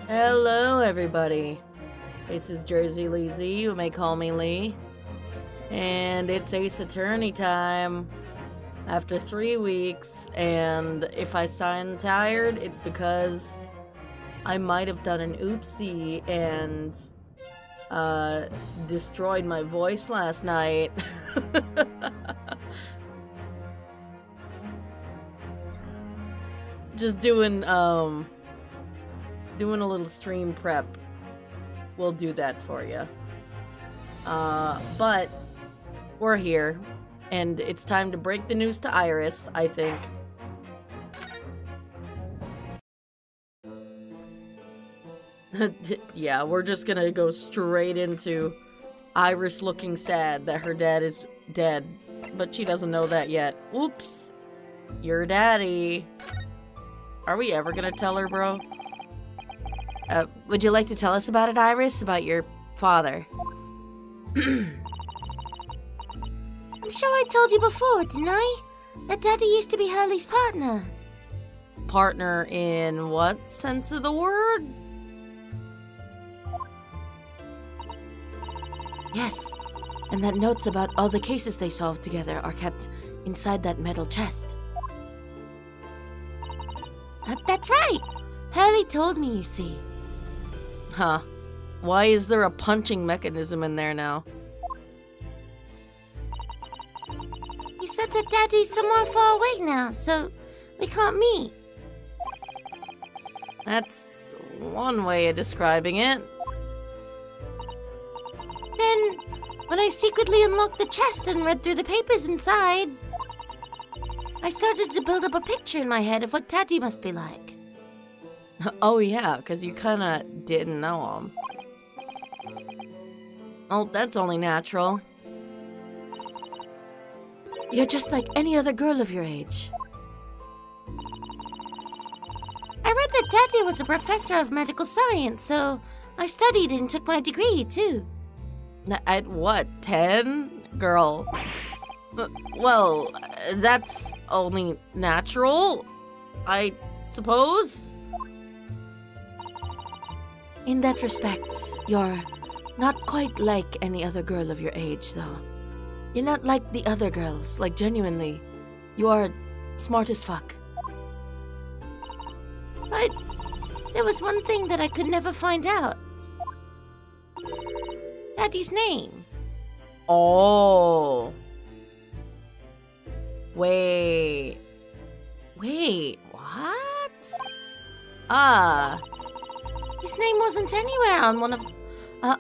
Hello, everybody. This is Jersey Lee Z. You may call me Lee. And it's Ace Attorney time. After 3 weeks, and if I sound tired, it's because I might have done an oopsie and destroyed my voice last night. Just doing a little stream prep will do that for you. But we're here, and it's time to break the news to Iris, I think. Yeah, we're just gonna go straight into Iris looking sad that her dad is dead, but she doesn't know that yet. Oops. Your daddy. Are we ever gonna tell her, bro? Would you like to tell us about it, Iris? About your father? I'm sure I told you before, didn't I? That Daddy used to be Hurley's partner. Partner in what sense of the word? Yes, and that notes about all the cases they solved together are kept inside that metal chest. That's right. Hurley told me, you see. Huh. Why is there a punching mechanism in there now? You said that Daddy's somewhere far away now, so we can't meet. That's one way of describing it. Then, when I secretly unlocked the chest and read through the papers inside, I started to build up a picture in my head of what Daddy must be like. Oh yeah, because you kinda didn't know him. Oh, that's only natural. You're just like any other girl of your age. I read that Daddy was a professor of medical science, so I studied and took my degree, too. At what, 10? Girl. Well, that's only natural, I suppose? In that respect, you're not quite like any other girl of your age, though. You're not like the other girls, like genuinely. You are smart as fuck. But there was one thing that I could never find out. Daddy's name. Oh. Wait, what? His name wasn't anywhere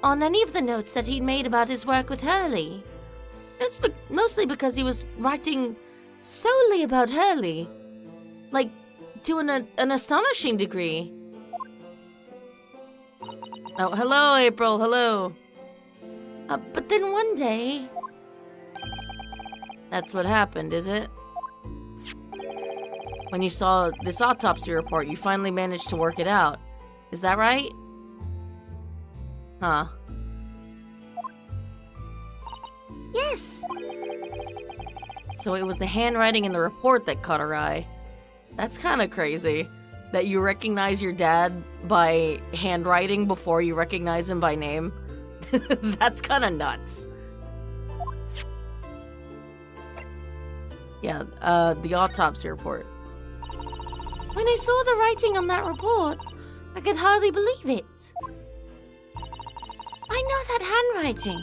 on any of the notes that he'd made about his work with Hurley. It's mostly because he was writing solely about Hurley. Like, to an astonishing degree. Oh, hello, April, hello. But then one day... That's what happened, is it? When you saw this autopsy report, you finally managed to work it out. Is that right? Huh. Yes. So it was the handwriting in the report that caught her eye. That's kind of crazy. That you recognize your dad by handwriting before you recognize him by name. That's kind of nuts. Yeah, the autopsy report. When I saw the writing on that report, I could hardly believe it. I know that handwriting,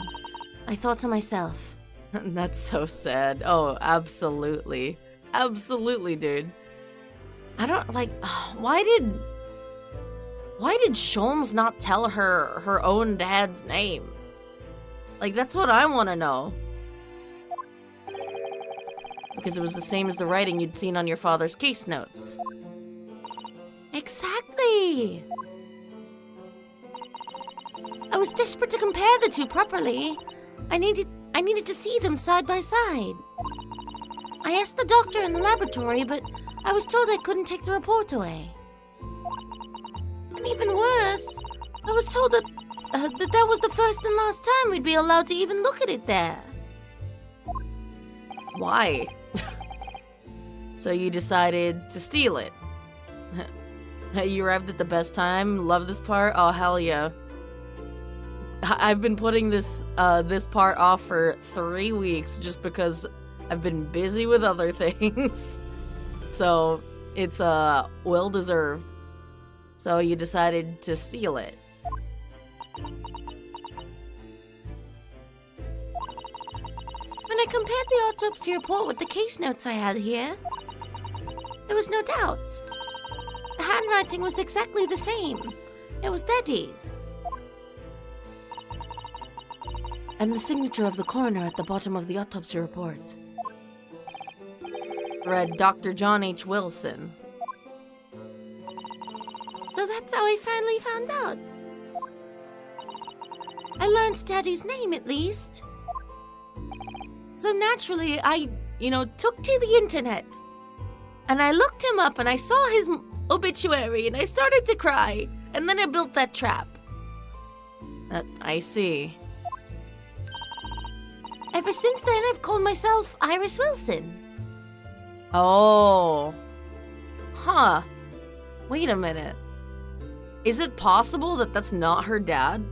I thought to myself. That's so sad. Oh, absolutely. Absolutely, dude. I don't, like, why did Sholmes not tell her her own dad's name? Like, that's what I want to know. Because it was the same as the writing you'd seen on your father's case notes. Exactly! I was desperate to compare the two properly. I needed to see them side by side. I asked the doctor in the laboratory, but I was told I couldn't take the report away. And even worse, I was told that that was the first and last time we'd be allowed to even look at it there. Why? So you decided to steal it. Hey, you arrived at the best time. Love this part. Oh, hell yeah. I've been putting this part off for 3 weeks just because I've been busy with other things. So, it's well deserved. So you decided to seal it. When I compared the autopsy report with the case notes I had here, there was no doubt. The handwriting was exactly the same. It was Daddy's. And the signature of the coroner at the bottom of the autopsy report read Dr. John H. Wilson. So that's how I finally found out. I learned Daddy's name at least. So naturally, I, took to the internet. And I looked him up and I saw his obituary and I started to cry. And then I built that trap. I see. Ever since then, I've called myself Iris Wilson. Oh. Huh. Wait a minute. Is it possible that that's not her dad?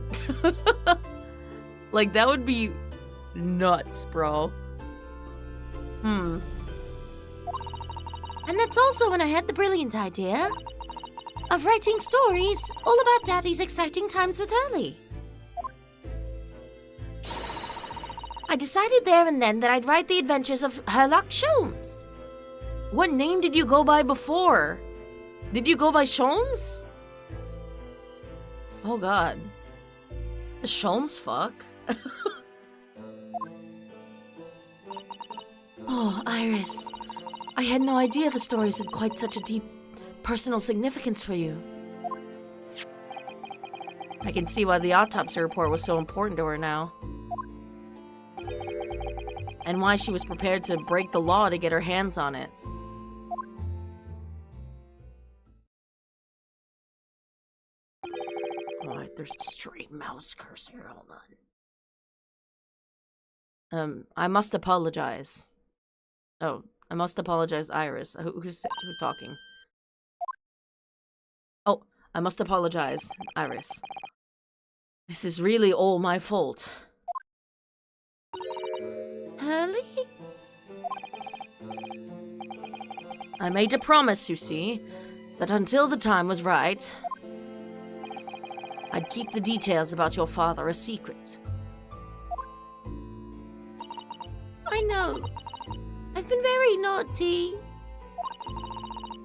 Like, that would be nuts, bro. And that's also when I had the brilliant idea of writing stories all about Daddy's exciting times with Hurley. I decided there and then that I'd write the adventures of Herlock Sholmes. What name did you go by before? Did you go by Sholmes? Oh god. The Sholmes fuck? Oh, Iris. I had no idea the stories had quite such a deep personal significance for you. I can see why the autopsy report was so important to her now. And why she was prepared to break the law to get her hands on it. Alright, there's a stray mouse cursor. Hold on. I must apologize. Oh, I must apologize, Iris. Who's talking? Oh, I must apologize, Iris. This is really all my fault. Hurley? I made a promise, you see, that until the time was right, I'd keep the details about your father a secret. I know. I've been very naughty.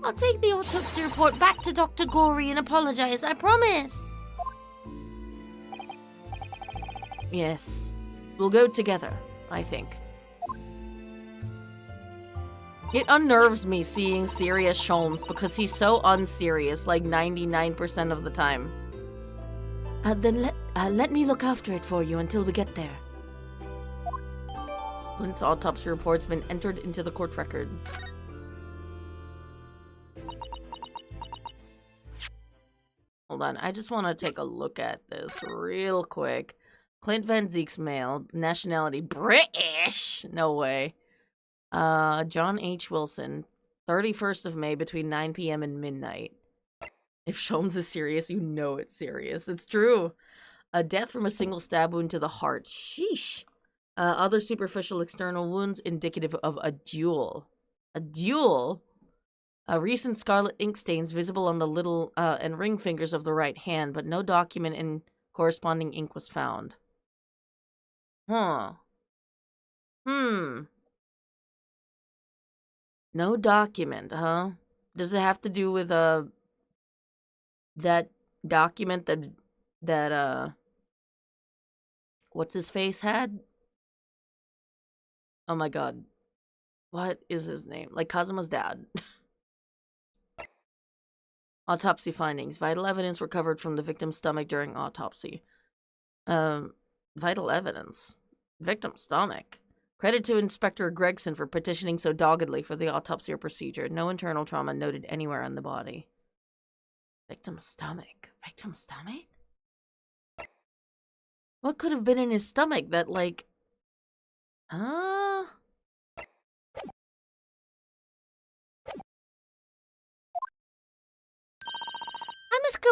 I'll take the autopsy report back to Dr. Gory and apologize, I promise. Yes, we'll go together, I think. It unnerves me seeing serious Sholmes because he's so unserious like 99% of the time. Then let me look after it for you until we get there. Clint's autopsy report's been entered into the court record. Hold on, I just want to take a look at this real quick. Clint Van Zeek's male, nationality British? No way. John H. Wilson, 31st of May between 9 p.m. and midnight. If Sholmes is serious, you know it's serious. It's true. A death from a single stab wound to the heart. Sheesh. Other superficial external wounds indicative of a duel. A duel? Recent scarlet ink stains visible on the little and ring fingers of the right hand, but no document in corresponding ink was found. Huh. No document, huh? Does it have to do with, that document that what's his face had? Oh my god. What is his name? Like Kazuma's dad. Autopsy findings. Vital evidence recovered from the victim's stomach during autopsy. Vital evidence? Victim's stomach. Credit to Inspector Gregson for petitioning so doggedly for the autopsy procedure. No internal trauma noted anywhere on the body. Victim's stomach. Victim's stomach? What could have been in his stomach that, like...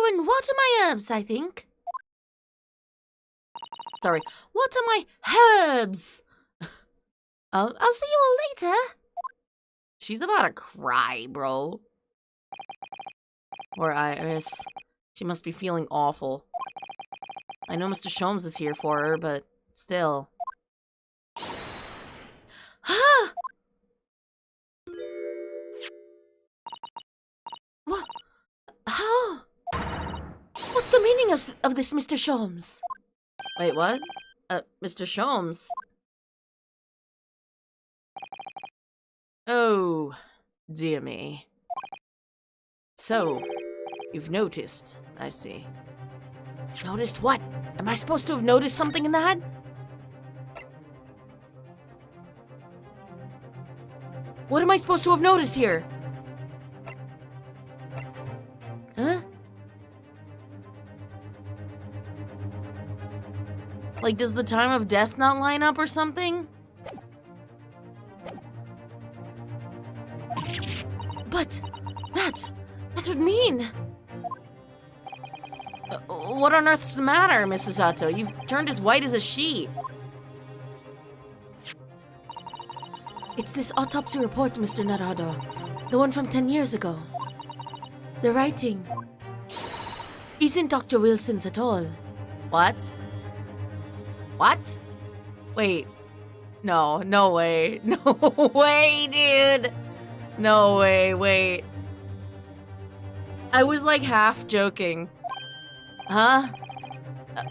and water my herbs, I think. Sorry, what are my herbs? I'll see you all later. She's about to cry, bro. Or Iris. She must be feeling awful. I know Mr. Sholmes is here for her, but still. What? How? What's the meaning of this, Mr. Sholmes? Wait, what? Mr. Sholmes? Oh, dear me. So, you've noticed, I see. Noticed what? Am I supposed to have noticed something in that? What am I supposed to have noticed here? Huh? Like, does the time of death not line up or something? But that would mean... What on earth's the matter, Mrs. Sato? You've turned as white as a sheet. It's this autopsy report, Mr. Narado. The one from 10 years ago. The writing isn't Dr. Wilson's at all. What? What? Wait. No way. No way, dude. No way, wait. I was like half joking. Huh?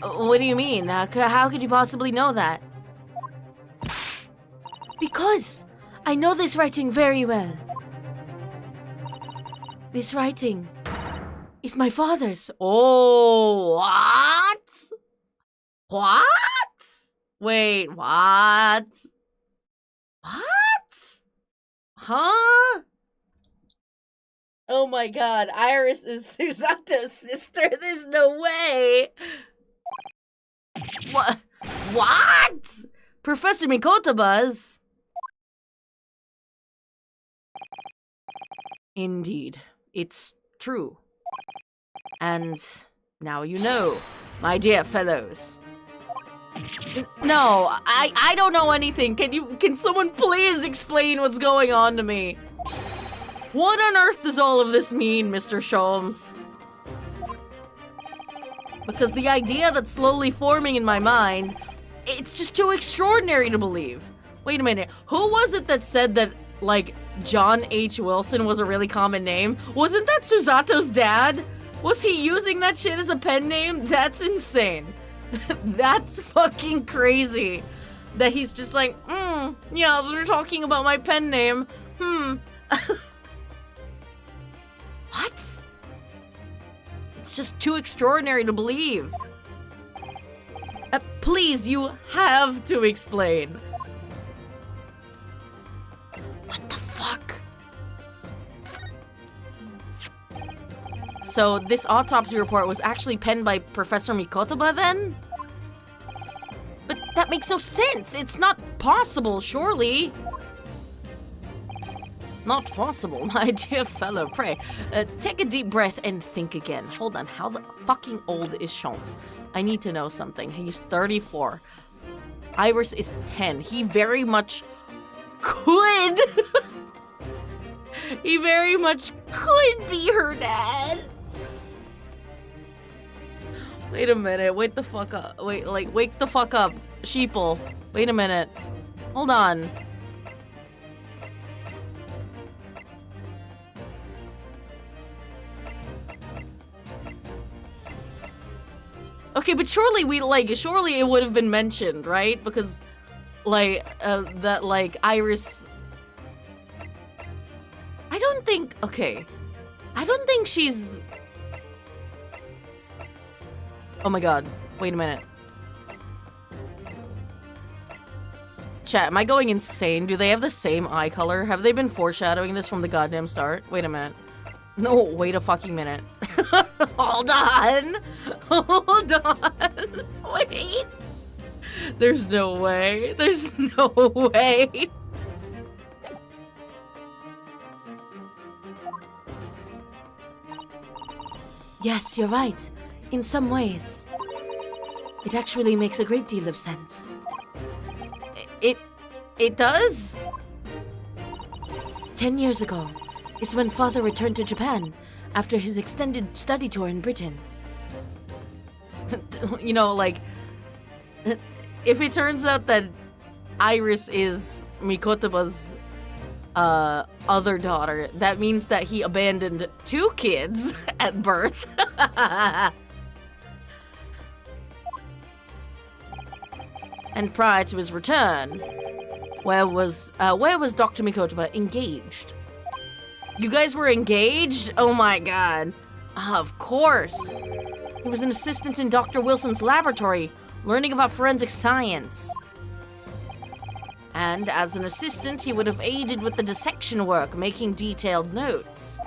What do you mean? How could you possibly know that? Because I know this writing very well. This writing is my father's. Oh, what? What? Wait, what? What? Huh? Oh my god, Iris is Susato's sister? There's no way! What? What? Professor Mikoto Buzz? Indeed, it's true. And now you know, my dear fellows. No, I don't know anything. Can someone please explain what's going on to me? What on earth does all of this mean, Mr. Sholmes? Because the idea that's slowly forming in my mind, it's just too extraordinary to believe. Wait a minute, who was it that said that, like, John H. Wilson was a really common name? Wasn't that Susato's dad? Was he using that shit as a pen name? That's insane. That's fucking crazy. That he's just like, yeah, they're talking about my pen name. What? It's just too extraordinary to believe. Please, you have to explain. What the fuck? So this autopsy report was actually penned by Professor Mikotoba then? But that makes no sense. It's not possible, surely. Not possible, my dear fellow. Pray, take a deep breath and think again. Hold on, how the fucking old is Sholmes? I need to know something. He's 34. Iris is 10. He very much could... he very much could be her dad. Wait a minute, wait the fuck up. Wait, like, wake the fuck up. Sheeple. Wait a minute. Hold on. Okay, but surely surely it would have been mentioned, right? Because, like, that, like, Iris... I don't think she's... Oh my god, wait a minute. Chat, am I going insane? Do they have the same eye color? Have they been foreshadowing this from the goddamn start? Wait a minute. No, wait a fucking minute. Hold on! Hold on! Wait! There's no way. There's no way. Yes, you're right. In some ways. It actually makes a great deal of sense. It does? 10 years ago is when Father returned to Japan after his extended study tour in Britain. You know, like, if it turns out that Iris is Mikotoba's other daughter, that means that he abandoned 2 kids at birth. And prior to his return, where was Dr. Mikotoba engaged? You guys were engaged? Oh my god. Of course. He was an assistant in Dr. Wilson's laboratory, learning about forensic science. And as an assistant, he would have aided with the dissection work, making detailed notes,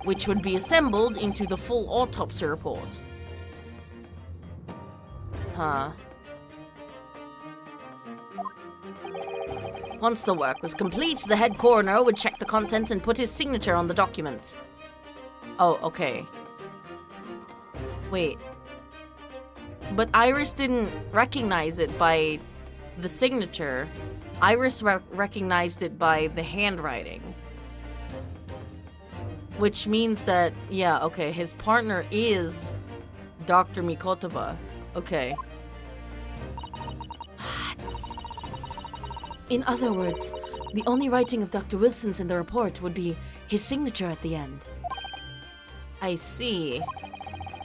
which would be assembled into the full autopsy report. Huh. Once the work was complete, the head coroner would check the contents and put his signature on the document. Oh, okay. Wait. But Iris didn't recognize it by the signature. Iris recognized it by the handwriting. Which means that, yeah, okay, his partner is Dr. Mikotoba. Okay. What? In other words, the only writing of Dr. Wilson's in the report would be his signature at the end. I see.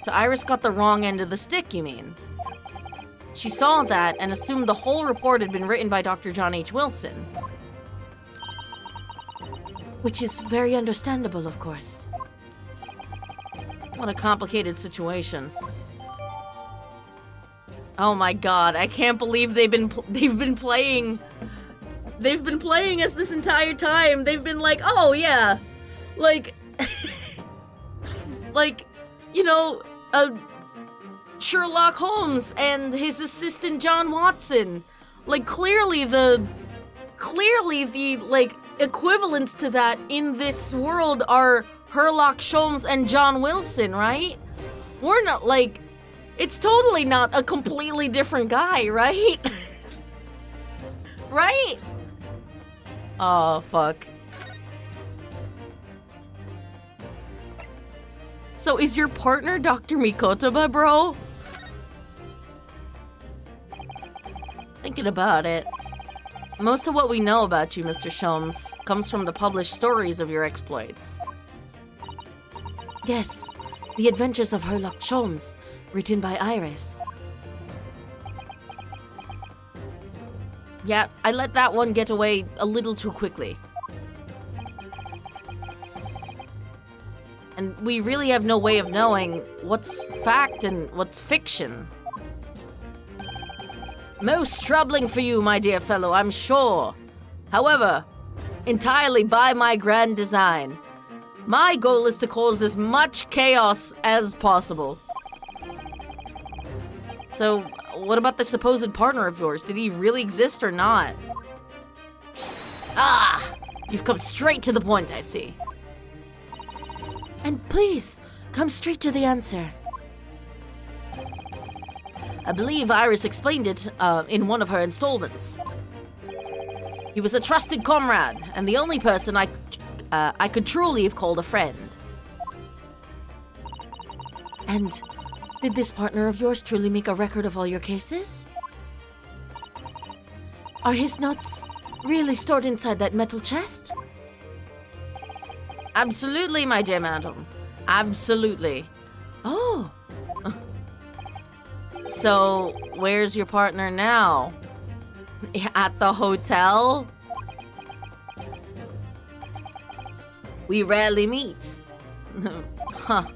So Iris got the wrong end of the stick, you mean? She saw that and assumed the whole report had been written by Dr. John H. Wilson. Which is very understandable, of course. What a complicated situation. Oh my god, I can't believe they've been playing us this entire time. They've been like, oh yeah, like, like, you know, Sherlock Holmes and his assistant John Watson. Like, clearly the, like, equivalents to that in this world are Sherlock Holmes and John Wilson, right? We're not, like, it's totally not a completely different guy, right? Right? Oh, fuck. So is your partner Dr. Mikotoba, bro? Thinking about it, most of what we know about you, Mr. Sholmes, comes from the published stories of your exploits. Yes, The Adventures of Sherlock Holmes, written by Iris. Yeah, I let that one get away a little too quickly. And we really have no way of knowing what's fact and what's fiction. Most troubling for you, my dear fellow, I'm sure. However, entirely by my grand design. My goal is to cause as much chaos as possible. So, what about the supposed partner of yours? Did he really exist or not? Ah! You've come straight to the point, I see. And please, come straight to the answer. I believe Iris explained it in one of her installments. He was a trusted comrade, and the only person I could truly have called a friend. And did this partner of yours truly make a record of all your cases? Are his notes really stored inside that metal chest? Absolutely, my dear madam. Absolutely. Oh. So, where's your partner now? At the hotel? We rarely meet. Huh.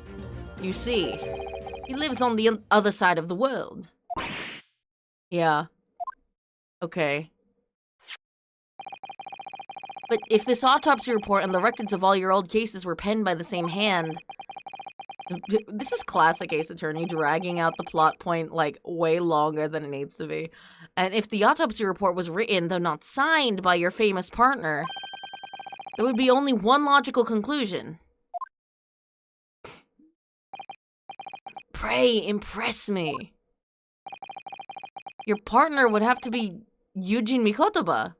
You see, he lives on the other side of the world. Yeah. Okay. But if this autopsy report and the records of all your old cases were penned by the same hand... This is classic Ace Attorney, dragging out the plot point, like, way longer than it needs to be. And if the autopsy report was written, though not signed, by your famous partner, there would be only one logical conclusion. Pray, impress me. Your partner would have to be Yujin Mikotoba.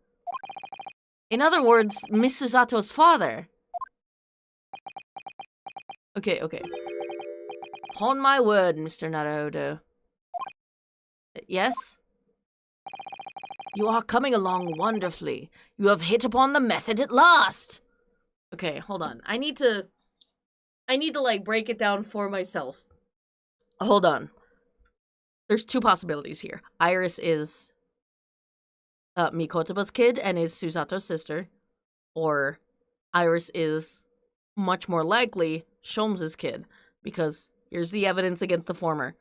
In other words, Miss Susato's father. Okay. Upon my word, Mr. Naruto. Yes? You are coming along wonderfully. You have hit upon the method at last. Okay, hold on. I need to like break it down for myself. Hold on. There's two possibilities here. Iris is Mikotoba's kid and is Susato's sister, or Iris is much more likely Sholmes' kid, because here's the evidence against the former.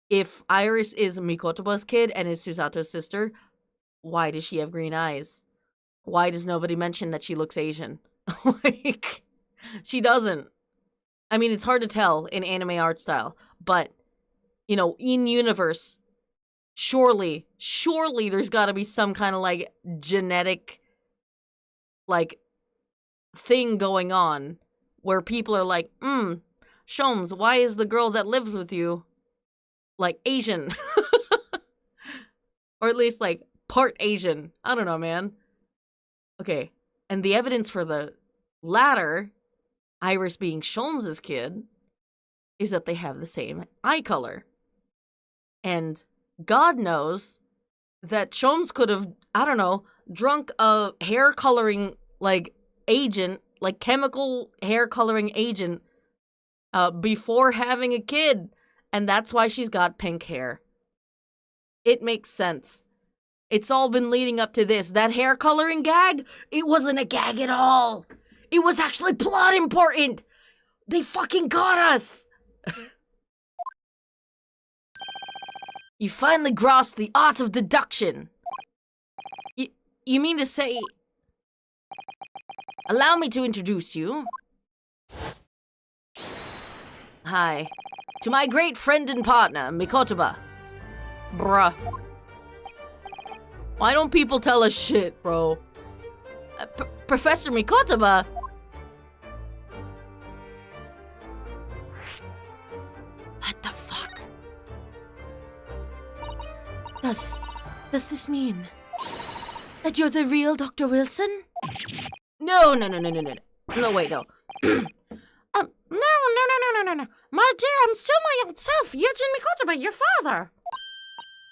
If Iris is Mikotoba's kid and is Susato's sister, why does she have green eyes? Why does nobody mention that she looks Asian? Like, she doesn't. I mean, it's hard to tell in anime art style, but, you know, in universe, surely there's gotta be some kind of, like, genetic, like, thing going on where people are like, Sholmes, why is the girl that lives with you, like, Asian? Or at least, like, part Asian. I don't know, man. Okay, and the evidence for the latter, Iris being Sholmes' kid, is that they have the same eye color. And God knows that Sholmes could have, I don't know, drunk a hair coloring, like, agent, like chemical hair coloring agent, before having a kid. And that's why she's got pink hair. It makes sense. It's all been leading up to this. That hair coloring gag, it wasn't a gag at all. It was actually plot important. They fucking got us. You finally grasped the art of deduction. You mean to say... Allow me to introduce you. Hi. To my great friend and partner, Mikotoba. Bruh. Why don't people tell us shit, bro? Professor Mikotoba? What the fuck? Does this mean that you're the real Dr. Wilson? No. No, wait, no. No. My dear, I'm still my old self, Yujin Mikotoba, your father.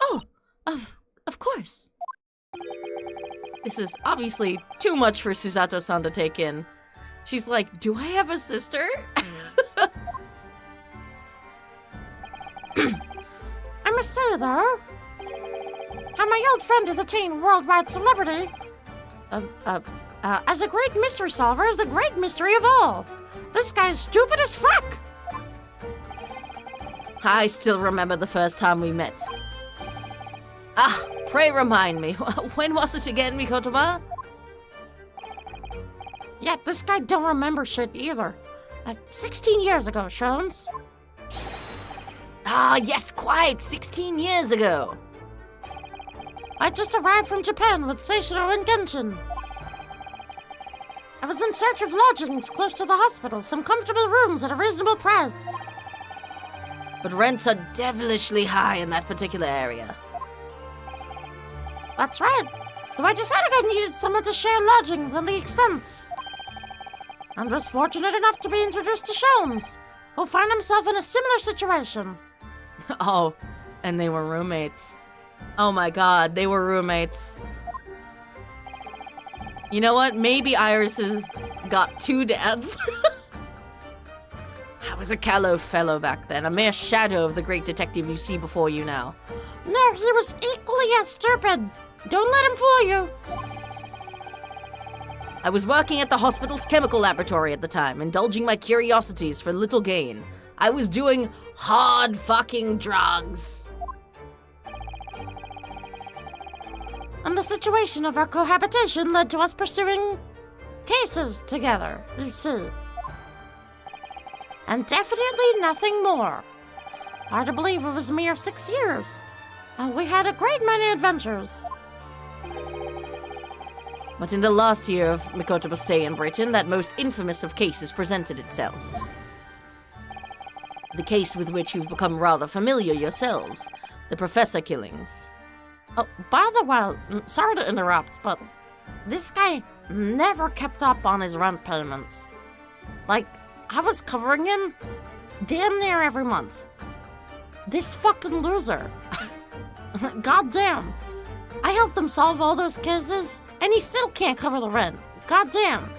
Oh, of course. This is obviously too much for Susato-san to take in. She's like, do I have a sister? I must say, though, how my old friend has attained worldwide celebrity as a great mystery solver is the great mystery of all. This guy's stupid as fuck. I still remember the first time we met. Ah, pray remind me, when was it again, Mikotoba? Yeah, this guy don't remember shit either. 16 years ago, Sholmes. Ah, yes, quite, 16 years ago. I just arrived from Japan with Seishiro and Genshin. I was in search of lodgings close to the hospital, some comfortable rooms at a reasonable price. But rents are devilishly high in that particular area. That's right. So I decided I needed someone to share lodgings and the expense. And was fortunate enough to be introduced to Sholmes, who found himself in a similar situation. Oh, and they were roommates. Oh my god, they were roommates. You know what? Maybe Iris has got two dads. I was a callow fellow back then, a mere shadow of the great detective you see before you now. No, he was equally as stupid. Don't let him fool you. I was working at the hospital's chemical laboratory at the time, indulging my curiosities for little gain. I was doing hard fucking drugs. And the situation of our cohabitation led to us pursuing cases together, you see. And definitely nothing more. Hard to believe it was a mere 6 years. And we had a great many adventures. But in the last year of Mikotoba's stay in Britain, that most infamous of cases presented itself. The case with which you've become rather familiar yourselves. The professor killings. Oh, by the way, sorry to interrupt, but this guy never kept up on his rent payments. Like, I was covering him damn near every month. This fucking loser. Goddamn. I helped him solve all those cases, and he still can't cover the rent. Goddamn.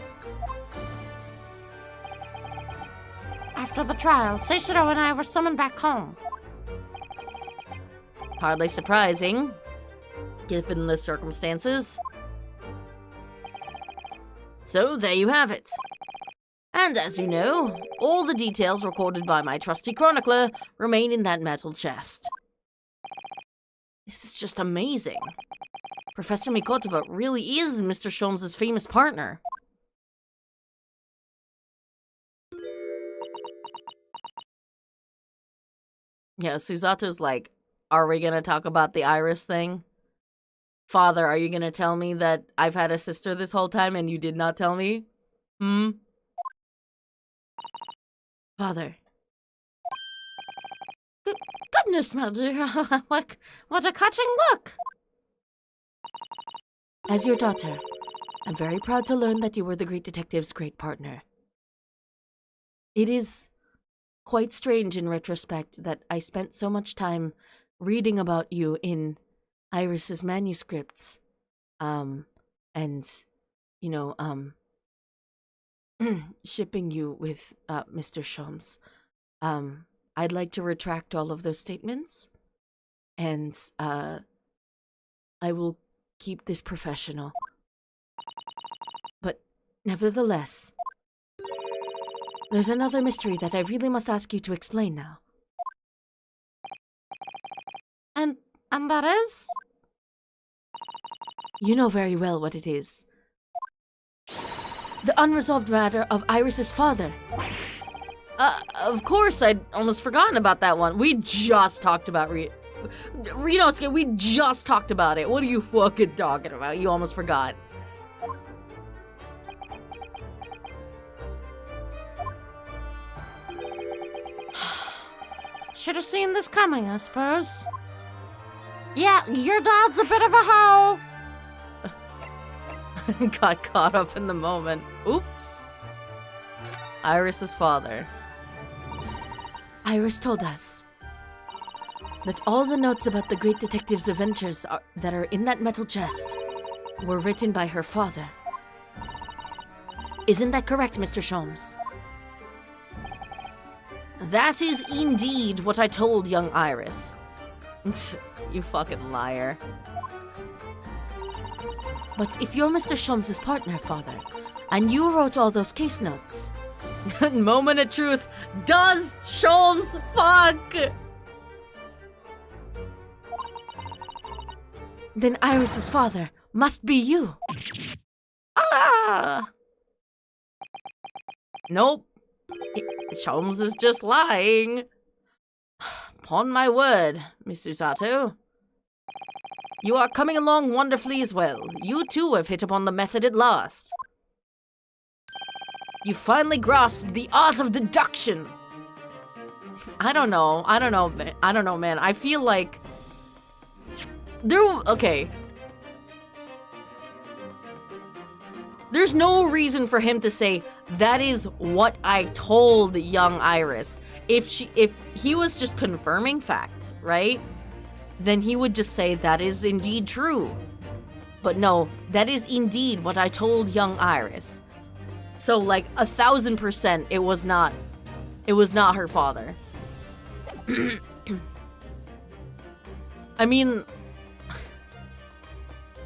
After the trial, Seishiro and I were summoned back home. Hardly surprising, given the circumstances. So, there you have it. And as you know, all the details recorded by my trusty chronicler remain in that metal chest. This is just amazing. Professor Mikotoba really is Mr. Sholmes' famous partner. Yeah, Susato's like, are we gonna talk about the iris thing? Father, are you gonna tell me that I've had a sister this whole time and you did not tell me? Father. Goodness, my dear. What a cutting look. As your daughter, I'm very proud to learn that you were the great detective's great partner. It is quite strange in retrospect that I spent so much time reading about you in Iris's manuscripts, and, you know, shipping you with, Mr. Sholmes. I'd like to retract all of those statements, and, I will keep this professional. But, nevertheless, there's another mystery that I really must ask you to explain now. And that is? You know very well what it is. The unresolved matter of Iris's father. Of course, I'd almost forgotten about that one. We just talked about Rinosuke, we just talked about it. What are you fucking talking about? You almost forgot. Should have seen this coming, I suppose. Yeah, your dad's a bit of a hoe. Got caught up in the moment. Oops. Iris's father. Iris told us that all the notes about the great detective's adventures that are in that metal chest were written by her father. Isn't that correct, Mr. Sholmes? That is indeed what I told young Iris. You fucking liar. But if you're Mr. Sholmes' partner, father, and you wrote all those case notes... Moment of truth. Does Sholmes fuck? Then Iris's father must be you. Ah! Nope. Sholmes is just lying. Upon my word, Miss Susato. You are coming along wonderfully as well. You too have hit upon the method at last. You finally grasped the art of deduction. I don't know, man. I feel like... Okay. There's no reason for him to say, that is what I told young Iris. If he was just confirming facts, right? Then he would just say, that is indeed true. But no, that is indeed what I told young Iris. So, like, 1000%, it was not her father. I mean,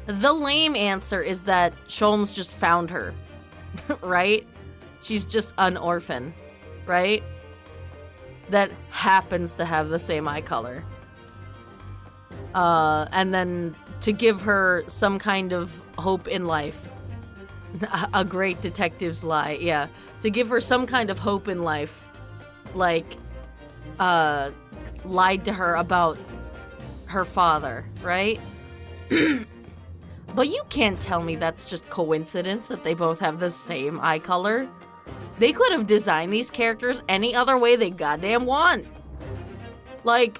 the lame answer is that Sholmes just found her, right? She's just an orphan, right? That happens to have the same eye color. And then to give her some kind of hope in life. A great detective's lie, yeah. To give her some kind of hope in life, like, lied to her about her father, right? But you can't tell me that's just coincidence that they both have the same eye color. They could have designed these characters any other way they goddamn want. Like,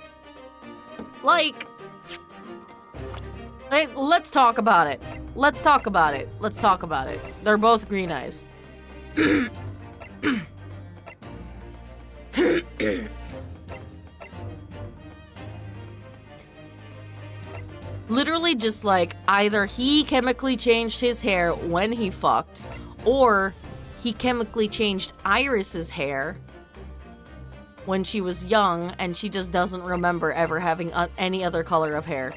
let's talk about it. Let's talk about it. Let's talk about it. They're both green eyes. Literally just like either he chemically changed his hair when he fucked, or he chemically changed Iris's hair when she was young and she just doesn't remember ever having any other color of hair.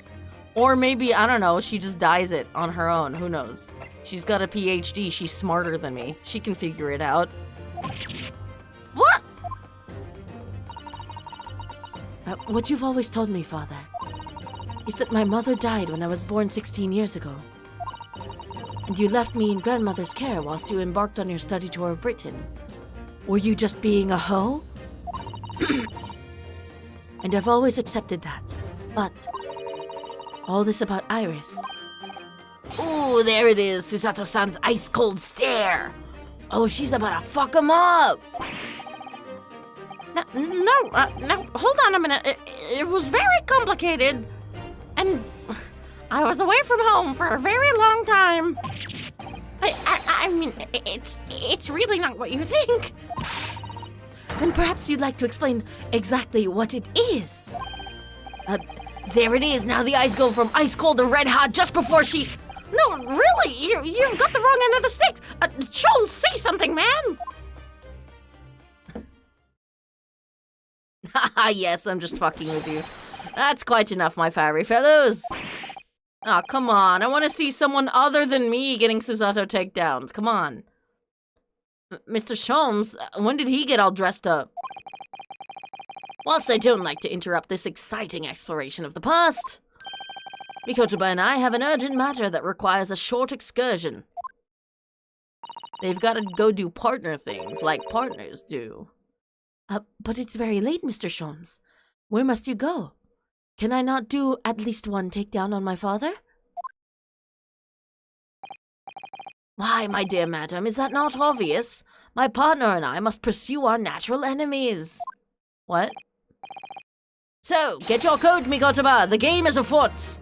Or maybe, I don't know, she just dyes it on her own. Who knows? She's got a PhD. She's smarter than me. She can figure it out. What? What you've always told me, Father, is that my mother died when I was born 16 years ago. And you left me in grandmother's care whilst you embarked on your study tour of Britain. Were you just being a hoe? And I've always accepted that. But all this about Iris. Ooh, there it is, Susato-san's ice-cold stare. Oh, she's about to fuck him up. No, hold on a minute. It was very complicated. And I was away from home for a very long time. I mean, it's really not what you think. Then perhaps you'd like to explain exactly what it is. There it is. Now the eyes go from ice cold to red hot just before she... No, really, you've got the wrong end of the stick. Sean, say something, man. Haha, yes, I'm just fucking with you. That's quite enough, my fiery fellows. Oh, come on. I want to see someone other than me getting Susato takedowns. Come on. Mr. Sholmes, when did he get all dressed up? Whilst I don't like to interrupt this exciting exploration of the past, Mikotoba and I have an urgent matter that requires a short excursion. They've got to go do partner things like partners do. But it's very late, Mr. Sholmes. Where must you go? Can I not do at least one takedown on my father? Why, my dear madam, is that not obvious? My partner and I must pursue our natural enemies. What? So, get your coat, Mikotoba. The game is afoot.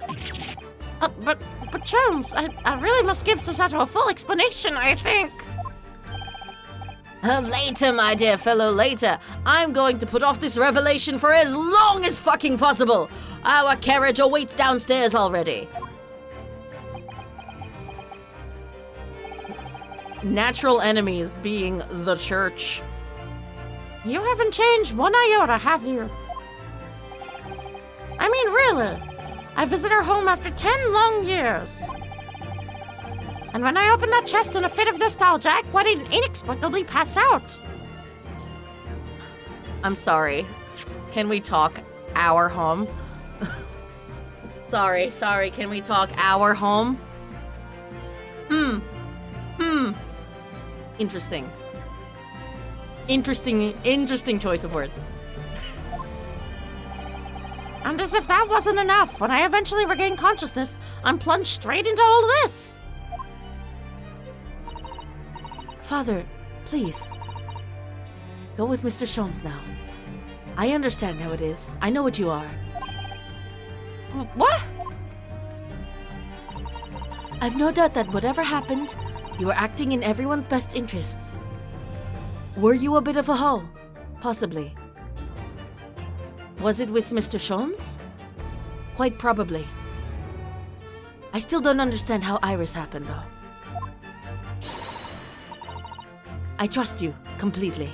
But Sholmes, I really must give Susato a full explanation, I think. Later, my dear fellow, later. I'm going to put off this revelation for as long as fucking possible. Our carriage awaits downstairs already. Natural enemies being the church. You haven't changed one iota, have you? I mean, really. I visit her home after 10 long years. And when I opened that chest in a fit of nostalgia, I quite inexplicably pass out. I'm sorry. Can we talk our home? Sorry, can we talk our home? Interesting. Interesting choice of words. And as if that wasn't enough, when I eventually regain consciousness, I'm plunged straight into all this. Father, please. Go with Mr. Sholmes now. I understand how it is. I know what you are. What? I've no doubt that whatever happened, you were acting in everyone's best interests. Were you a bit of a hoe? Possibly. Was it with Mr. Sholmes? Quite probably. I still don't understand how Iris happened, though. I trust you completely.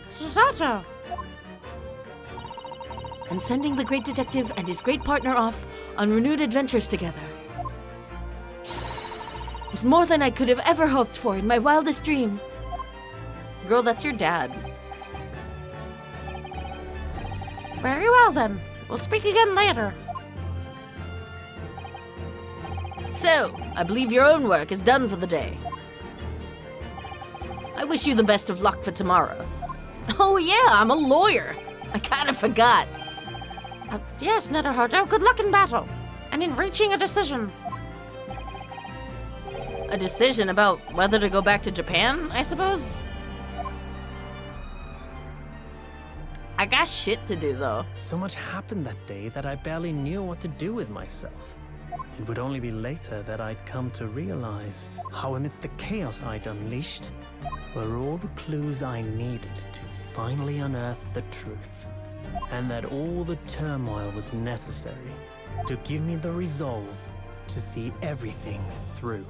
Susato! And sending the great detective and his great partner off on renewed adventures together is more than I could have ever hoped for in my wildest dreams. Girl, that's your dad. Very well then. We'll speak again later. So, I believe your own work is done for the day. I wish you the best of luck for tomorrow. Oh yeah, I'm a lawyer. I kind of forgot. Yes, Netherhoto, good luck in battle. And in reaching a decision. a decision about whether to go back to Japan, I suppose? I got shit to do, though. So much happened that day that I barely knew what to do with myself. It would only be later that I'd come to realize how amidst the chaos I'd unleashed were all the clues I needed to finally unearth the truth. And that all the turmoil was necessary to give me the resolve to see everything through.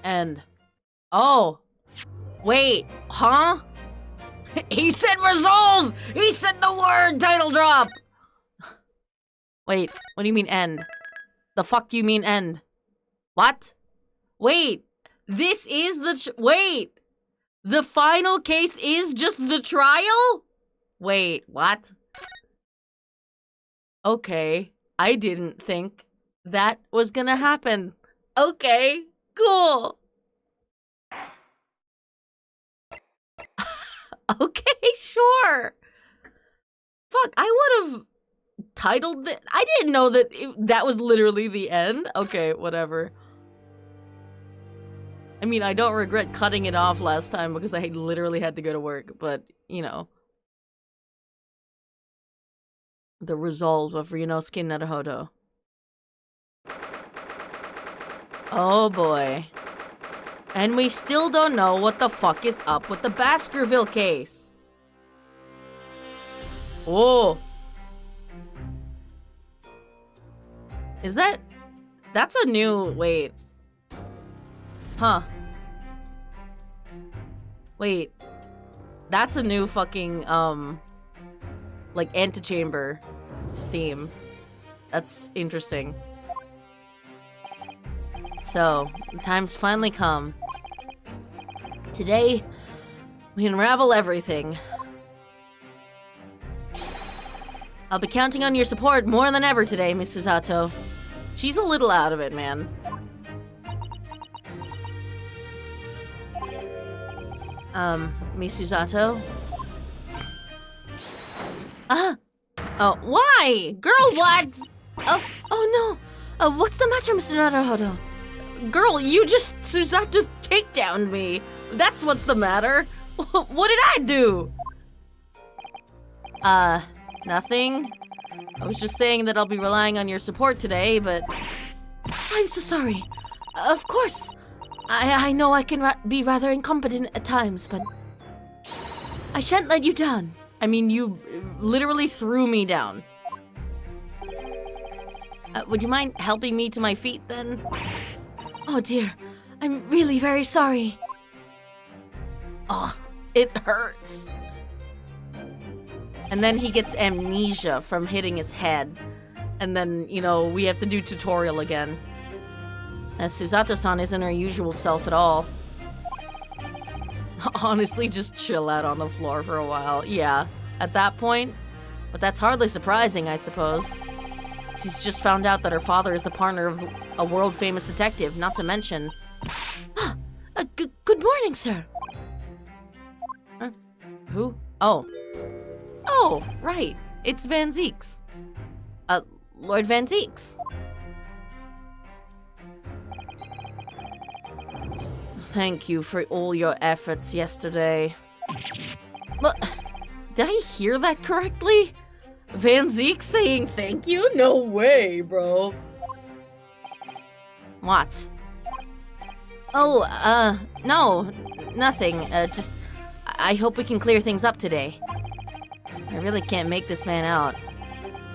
And oh, wait, huh? He said resolve! He said the word title drop! Wait, what do you mean end? The fuck you mean end? What? Wait, this is the wait! The final case is just the trial? Wait, what? Okay, I didn't think that was gonna happen. Okay, cool. Okay, sure. Fuck, I would have titled it. I didn't know that that was literally the end. Okay, whatever. I mean, I don't regret cutting it off last time because I literally had to go to work, but, you know. The resolve of Ryunosuke Naruhodo. Oh boy. And we still don't know what the fuck is up with the Baskerville case. Oh. Is that... That's a new... Wait. Huh. Wait. That's a new fucking, like, antechamber theme. That's interesting. So, the time's finally come. Today, we unravel everything. I'll be counting on your support more than ever today, Miss Susato. She's a little out of it, man. Miss Susato? Oh, why? Girl, what? Oh no. What's the matter, Mr. Naruhodo? Girl, you just Susato takedowned me. That's what's the matter. What did I do? Nothing. I was just saying that I'll be relying on your support today, but... I'm so sorry. Of course. I know I can be rather incompetent at times, but... I shan't let you down. I mean, you literally threw me down. Would you mind helping me to my feet, then? Oh dear, I'm really very sorry. Oh, it hurts. And then he gets amnesia from hitting his head. And then, you know, we have to do tutorial again. Susato-san isn't her usual self at all. Honestly, just chill out on the floor for a while. Yeah, at that point. But that's hardly surprising, I suppose. She's just found out that her father is the partner of a world-famous detective, not to mention... good morning, sir. Who? Oh. Oh, right. It's Van Zeeks. Lord Van Zeeks. Thank you for all your efforts yesterday. But, did I hear that correctly? Van Zeek saying thank you? No way, bro. What? Oh, no, nothing. Just, I hope we can clear things up today. I really can't make this man out.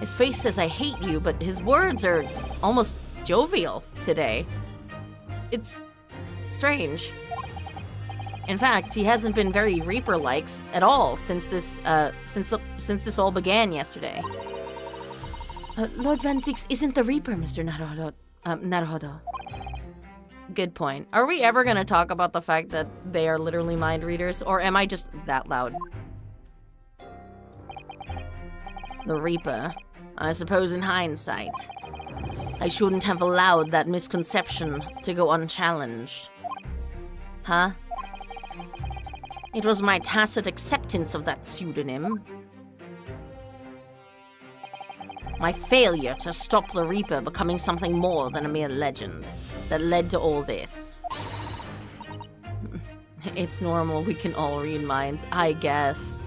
His face says I hate you, but his words are almost jovial today. It's strange. In fact, he hasn't been very Reaper-like at all since this all began yesterday. Lord Van Zeeks isn't the Reaper, Mr. Naruhodo. Good point. Are we ever gonna talk about the fact that they are literally mind readers, or am I just that loud? The Reaper. I suppose in hindsight, I shouldn't have allowed that misconception to go unchallenged. Huh? It was my tacit acceptance of that pseudonym. My failure to stop the Reaper becoming something more than a mere legend that led to all this. It's normal, we can all read minds, I guess.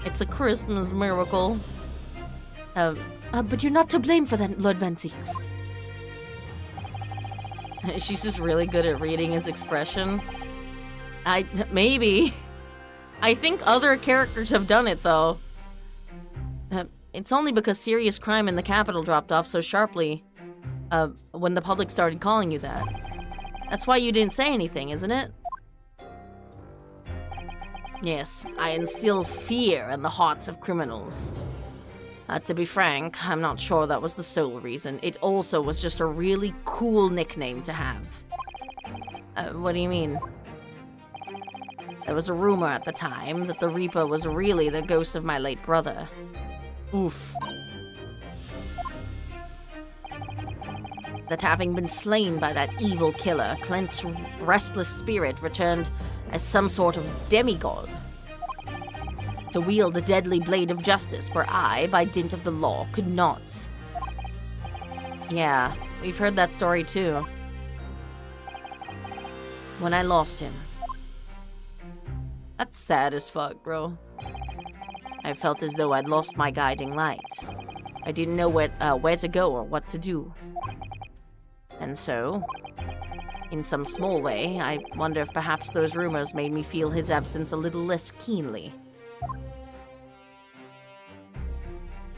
It's a Christmas miracle. But you're not to blame for that, Lord Van Zieks. She's just really good at reading his expression. Maybe. I think other characters have done it, though. It's only because serious crime in the capital dropped off so sharply when the public started calling you that. That's why you didn't say anything, isn't it? Yes, I instill fear in the hearts of criminals. To be frank, I'm not sure that was the sole reason. It also was just a really cool nickname to have. What do you mean? There was a rumor at the time that the Reaper was really the ghost of my late brother. Oof. That having been slain by that evil killer, Clint's restless spirit returned as some sort of demigod to wield the deadly blade of justice where I, by dint of the law, could not. Yeah, we've heard that story too. When I lost him. That's sad as fuck, bro. I felt as though I'd lost my guiding light. I didn't know where to go or what to do. And so, in some small way, I wonder if perhaps those rumors made me feel his absence a little less keenly.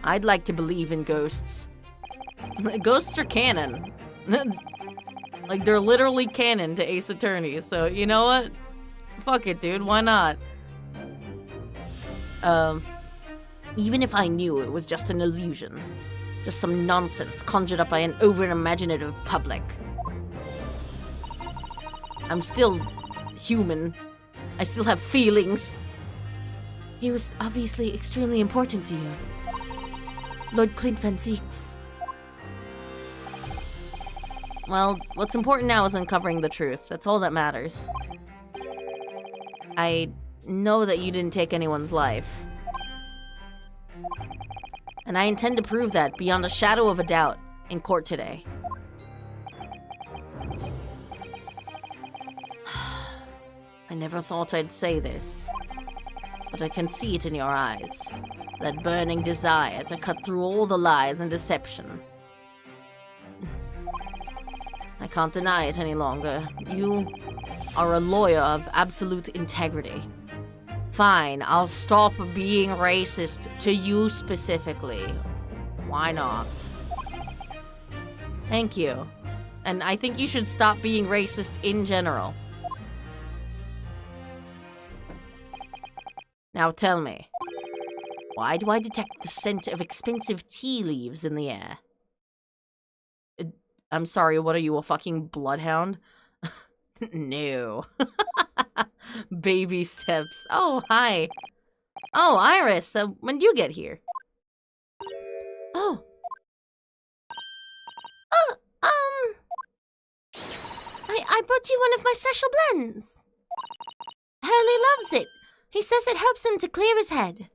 I'd like to believe in ghosts. Ghosts are canon. Like, they're literally canon to Ace Attorney, so you know what? Fuck it, dude, why not? Even if I knew it was just an illusion, just some nonsense conjured up by an over-imaginative public, I'm still human. I still have feelings. He was obviously extremely important to you. Lord Clint Van Zieks. Well, what's important now is uncovering the truth. That's all that matters. I know that you didn't take anyone's life. And I intend to prove that beyond a shadow of a doubt in court today. I never thought I'd say this, but I can see it in your eyes. That burning desire to cut through all the lies and deception. I can't deny it any longer. You are a lawyer of absolute integrity. Fine, I'll stop being racist to you specifically. Why not? Thank you. And I think you should stop being racist in general. Now tell me, why do I detect the scent of expensive tea leaves in the air? I'm sorry, what are you, a fucking bloodhound? No. Baby steps. Oh, hi. Oh, Iris, when did you get here? Oh. I brought you one of my special blends. Hurley loves it. He says it helps him to clear his head.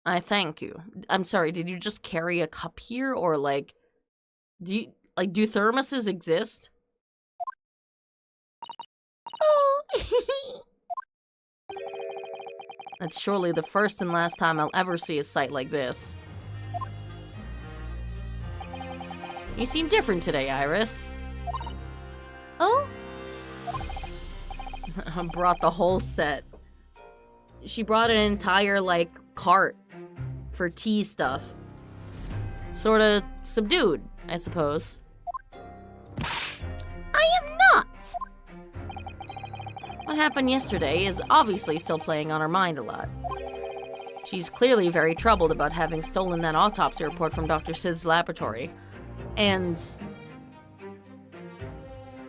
I thank you. I'm sorry, did you just carry a cup here, or like, do thermoses exist? Oh. That's surely the first and last time I'll ever see a sight like this. You seem different today, Iris. Oh? I brought the whole set. She brought an entire, like, cart for tea stuff. Sorta subdued, I suppose. I am not! What happened yesterday is obviously still playing on her mind a lot. She's clearly very troubled about having stolen that autopsy report from Dr. Sid's laboratory. And,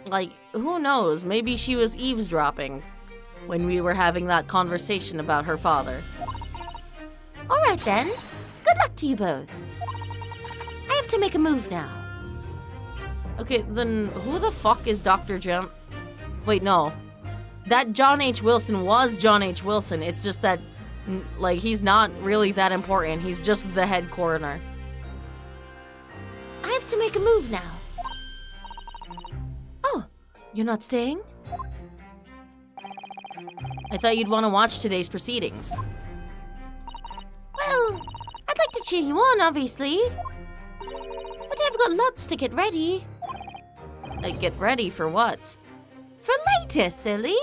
like, who knows, maybe she was eavesdropping when we were having that conversation about her father. Alright then. Good luck to you both. I have to make a move now. Okay, then who the fuck is Dr. Jump? Wait, no. That John H. Wilson was John H. Wilson. It's just that, like, he's not really that important. He's just the head coroner. I have to make a move now. Oh, you're not staying? I thought you'd want to watch today's proceedings. Well, I'd like to cheer you on, obviously. But I've got lots to get ready. Get ready for what? For later, silly.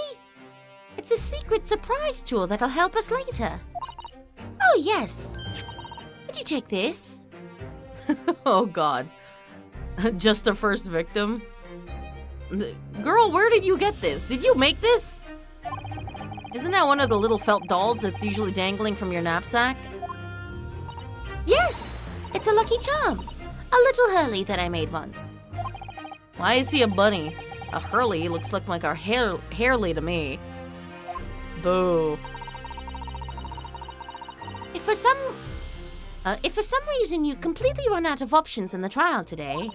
It's a secret surprise tool that'll help us later. Oh, yes. Would you take this? Oh, God. Just a first victim? Girl, where did you get this? Did you make this? Isn't that one of the little felt dolls that's usually dangling from your knapsack? Yes, it's a lucky charm. A little Hurley that I made once. Why is he a bunny? A Hurley looks like our Hairley to me. Boo. If for some reason you completely run out of options in the trial today,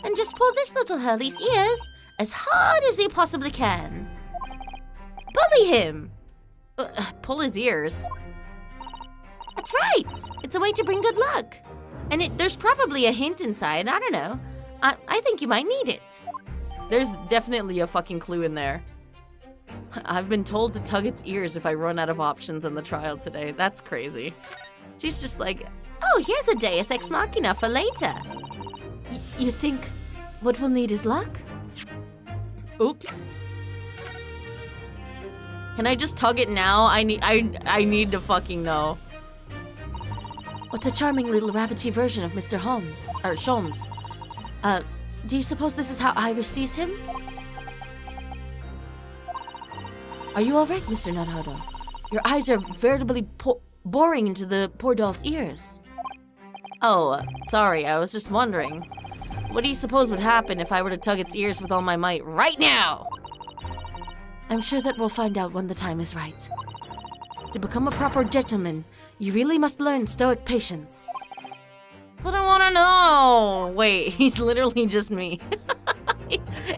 then just pull this little Hurley's ears as hard as you possibly can. Bully him! Pull his ears. That's right! It's a way to bring good luck. And there's probably a hint inside, I don't know. I think you might need it. There's definitely a fucking clue in there. I've been told to tug its ears if I run out of options in the trial today. That's crazy. She's just like, oh, here's a Deus Ex Machina for later. You think what we'll need is luck? oops. Can I just tug it now? I need to fucking know. What a charming little rabbity version of Mr. Holmes. Or Sholmes. Do you suppose this is how Iris sees him? Are you alright, Mr. Naruto? Your eyes are veritably boring into the poor doll's ears. Oh, sorry, I was just wondering. What do you suppose would happen if I were to tug its ears with all my might right now? I'm sure that we'll find out when the time is right. To become a proper gentleman, you really must learn stoic patience. But I want to know! Wait, he's literally just me.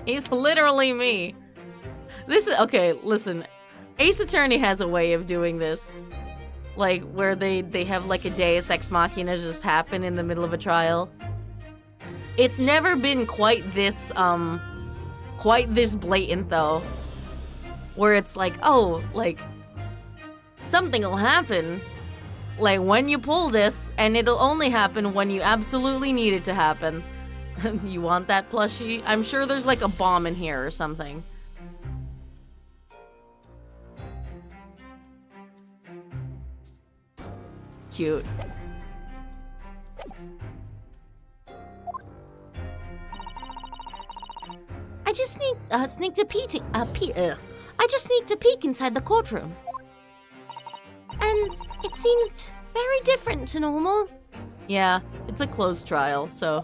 He's literally me. This is, okay, listen. Ace Attorney has a way of doing this. Like, where they have like a Deus Ex Machina just happen in the middle of a trial. It's never been quite this blatant though. Where it's like, oh, like, something will happen. Like, when you pull this, and it'll only happen when you absolutely need it to happen. You want that plushie? I'm sure there's like a bomb in here or something. Cute. I just sneaked a peek inside the courtroom. And it seemed very different to normal. Yeah, it's a closed trial, so...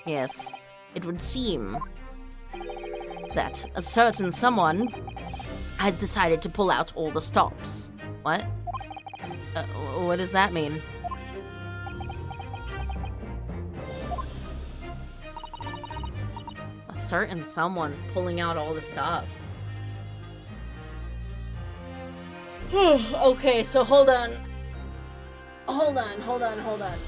Yes, it would seem that a certain someone has decided to pull out all the stops. What? What does that mean? A certain someone's pulling out all the stops. Okay, so hold on. Hold on.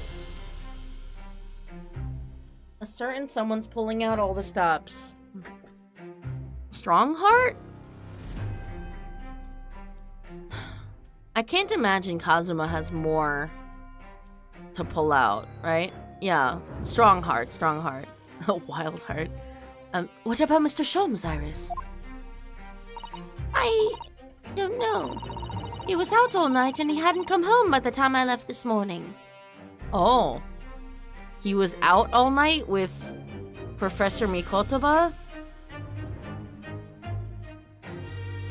A certain someone's pulling out all the stops. Strongheart? I can't imagine Kazuma has more to pull out, right? Yeah, Strongheart. Wild heart. What about Mr. Sholmes, Iris? I don't know. He was out all night and he hadn't come home by the time I left this morning. Oh. He was out all night with Professor Mikotoba?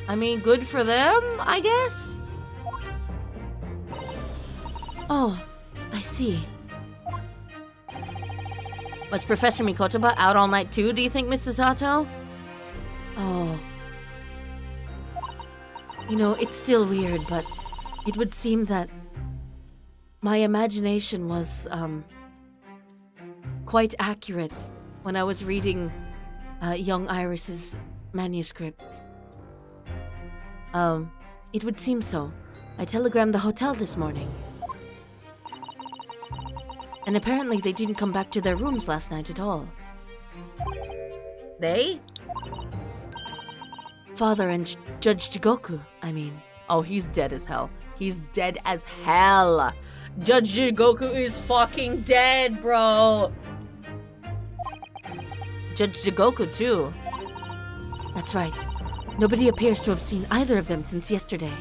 I mean, good for them, I guess? Oh, I see. Was Professor Mikotoba out all night too, do you think, Mrs. Sato? Oh. You know, it's still weird, but it would seem that my imagination was, quite accurate when I was reading young Iris's manuscripts. It would seem so. I telegrammed the hotel this morning. And apparently they didn't come back to their rooms last night at all. They? Father and Judge Jigoku, I mean. Oh, he's dead as hell. He's dead as hell. Judge Jigoku is fucking dead, bro. Judge Jigoku, too. That's right. Nobody appears to have seen either of them since yesterday.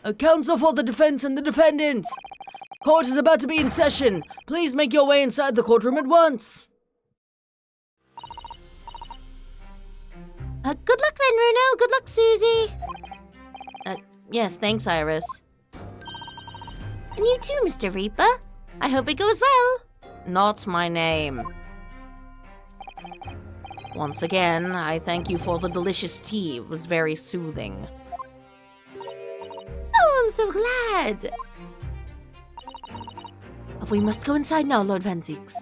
A counsel for the defense and the defendant. Court is about to be in session. Please make your way inside the courtroom at once. Good luck then, Runo. Good luck, Susie. Yes, thanks, Iris. And you too, Mr. Reaper. I hope it goes well. Not my name. Once again, I thank you for the delicious tea. It was very soothing. Oh, I'm so glad. We must go inside now, Lord Van Zieks.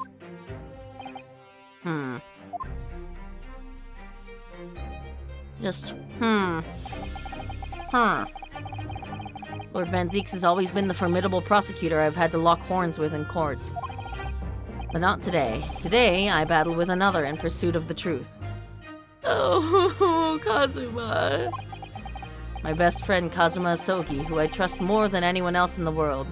Lord Van Zieks has always been the formidable prosecutor I've had to lock horns with in court. But not today. Today, I battle with another in pursuit of the truth. Oh, Kazuma. My best friend, Kazuma Asogi, who I trust more than anyone else in the world.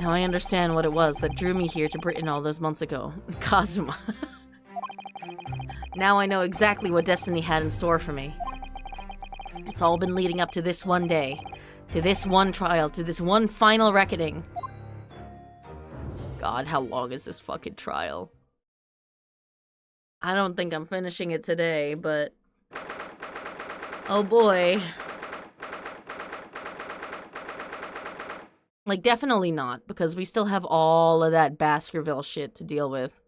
Now I understand what it was that drew me here to Britain all those months ago. Kazuma. Now I know exactly what destiny had in store for me. It's all been leading up to this one day. To this one trial. To this one final reckoning. God, how long is this fucking trial? I don't think I'm finishing it today, but... oh boy. Like, definitely not, because we still have all of that Baskerville shit to deal with.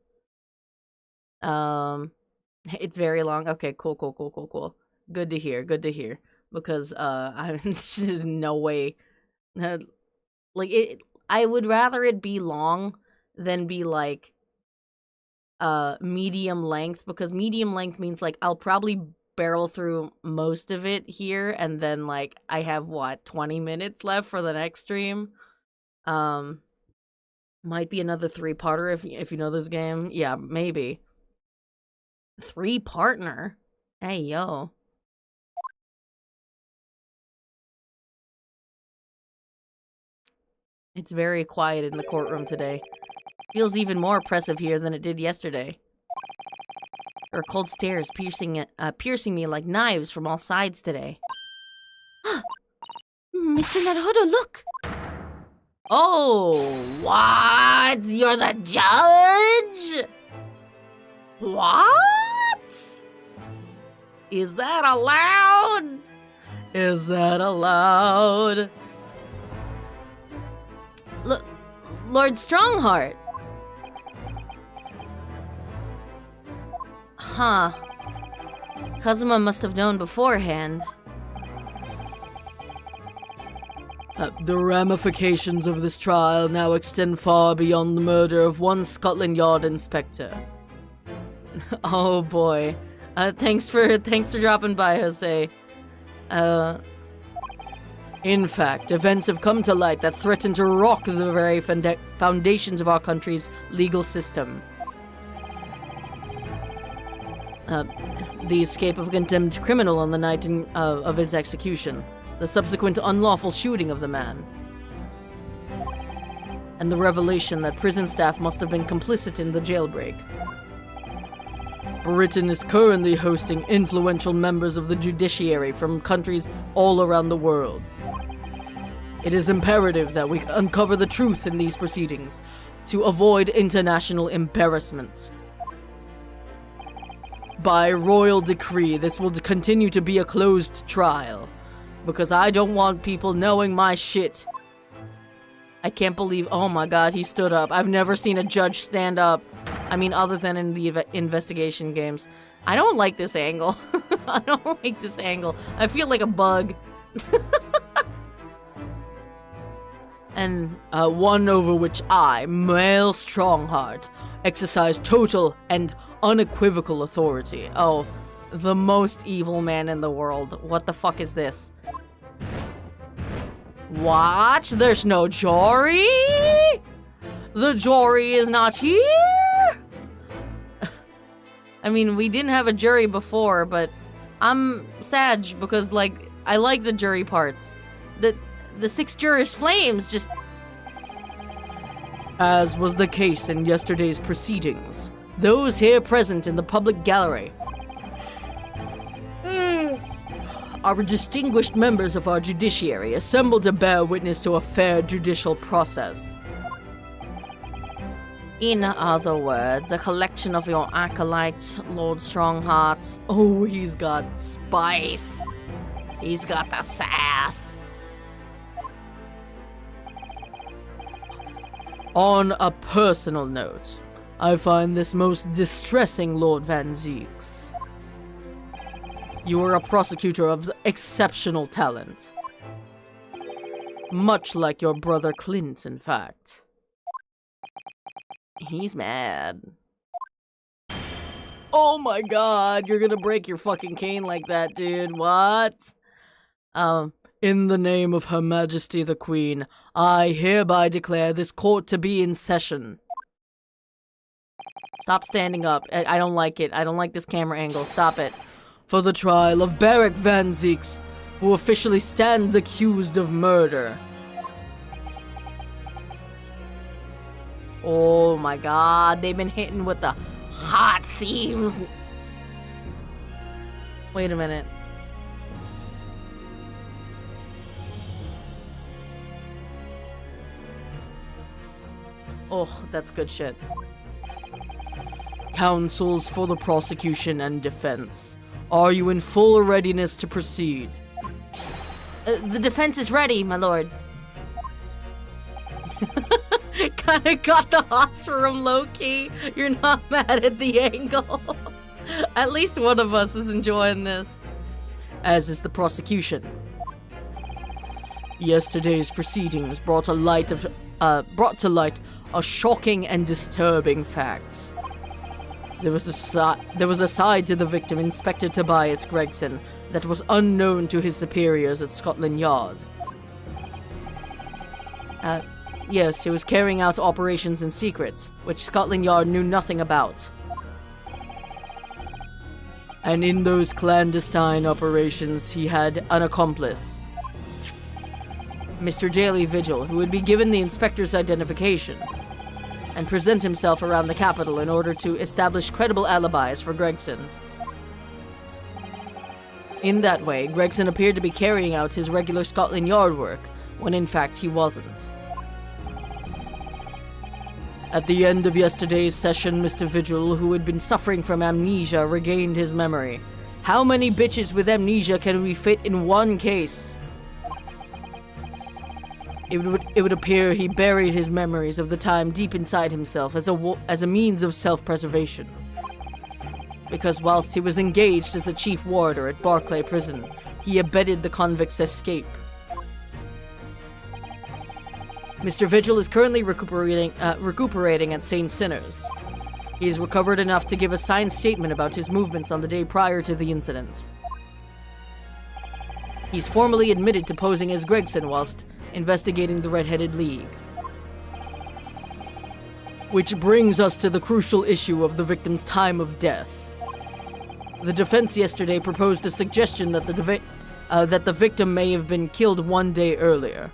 It's very long. Okay, cool. Good to hear. Because, no way. I would rather it be long than be, like, medium length, because medium length means, like, I'll probably barrel through most of it here, and then, like, I have, 20 minutes left for the next stream? Might be another 3-parter if you know this game. Yeah, maybe. 3-partner? Hey, yo. It's very quiet in the courtroom today. Feels even more oppressive here than it did yesterday. There are cold stares piercing me like knives from all sides today. Mr. Naruhodo, look! Oh, what? You're the judge? What? Is that allowed? Is that allowed? Look, Lord Strongheart. Huh. Kazuma must have known beforehand. The ramifications of this trial now extend far beyond the murder of one Scotland Yard inspector. Oh boy. Thanks for dropping by, Jose. In fact, events have come to light that threaten to rock the very foundations of our country's legal system. The escape of a condemned criminal on the night of his execution. The subsequent unlawful shooting of the man. And the revelation that prison staff must have been complicit in the jailbreak. Britain is currently hosting influential members of the judiciary from countries all around the world. It is imperative that we uncover the truth in these proceedings to avoid international embarrassment. By royal decree, this will continue to be a closed trial. Because I don't want people knowing my shit. I can't believe... oh my god, he stood up. I've never seen a judge stand up. I mean, other than in the investigation games. I don't like this angle. I don't like this angle. I feel like a bug. and one over which I, male Strongheart, exercise total and unequivocal authority. Oh, the most evil man in the world. What the fuck is this? What? There's no jury? The jury is not here? I mean, we didn't have a jury before, but I'm sad because, like, I like the jury parts. The 6 jurors' flames just... As was the case in yesterday's proceedings, those here present in the public gallery are distinguished members of our judiciary assembled to bear witness to a fair judicial process. In other words, a collection of your acolytes, Lord Strongheart. Oh, he's got spice. He's got the sass. On a personal note, I find this most distressing, Lord Van Zieks. You are a prosecutor of exceptional talent. Much like your brother Clint, in fact. He's mad. Oh my god, you're gonna break your fucking cane like that, dude. What? In the name of Her Majesty the Queen, I hereby declare this court to be in session. Stop standing up. I don't like it. I don't like this camera angle. Stop it. For the trial of Barrack Van Zieks, who officially stands accused of murder. Oh my god, they've been hitting with the hot themes. Wait a minute. Oh, that's good shit. Counsels for the prosecution and defense. Are you in full readiness to proceed? The defense is ready, my lord. Kinda got the hots for him, low-key. You're not mad at the angle. At least one of us is enjoying this. As is the prosecution. Yesterday's proceedings brought to light a shocking and disturbing fact. There was a side to the victim, Inspector Tobias Gregson, that was unknown to his superiors at Scotland Yard. Yes, he was carrying out operations in secret, which Scotland Yard knew nothing about. And in those clandestine operations, he had an accomplice. Mr. Daily Vigil, who would be given the inspector's identification and present himself around the capital in order to establish credible alibis for Gregson. In that way, Gregson appeared to be carrying out his regular Scotland Yard work, when in fact he wasn't. At the end of yesterday's session, Mr. Vigil, who had been suffering from amnesia, regained his memory. How many bitches with amnesia can we fit in one case? It would appear he buried his memories of the time deep inside himself as a means of self-preservation. Because whilst he was engaged as a chief warder at Barclay Prison, he abetted the convict's escape. Mr. Vigil is currently recuperating at St. Sinners. He has recovered enough to give a signed statement about his movements on the day prior to the incident. He's formally admitted to posing as Gregson whilst investigating the Red-Headed League. Which brings us to the crucial issue of the victim's time of death. The defense yesterday proposed a suggestion that the victim may have been killed one day earlier.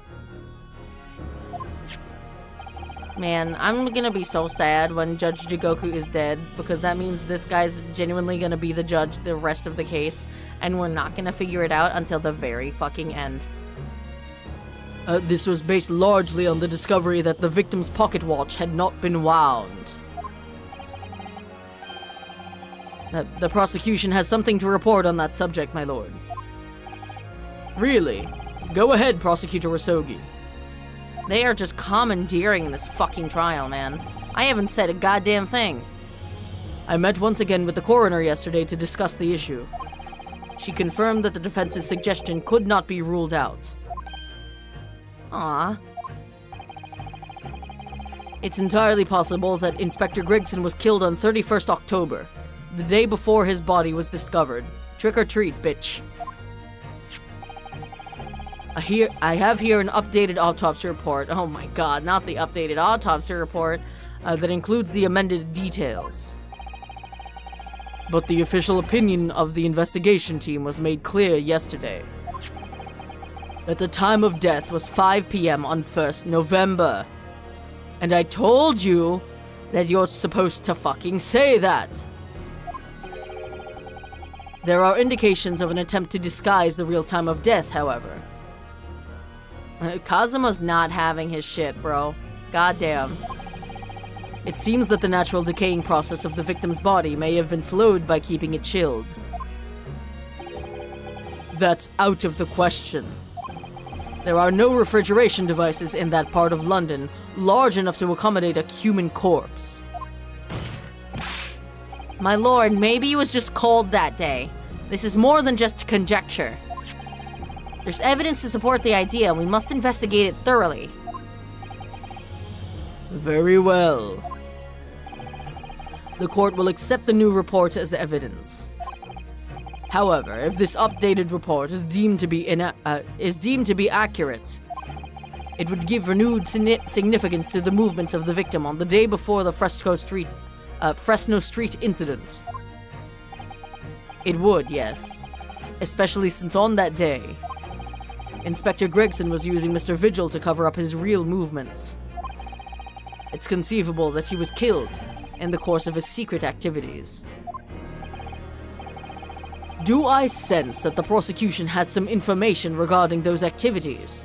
Man, I'm gonna be so sad when Judge Jigoku is dead, because that means this guy's genuinely gonna be the judge the rest of the case, and we're not gonna figure it out until the very fucking end. This was based largely on the discovery that the victim's pocket watch had not been wound. The prosecution has something to report on that subject, my lord. Really? Go ahead, Prosecutor Wasogi. They are just commandeering this fucking trial, man. I haven't said a goddamn thing. I met once again with the coroner yesterday to discuss the issue. She confirmed that the defense's suggestion could not be ruled out. Aw. It's entirely possible that Inspector Gregson was killed on 31st October, the day before his body was discovered. Trick or treat, bitch. I have here an updated autopsy report. Oh my god, not the updated autopsy report that includes the amended details. But the official opinion of the investigation team was made clear yesterday. That the time of death was 5 p.m. on 1st November. And I told you that you're supposed to fucking say that. There are indications of an attempt to disguise the real time of death, however. Kazuma's not having his shit, bro. Goddamn. It seems that the natural decaying process of the victim's body may have been slowed by keeping it chilled. That's out of the question. There are no refrigeration devices in that part of London large enough to accommodate a human corpse. My lord, maybe he was just cold that day. This is more than just conjecture. There's evidence to support the idea, and we must investigate it thoroughly. Very well. The court will accept the new report as evidence. However, if this updated report is deemed to be accurate, it would give renewed significance to the movements of the victim on the day before the Fresno Street incident. It would, yes, especially since on that day, Inspector Gregson was using Mr. Vigil to cover up his real movements. It's conceivable that he was killed in the course of his secret activities. Do I sense that the prosecution has some information regarding those activities?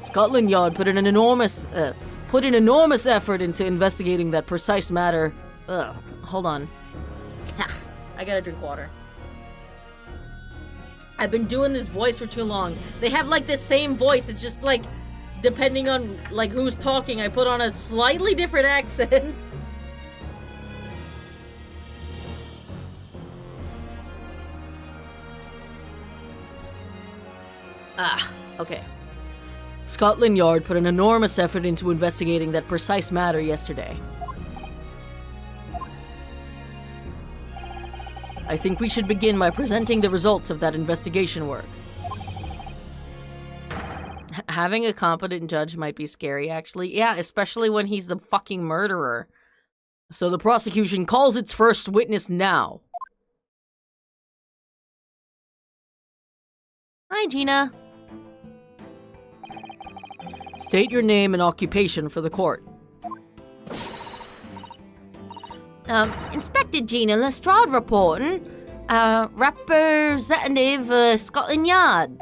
Scotland Yard put in enormous effort into investigating that precise matter. Hold on. I gotta drink water. I've been doing this voice for too long. They have like the same voice. It's just like, depending on like who's talking, I put on a slightly different accent. Okay. Scotland Yard put an enormous effort into investigating that precise matter yesterday. I think we should begin by presenting the results of that investigation work. Having a competent judge might be scary, actually. Yeah, especially when he's the fucking murderer. So the prosecution calls its first witness now. Hi, Gina. State your name and occupation for the court. Inspector Gina Lestrade reporting. Representative, Scotland Yard.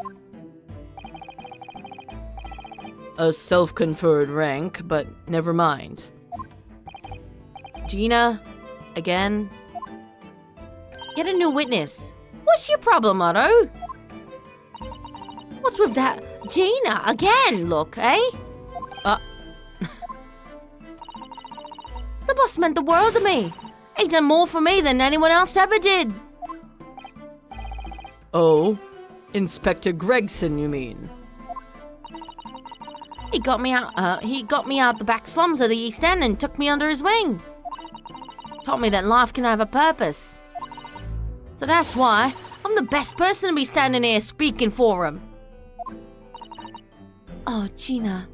A self-conferred rank, but never mind. Gina, again. Get a new witness. What's your problem, Otto? What's with that? Gina, again, look, eh? The boss meant the world to me. He done more for me than anyone else ever did. Oh, Inspector Gregson, you mean? He got me out the back slums of the East End and took me under his wing. Taught me that life can have a purpose. So that's why I'm the best person to be standing here speaking for him. Oh, Gina.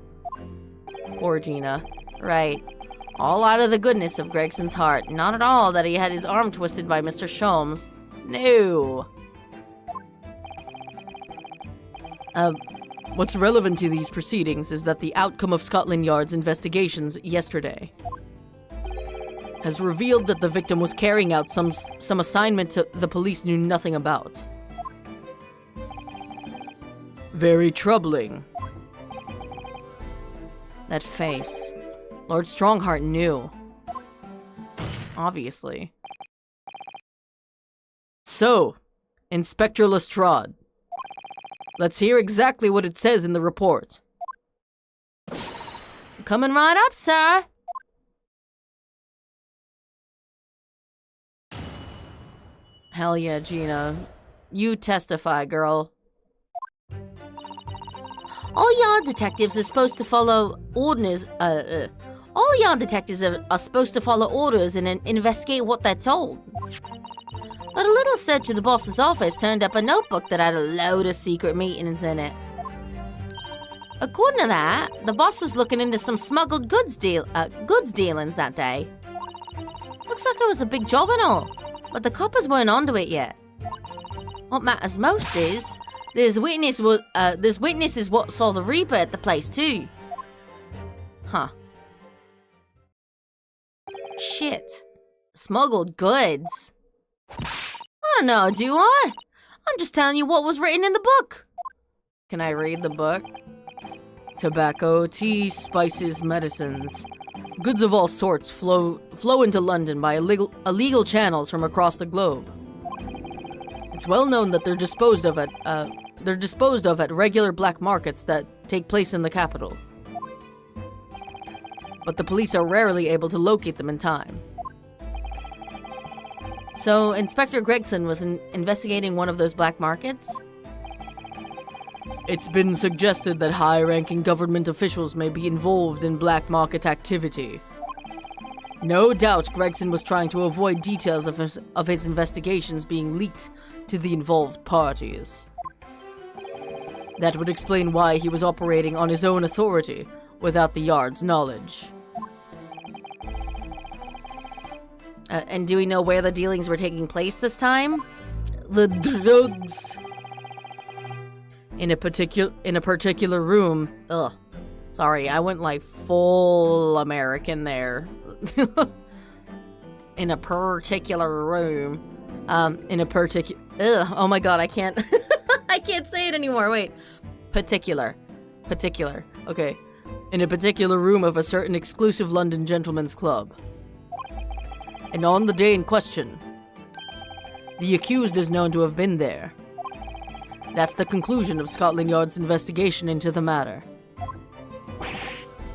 Poor Gina. Right. All out of the goodness of Gregson's heart. Not at all that he had his arm twisted by Mr. Sholmes. No. What's relevant to these proceedings is that the outcome of Scotland Yard's investigations yesterday has revealed that the victim was carrying out some assignment the police knew nothing about. Very troubling. That face. Lord Strongheart knew. Obviously. So, Inspector Lestrade, let's hear exactly what it says in the report. Coming right up, sir. Hell yeah, Gina. You testify, girl. All yard detectives are supposed to follow orders. All yard detectives are supposed to follow orders and investigate what they're told. But a little search of the boss's office turned up a notebook that had a load of secret meetings in it. According to that, the boss was looking into some smuggled goods dealings that day. Looks like it was a big job and all, but the coppers weren't onto it yet. What matters most is there's witnesses what saw the Reaper at the place too. Huh. Shit. Smuggled goods. I don't know, do I? I'm just telling you what was written in the book. Can I read the book? Tobacco, tea, spices, medicines. Goods of all sorts flow into London by illegal channels from across the globe. It's well known that they're disposed of at regular black markets that take place in the capital. But the police are rarely able to locate them in time. So, Inspector Gregson was investigating one of those black markets? It's been suggested that high-ranking government officials may be involved in black market activity. No doubt Gregson was trying to avoid details of his investigations being leaked to the involved parties. That would explain why he was operating on his own authority without the Yard's knowledge. And do we know where the dealings were taking place this time? The drugs. In a particular room. Ugh. Sorry, I went like full American there. In a particular room. Ugh, oh my god, I can't I can't say it anymore. Wait. Particular. Okay. In a particular room of a certain exclusive London gentleman's club. And on the day in question, the accused is known to have been there. That's the conclusion of Scotland Yard's investigation into the matter.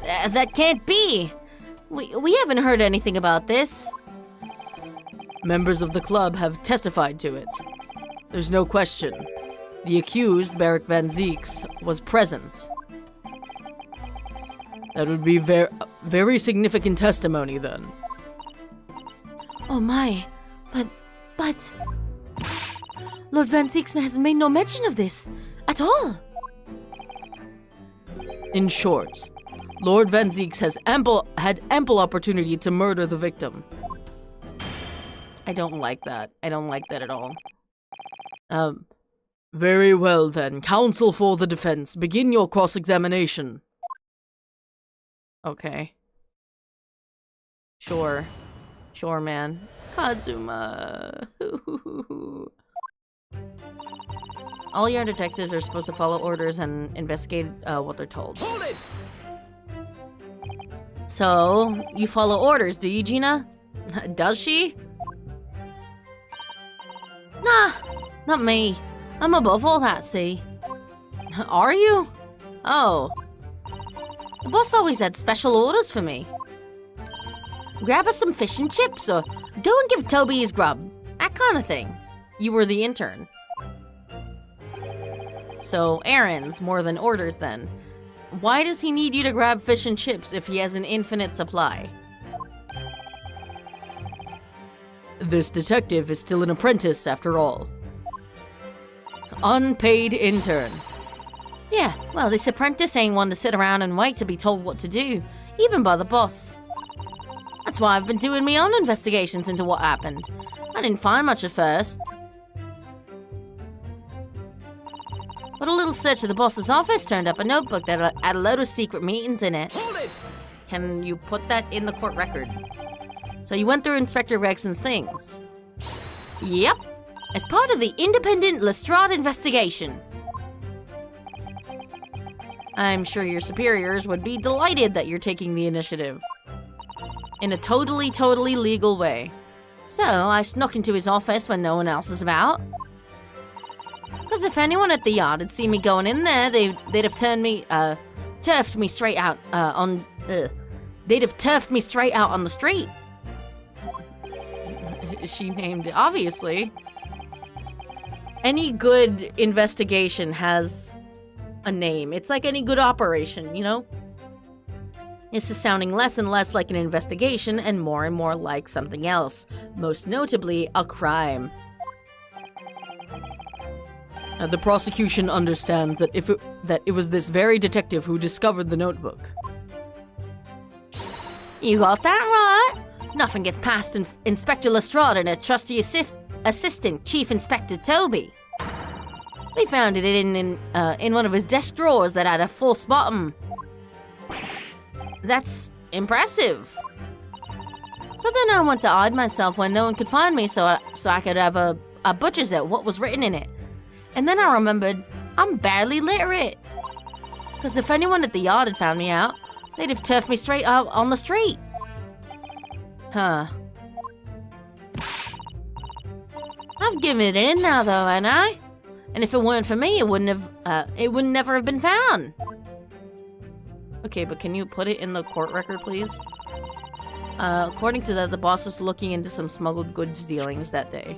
That can't be! We haven't heard anything about this. Members of the club have testified to it. There's no question. The accused, Beric Van Zieks, was present. That would be very significant testimony, then. Oh my, but... Lord Van Zieks has made no mention of this, at all. In short, Lord Van Zieks had ample opportunity to murder the victim. I don't like that. I don't like that at all. Very well then. Counsel for the defense, begin your cross-examination. Okay. Sure, man. Kazuma. All your detectives are supposed to follow orders and investigate what they're told. Hold it! So, you follow orders, do you, Gina? Does she? Nah, not me. I'm above all that, see. Are you? Oh. The boss always had special orders for me. Grab us some fish and chips, or go and give Toby his grub. That kind of thing. You were the intern. So, errands more than orders then. Why does he need you to grab fish and chips if he has an infinite supply? This detective is still an apprentice, after all. Unpaid intern. Yeah, well, this apprentice ain't one to sit around and wait to be told what to do, even by the boss. That's why I've been doing my own investigations into what happened. I didn't find much at first. But a little search of the boss's office turned up a notebook that had a load of secret meetings in it. Hold it! Can you put that in the court record? So you went through Inspector Gregson's things? Yep, as part of the independent Lestrade investigation. I'm sure your superiors would be delighted that you're taking the initiative. In a totally legal way. So I snuck into his office when no one else was about. Because if anyone at the yard had seen me going in there, they'd have turfed me straight out on the street. She named it, obviously. Any good investigation has a name. It's like any good operation, you know? This is sounding less and less like an investigation and more like something else. Most notably, a crime. The prosecution understands that it was this very detective who discovered the notebook. You got that right. Nothing gets past Inspector Lestrade and a trusty assistant, Chief Inspector Toby. We found it in one of his desk drawers that had a false bottom. That's impressive. So then I went to hide myself when no one could find me so I could have a butcher's at what was written in it. And then I remembered I'm barely literate. Because if anyone at the yard had found me out, they'd have turfed me straight out on the street. Huh. I've given it in now though, ain't I? And if it weren't for me, it would never have been found. Okay, but can you put it in the court record, please? According to that, the boss was looking into some smuggled goods dealings that day.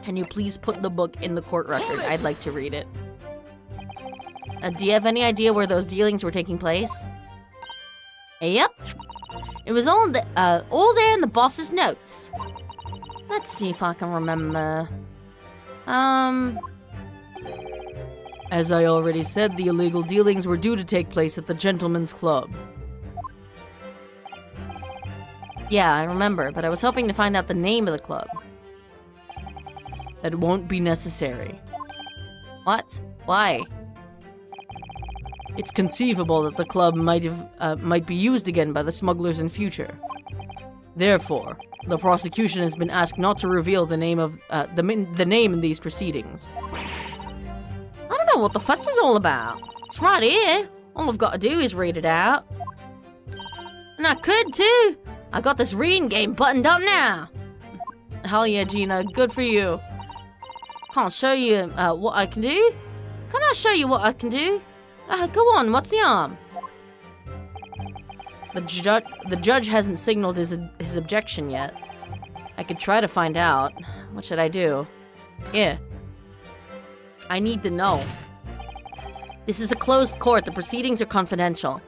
Can you please put the book in the court record? I'd like to read it. Do you have any idea where those dealings were taking place? Yep. It was all there in the boss's notes. Let's see if I can remember. As I already said, the illegal dealings were due to take place at the Gentleman's Club. Yeah, I remember, but I was hoping to find out the name of the club. That won't be necessary. What? Why? It's conceivable that the club might be used again by the smugglers in future. Therefore, the prosecution has been asked not to reveal the name of the name in these proceedings. I don't know what the fuss is all about. It's right here. All I've got to do is read it out. And I could too. I got this reading game buttoned up now. Hell yeah, Gina. Good for you. Can't show you what I can do? Can I show you what I can do? Go on, what's the arm? The judge hasn't signaled his objection yet. I could try to find out. What should I do? Yeah. I need to know. This is a closed court. The proceedings are confidential.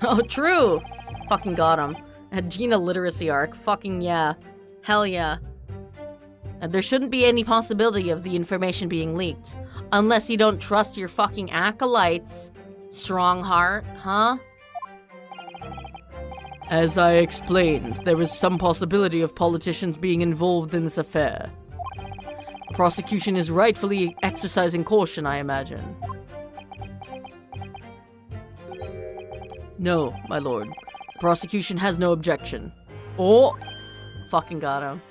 Oh, true. Fucking got him. A Gina literacy arc. Fucking yeah. Hell yeah. And there shouldn't be any possibility of the information being leaked. Unless you don't trust your fucking acolytes. Strongheart, huh? As I explained, there is some possibility of politicians being involved in this affair. The prosecution is rightfully exercising caution, I imagine. No, my lord. The prosecution has no objection. Oh! Fucking got him.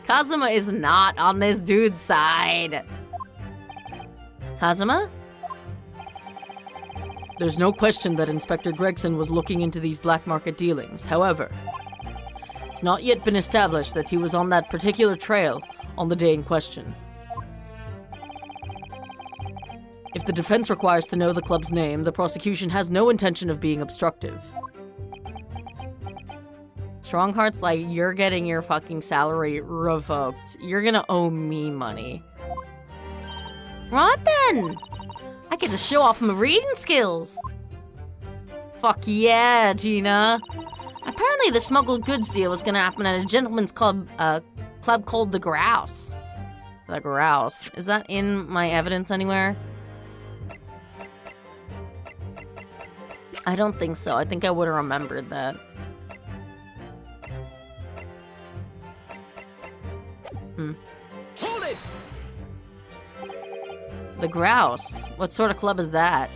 Kazuma is not on this dude's side. Kazuma? There's no question that Inspector Gregson was looking into these black market dealings. However, it's not yet been established that he was on that particular trail on the day in question. If the defense requires to know the club's name, the prosecution has no intention of being obstructive. Strongheart's like, you're getting your fucking salary revoked. You're gonna owe me money. Right then! I get to show off my reading skills. Fuck yeah, Gina. Apparently the smuggled goods deal was gonna happen at a gentleman's club called The Grouse. The Grouse. Is that in my evidence anywhere? I don't think so. I think I would have remembered that. Hold it! The Grouse? What sort of club is that?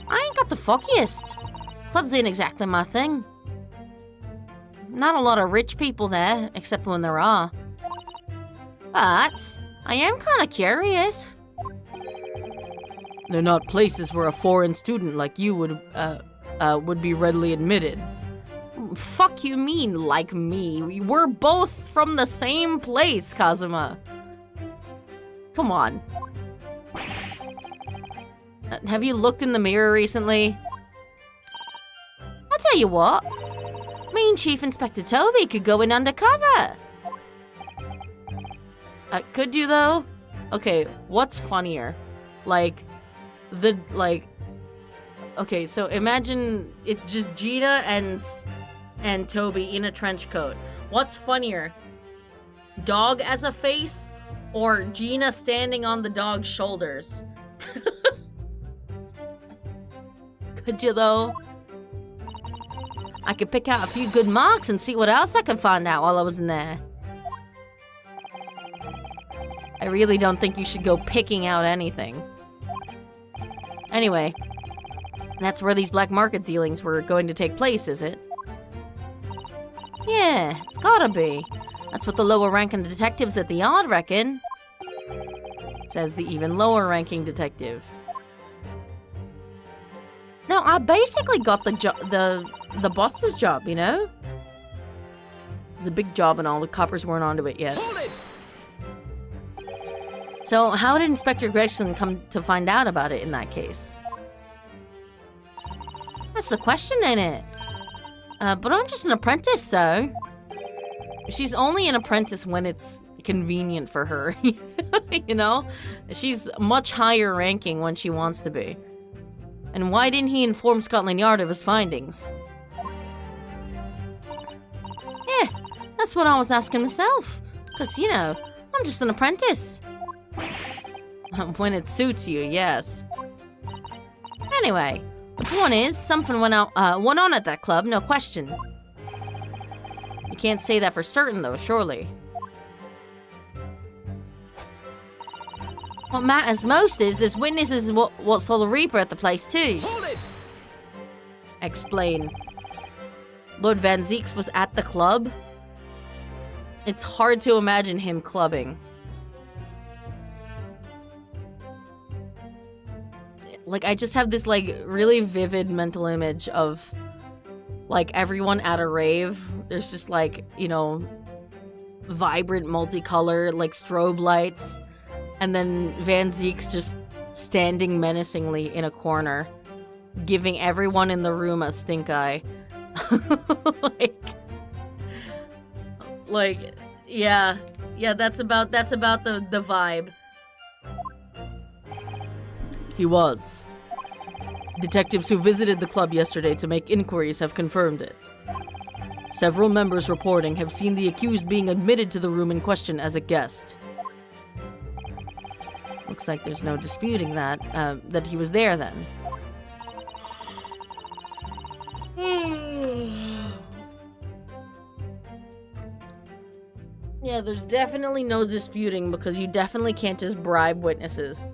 I ain't got the fuckiest. Clubs ain't exactly my thing. Not a lot of rich people there, except when there are. But I am kind of curious. They're not places where a foreign student like you would be readily admitted. Fuck you mean, like me? We're both from the same place, Kazuma. Come on. Have you looked in the mirror recently? I'll tell you what. Me and Chief Inspector Toby could go in undercover. Could you though? Okay, what's funnier? Okay, so imagine it's just Gina and Toby in a trench coat. What's funnier? Dog as a face or Gina standing on the dog's shoulders? Could you though? I could pick out a few good marks and see what else I could find out while I was in there. I really don't think you should go picking out anything. Anyway, that's where these black market dealings were going to take place, is it? Yeah, it's gotta be. That's what the lower ranking detectives at the yard reckon. Says the even lower ranking detective. No, I basically got the boss's job, you know? It's a big job and all the coppers weren't onto it yet. Hold it! So how did Inspector Gregson come to find out about it in that case? That's the question, ain't it? But I'm just an apprentice, so... She's only an apprentice when it's convenient for her, you know? She's much higher ranking when she wants to be. And why didn't he inform Scotland Yard of his findings? Yeah, that's what I was asking myself. Because, you know, I'm just an apprentice. When it suits you, yes. Anyway, the point is, something went on at that club, no question. You can't say that for certain, though, surely. What matters most is there's witnesses what saw the Reaper at the place, too. Hold it! Explain. Lord Van Zeeks was at the club? It's hard to imagine him clubbing. Like, I just have this, like, really vivid mental image of, like, everyone at a rave. There's just, like, you know, vibrant, multicolored, like, strobe lights. And then Van Zeek's just standing menacingly in a corner, giving everyone in the room a stink eye. Yeah, that's about the vibe. He was. Detectives who visited the club yesterday to make inquiries have confirmed it. Several members reporting have seen the accused being admitted to the room in question as a guest. Looks like there's no disputing that he was there then. Yeah, there's definitely no disputing because you definitely can't just bribe witnesses.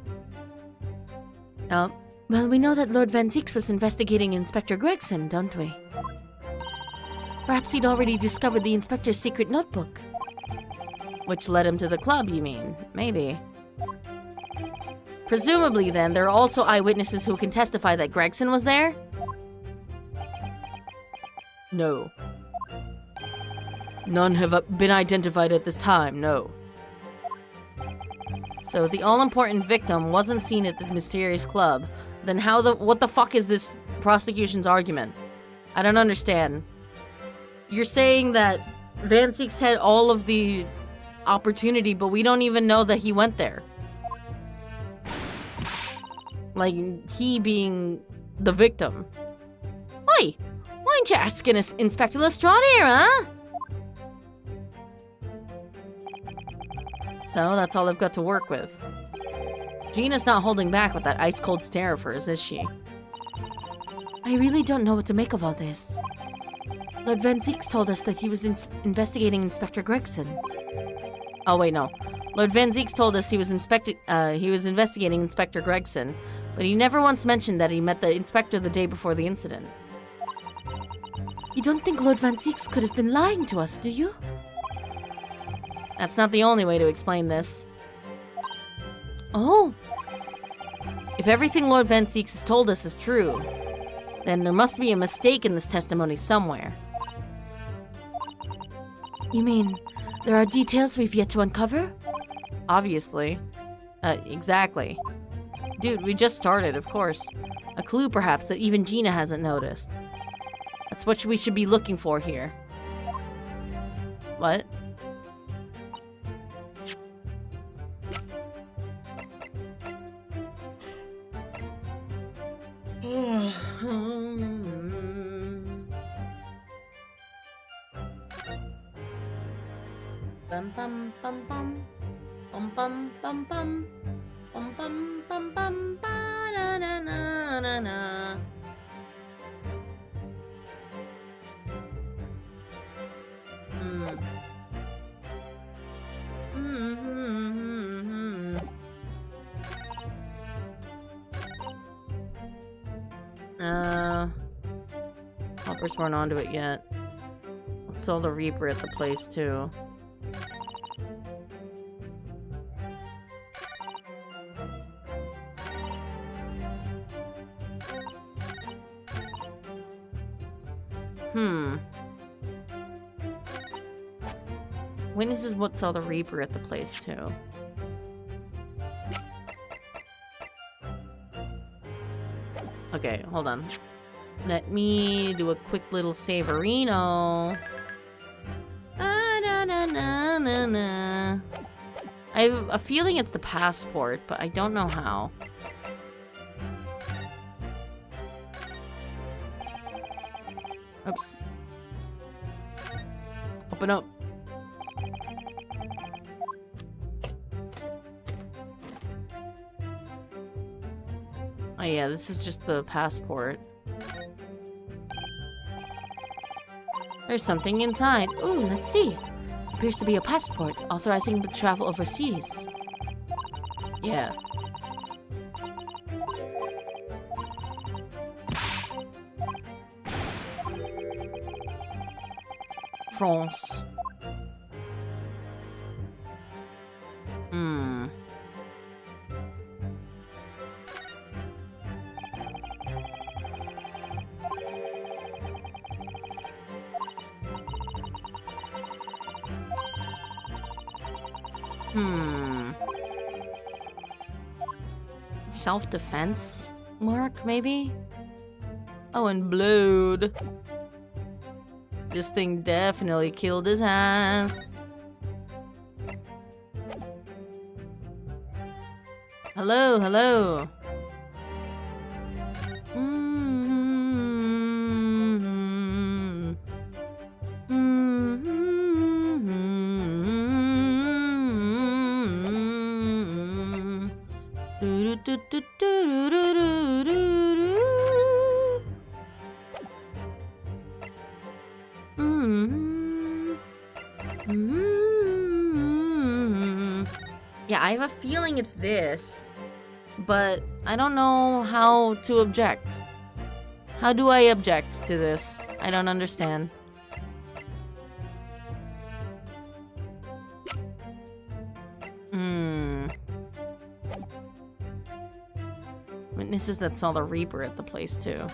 Well, we know that Lord Van Zeeks was investigating Inspector Gregson, don't we? Perhaps he'd already discovered the inspector's secret notebook. Which led him to the club, you mean? Maybe. Presumably, then, there are also eyewitnesses who can testify that Gregson was there? No. None have been identified at this time, no. So the all-important victim wasn't seen at this mysterious club. Then what the fuck is this prosecution's argument? I don't understand. You're saying that Van Zeeks had all of the opportunity, but we don't even know that he went there. Like, he being the victim. Oi! Why ain't you asking us Inspector Lestrade here, huh? So, that's all I've got to work with. Gina's not holding back with that ice-cold stare of hers, is she? I really don't know what to make of all this. Lord Van Zeeks told us that he was investigating Inspector Gregson. Oh, wait, no. Lord Van Zeeks told us he was investigating Inspector Gregson, but he never once mentioned that he met the inspector the day before the incident. You don't think Lord Van Zeeks could have been lying to us, do you? That's not the only way to explain this. Oh. If everything Lord Van Zeeks has told us is true, then there must be a mistake in this testimony somewhere. You mean there are details we've yet to uncover? Obviously. Exactly. Dude, we just started, of course. A clue, perhaps, that even Gina hasn't noticed. That's what we should be looking for here. What? Bum bum bum bum bum bum bum bum bum bum bum bum ba na na na na na. Hoppers weren't onto it yet. Saw the Reaper at the place too. Witnesses what saw the Reaper at the place too. Okay, hold on. Let me do a quick little saverino. Ah, na, na, na, na, na. I have a feeling it's the passport, but I don't know how. Oops. Open up. Oh yeah, this is just the passport. There's something inside. Ooh, let's see. Appears to be a passport authorizing the travel overseas. Yeah. France. Self-defense mark, maybe? Oh, and blood. This thing definitely killed his ass. Hello, hello. Yeah, I have a feeling it's this, but I don't know how to object. How do I object to this? I don't understand. Witnesses that saw the Reaper at the place too.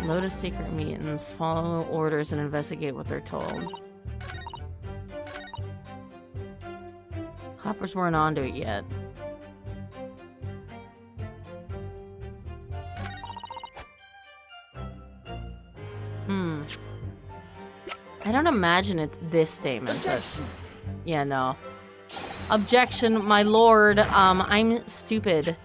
Lotus secret meetings, follow orders and investigate what they're told. Coppers weren't onto it yet. I don't imagine it's this statement. Yeah, no. Objection, my lord. I'm stupid.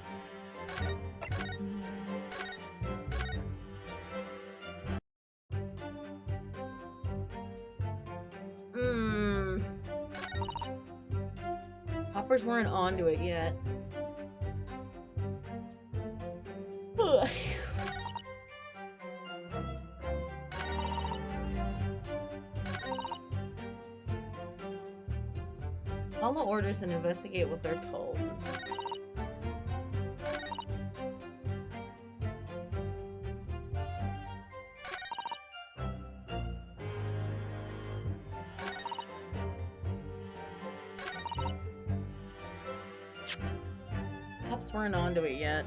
Hoppers weren't onto it yet. Ugh. Follow orders and investigate what they're told. Cops weren't onto it yet.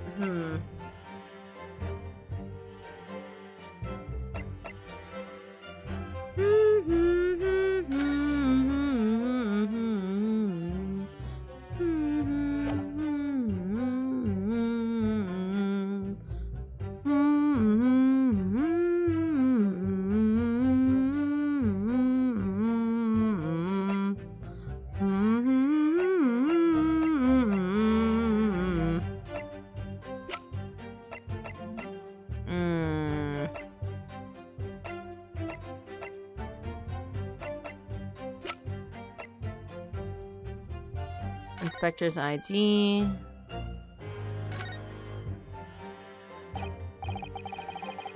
Inspector's ID.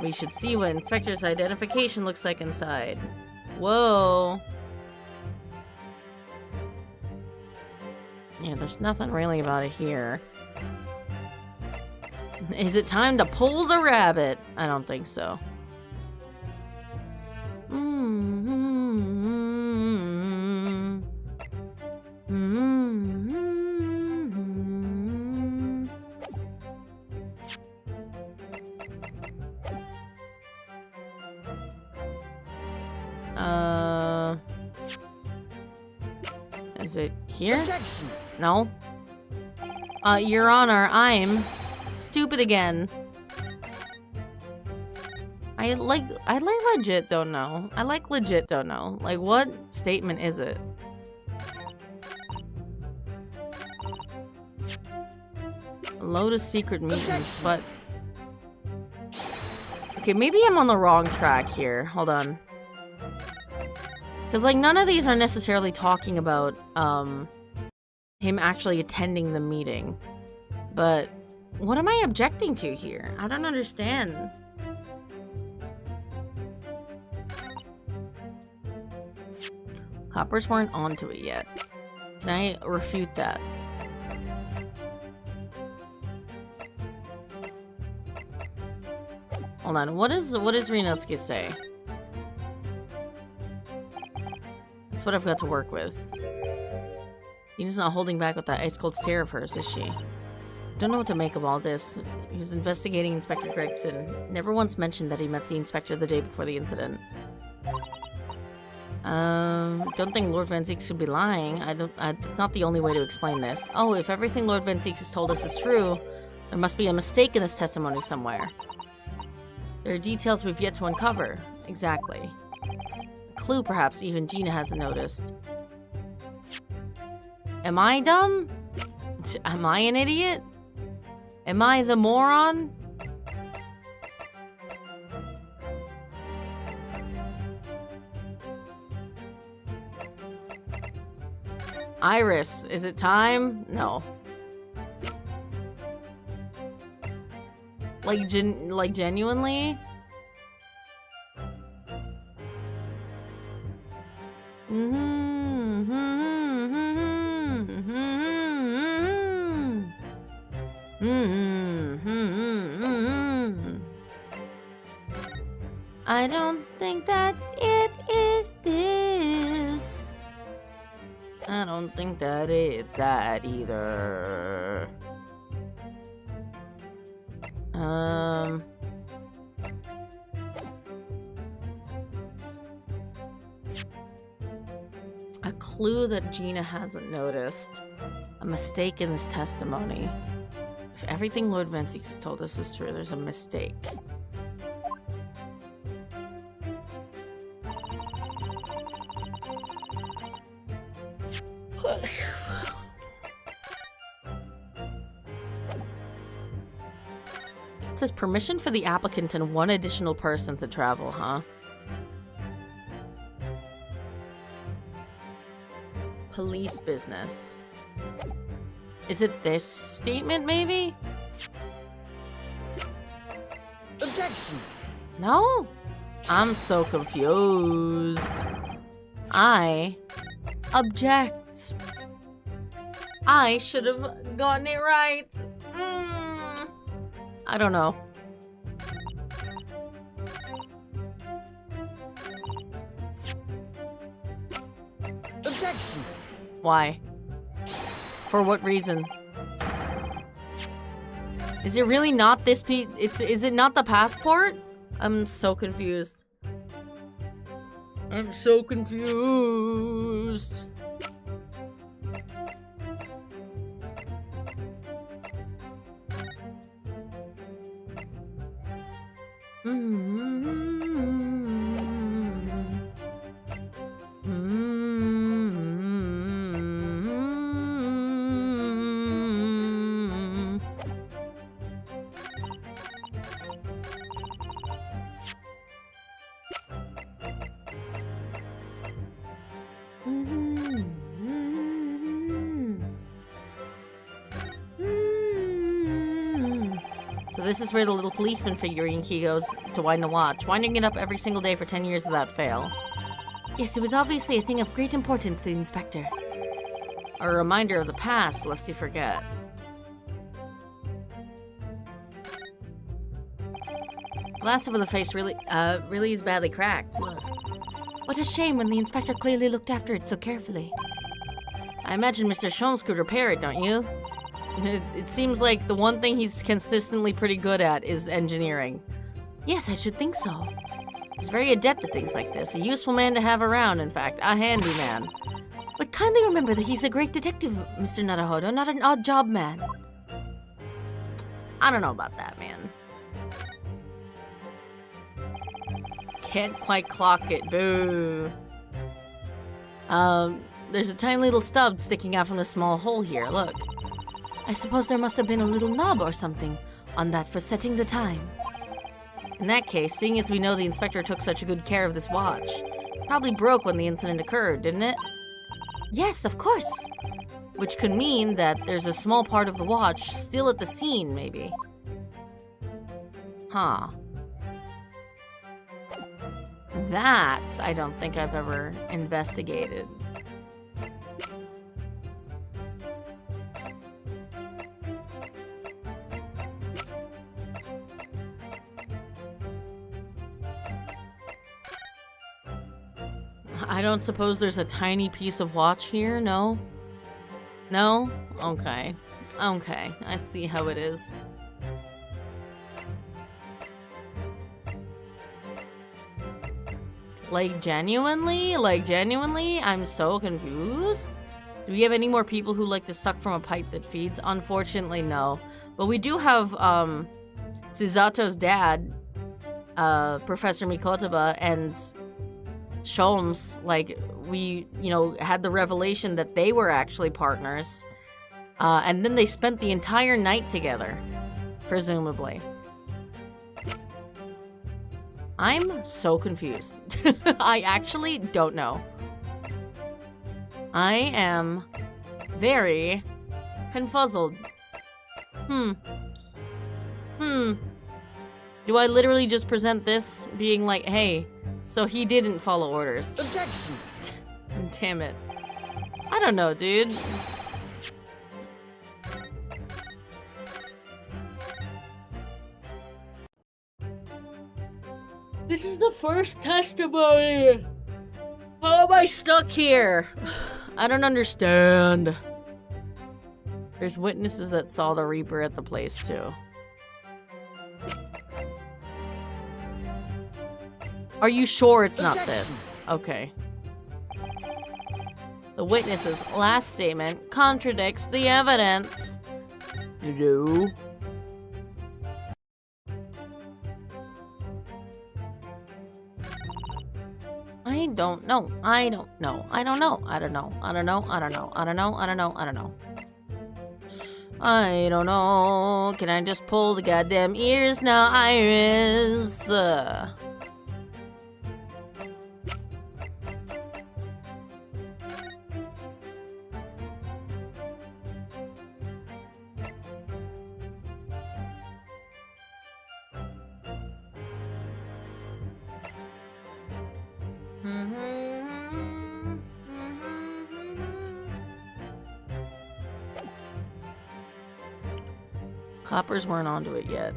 We should see what Inspector's identification looks like inside. Whoa. Yeah, there's nothing really about it here. Is it time to pull the rabbit? I don't think so. Is it here? Objection. No. Your Honor, I'm stupid again. I legit don't know. I legit don't know. Like, what statement is it? Load of secret meetings, but... Okay, maybe I'm on the wrong track here. Hold on. Because, like, none of these are necessarily talking about, him actually attending the meeting. But what am I objecting to here? I don't understand. Coppers weren't onto it yet. Can I refute that? Hold on, what does Renosuke say? That's what I've got to work with. Ina's not holding back with that ice-cold stare of hers, is she? Don't know what to make of all this. He was investigating Inspector Gregson. Never once mentioned that he met the inspector the day before the incident. Don't think Lord Van Zieks should be lying. It's not the only way to explain this. Oh, if everything Lord Van Zieks has told us is true, there must be a mistake in this testimony somewhere. There are details we've yet to uncover. Exactly. A clue, perhaps, even Gina hasn't noticed. Am I dumb? Am I an idiot? Am I the moron? Iris, is it time? No. Like, genuinely? I don't think that it is this. I don't think that it's that either. A clue that Gina hasn't noticed. A mistake in this testimony. If everything Lord Van Zieks has told us is true, there's a mistake. It says permission for the applicant and one additional person to travel, huh? Police business. Is it this statement, maybe? Objection. No? I'm so confused. I object. I should have gotten it right. I don't know. Objection. Why? For what reason? Is it really not this piece? Is it not the passport? I'm so confused. I'm so confused. So this is where the little policeman figurine key goes to wind the watch, winding it up every single day for 10 years without fail. Yes, it was obviously a thing of great importance to the inspector. A reminder of the past, lest you forget. Glass over the face really is badly cracked. Look. What a shame when the inspector clearly looked after it so carefully. I imagine Mr. Sholmes could repair it, don't you? It seems like the one thing he's consistently pretty good at is engineering. Yes, I should think so. He's very adept at things like this. A useful man to have around, in fact. A handy man. But kindly remember that he's a great detective, Mr. Naruhodo, not an odd job man. I don't know about that, man. Can't quite clock it. Boo. There's a tiny little stub sticking out from a small hole here. Look. I suppose there must have been a little knob or something on that for setting the time. In that case, seeing as we know the inspector took such good care of this watch, it probably broke when the incident occurred, didn't it? Yes, of course. Which could mean that there's a small part of the watch still at the scene, maybe. Huh. That I don't think I've ever investigated. I don't suppose there's a tiny piece of watch here, no? No? Okay. Okay, I see how it is. Like, genuinely? I'm so confused. Do we have any more people who like to suck from a pipe that feeds? Unfortunately, no. But we do have, Suzato's dad, Professor Mikotoba, and Sholmes, like, we, had the revelation that they were actually partners. And then they spent the entire night together, presumably. I'm so confused. I actually don't know. I am very confuzzled. Do I literally just present this being like, hey, so he didn't follow orders? Objection! Damn it. I don't know, dude. This is the first testimony. How am I stuck here? I don't understand. There's witnesses that saw the Reaper at the place, too. Are you sure it's not this? Okay. The witness's last statement contradicts the evidence. No. I don't know. I don't know. I don't know. I don't know. I don't know. I don't know. I don't know. I don't know. I don't know. I don't know. Can I just pull the goddamn ears now, Iris? Coppers weren't onto it yet.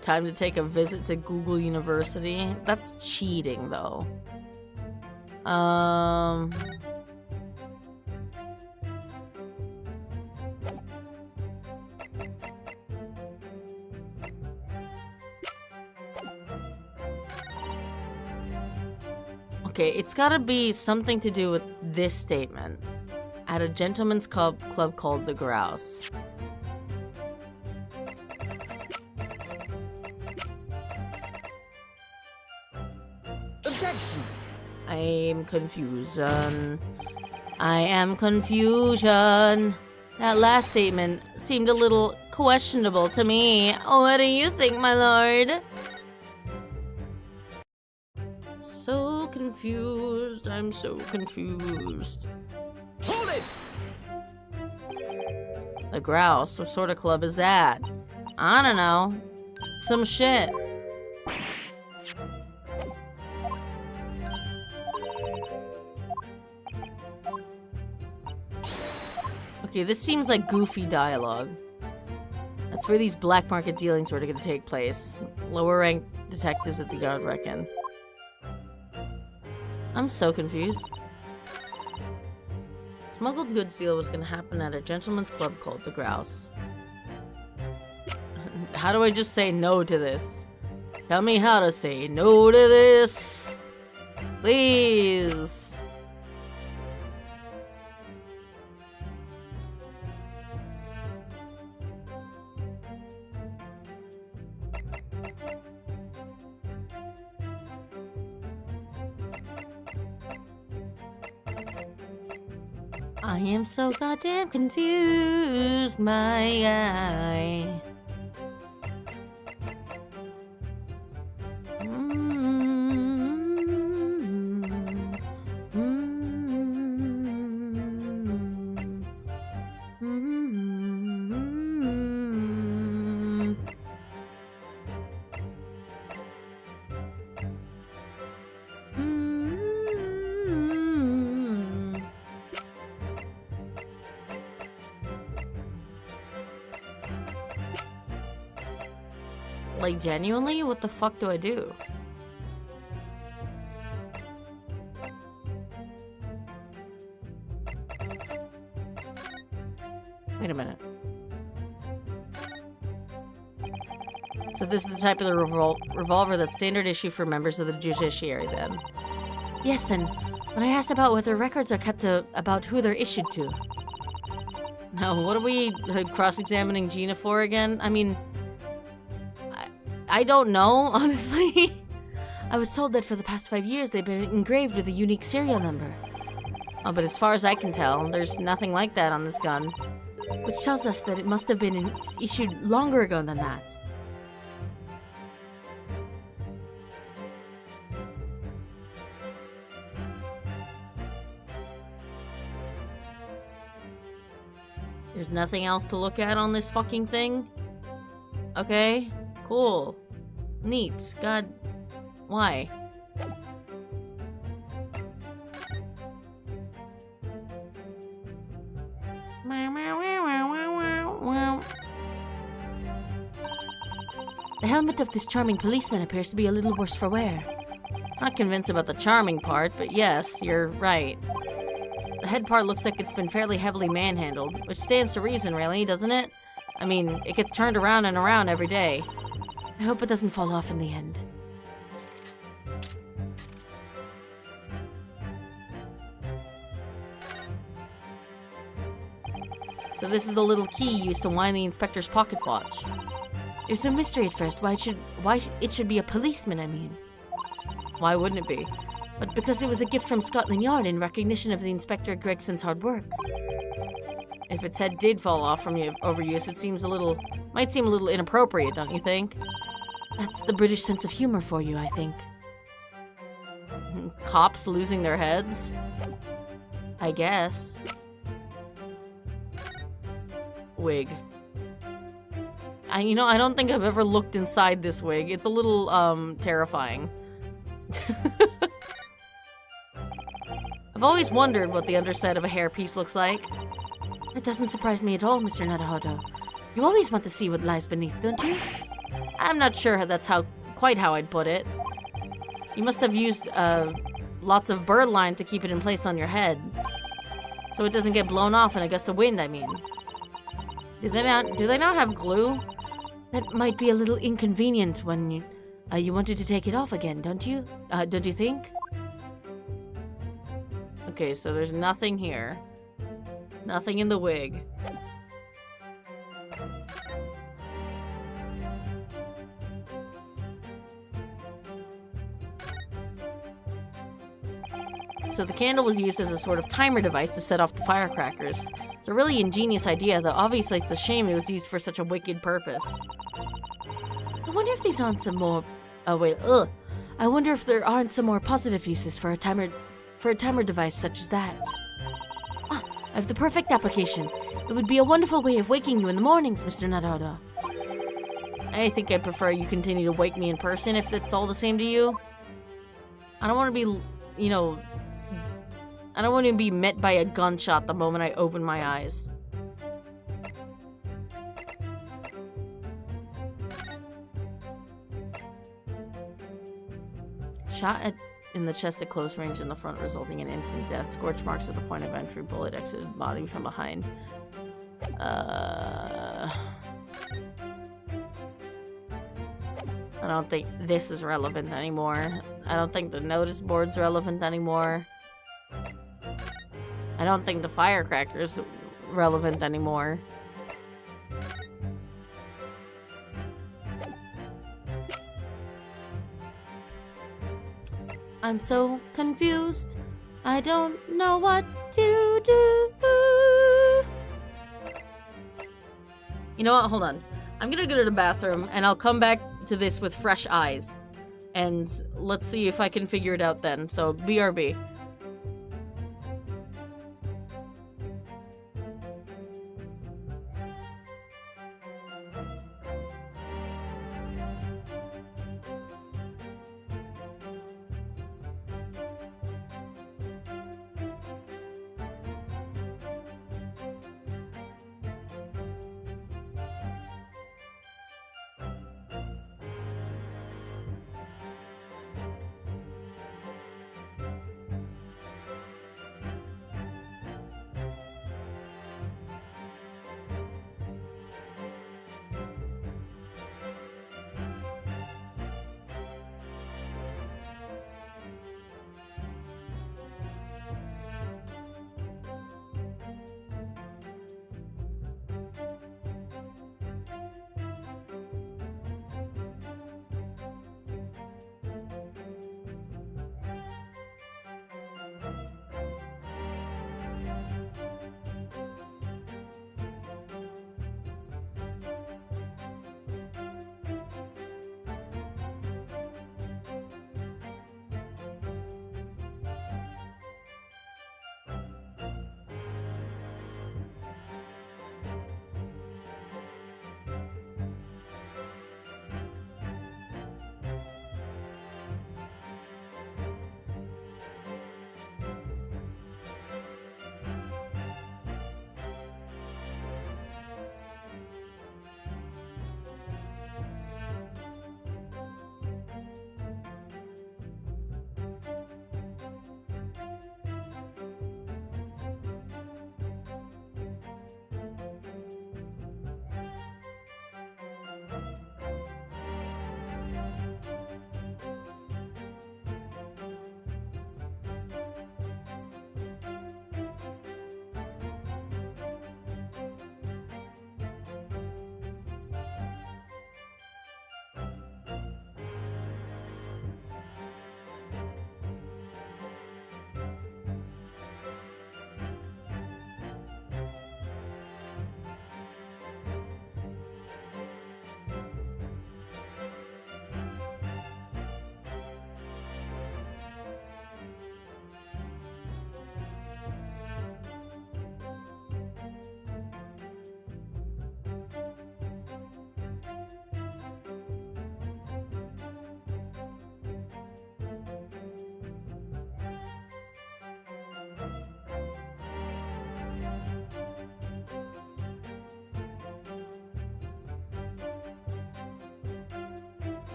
Time to take a visit to Google University. That's cheating, though. Okay, it's gotta be something to do with this statement. At a gentleman's club called the Grouse. Objection! I'm confusion. I am confusion. That last statement seemed a little questionable to me. What do you think, my lord? So confused. I'm so confused. Hold it! The Grouse. What sort of club is that? I don't know. Some shit. Okay, this seems like goofy dialogue. That's where these black market dealings were going to take place. Lower ranked detectives at the yard reckon. I'm so confused. Smuggled goods deal was going to happen at a gentleman's club called the Grouse. How do I just say no to this? Tell me how to say no to this. Please. I am so goddamn confused, my guy. Like, genuinely? What the fuck do I do? Wait a minute. So this is the type of the revolver that's standard issue for members of the judiciary, then? Yes, and when I asked about whether records are kept about who they're issued to. Now, what are we cross-examining Gina for again? I mean... I don't know, honestly. I was told that for the past 5 years they've been engraved with a unique serial number. Oh, but as far as I can tell, there's nothing like that on this gun. Which tells us that it must have been issued longer ago than that. There's nothing else to look at on this fucking thing? Okay, cool. Neat. God, why? The helmet of this charming policeman appears to be a little worse for wear. Not convinced about the charming part, but yes, you're right. The head part looks like it's been fairly heavily manhandled, which stands to reason, really, doesn't it? I mean, it gets turned around and around every day. I hope it doesn't fall off in the end. So this is a little key used to wind the inspector's pocket watch. It was a mystery at first why it should be a policeman, I mean. Why wouldn't it be? But because it was a gift from Scotland Yard in recognition of the Inspector Gregson's hard work. If its head did fall off from overuse, might seem a little inappropriate, don't you think? That's the British sense of humor for you, I think. Cops losing their heads? I guess. Wig. I don't think I've ever looked inside this wig. It's a little, terrifying. I've always wondered what the underside of a hairpiece looks like. It doesn't surprise me at all, Mr. Naruhodo. You always want to see what lies beneath, don't you? I'm not sure that's quite how I'd put it. You must have used, lots of bird lime to keep it in place on your head. So it doesn't get blown off in a gust of wind, I mean. Do they not have glue? That might be a little inconvenient when you wanted to take it off again, don't you? Don't you think? Okay, so there's nothing here. Nothing in the wig. So the candle was used as a sort of timer device to set off the firecrackers. It's a really ingenious idea, though obviously it's a shame it was used for such a wicked purpose. I wonder if these aren't some more... I wonder if there aren't some more positive uses for a timer device such as that. I have the perfect application. It would be a wonderful way of waking you in the mornings, Mr. Naruto. I think I prefer you continue to wake me in person if that's all the same to you. I don't want to be, you know, I don't want to be met by a gunshot the moment I open my eyes. In the chest at close range in the front, resulting in instant death. Scorch marks at the point of entry. Bullet exited body from behind. I don't think this is relevant anymore. I don't think the notice board's relevant anymore. I don't think the firecracker's relevant anymore. I'm so confused. I don't know what to do. You know what? Hold on. I'm gonna go to the bathroom and I'll come back to this with fresh eyes. And let's see if I can figure it out then. So, BRB.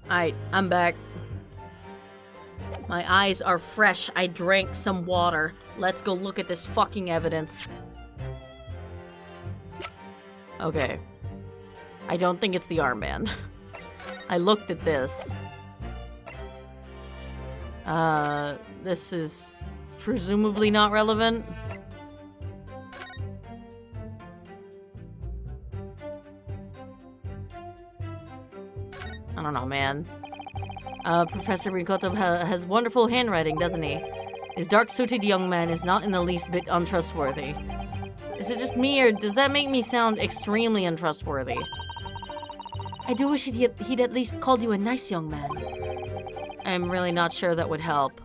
Alright, I'm back. My eyes are fresh. I drank some water. Let's go look at this fucking evidence. Okay. I don't think it's the armband. I looked at this. This is presumably not relevant. I don't know, man. Professor Rikoto has wonderful handwriting, doesn't he? His dark-suited young man is not in the least bit untrustworthy. Is it just me, or does that make me sound extremely untrustworthy? I do wish he'd at least called you a nice young man. I'm really not sure that would help.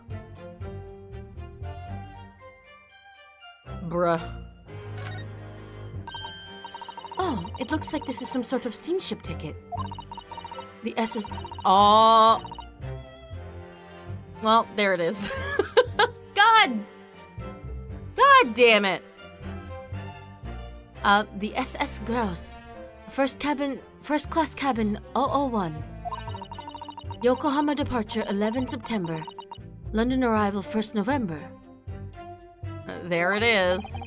Bruh. Oh, it looks like this is some sort of steamship ticket. The SS... Oh. Well, there it is. God! God damn it! The SS Grouse. First class cabin 001. Yokohama departure 11 September. London arrival 1st November. There it is.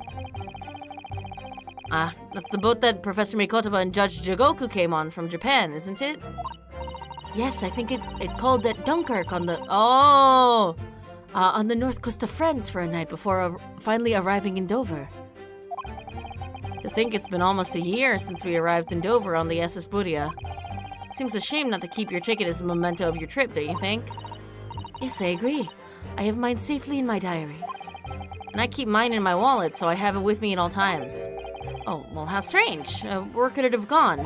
That's the boat that Professor Mikotoba and Judge Jigoku came on from Japan, isn't it? Yes, I think it called at Dunkirk on the... Oh! On the north coast of France for a night before finally arriving in Dover. To think it's been almost a year since we arrived in Dover on the SS Budia. Seems a shame not to keep your ticket as a memento of your trip, don't you think? Yes, I agree. I have mine safely in my diary. And I keep mine in my wallet, so I have it with me at all times. Oh, well, how strange. Where could it have gone?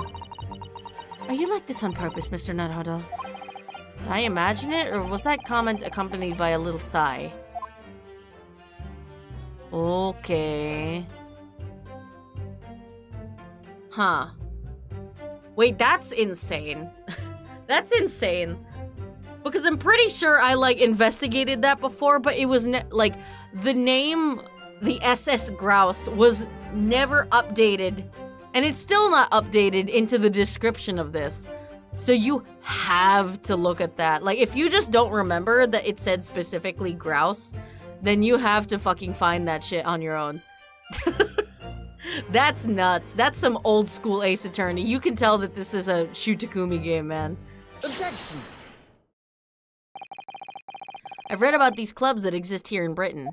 Are you like this on purpose, Mr. Naruto? Did I imagine it, or was that comment accompanied by a little sigh? Okay. Huh. Wait, that's insane. That's insane. Because I'm pretty sure I, like, investigated that before, but it was, like, the name, the SS Grouse, was never updated. And it's still not updated into the description of this. So you have to look at that. Like, if you just don't remember that it said specifically grouse, then you have to fucking find that shit on your own. That's nuts. That's some old school Ace Attorney. You can tell that this is a Shutakumi game, man. Objection! I've read about these clubs that exist here in Britain.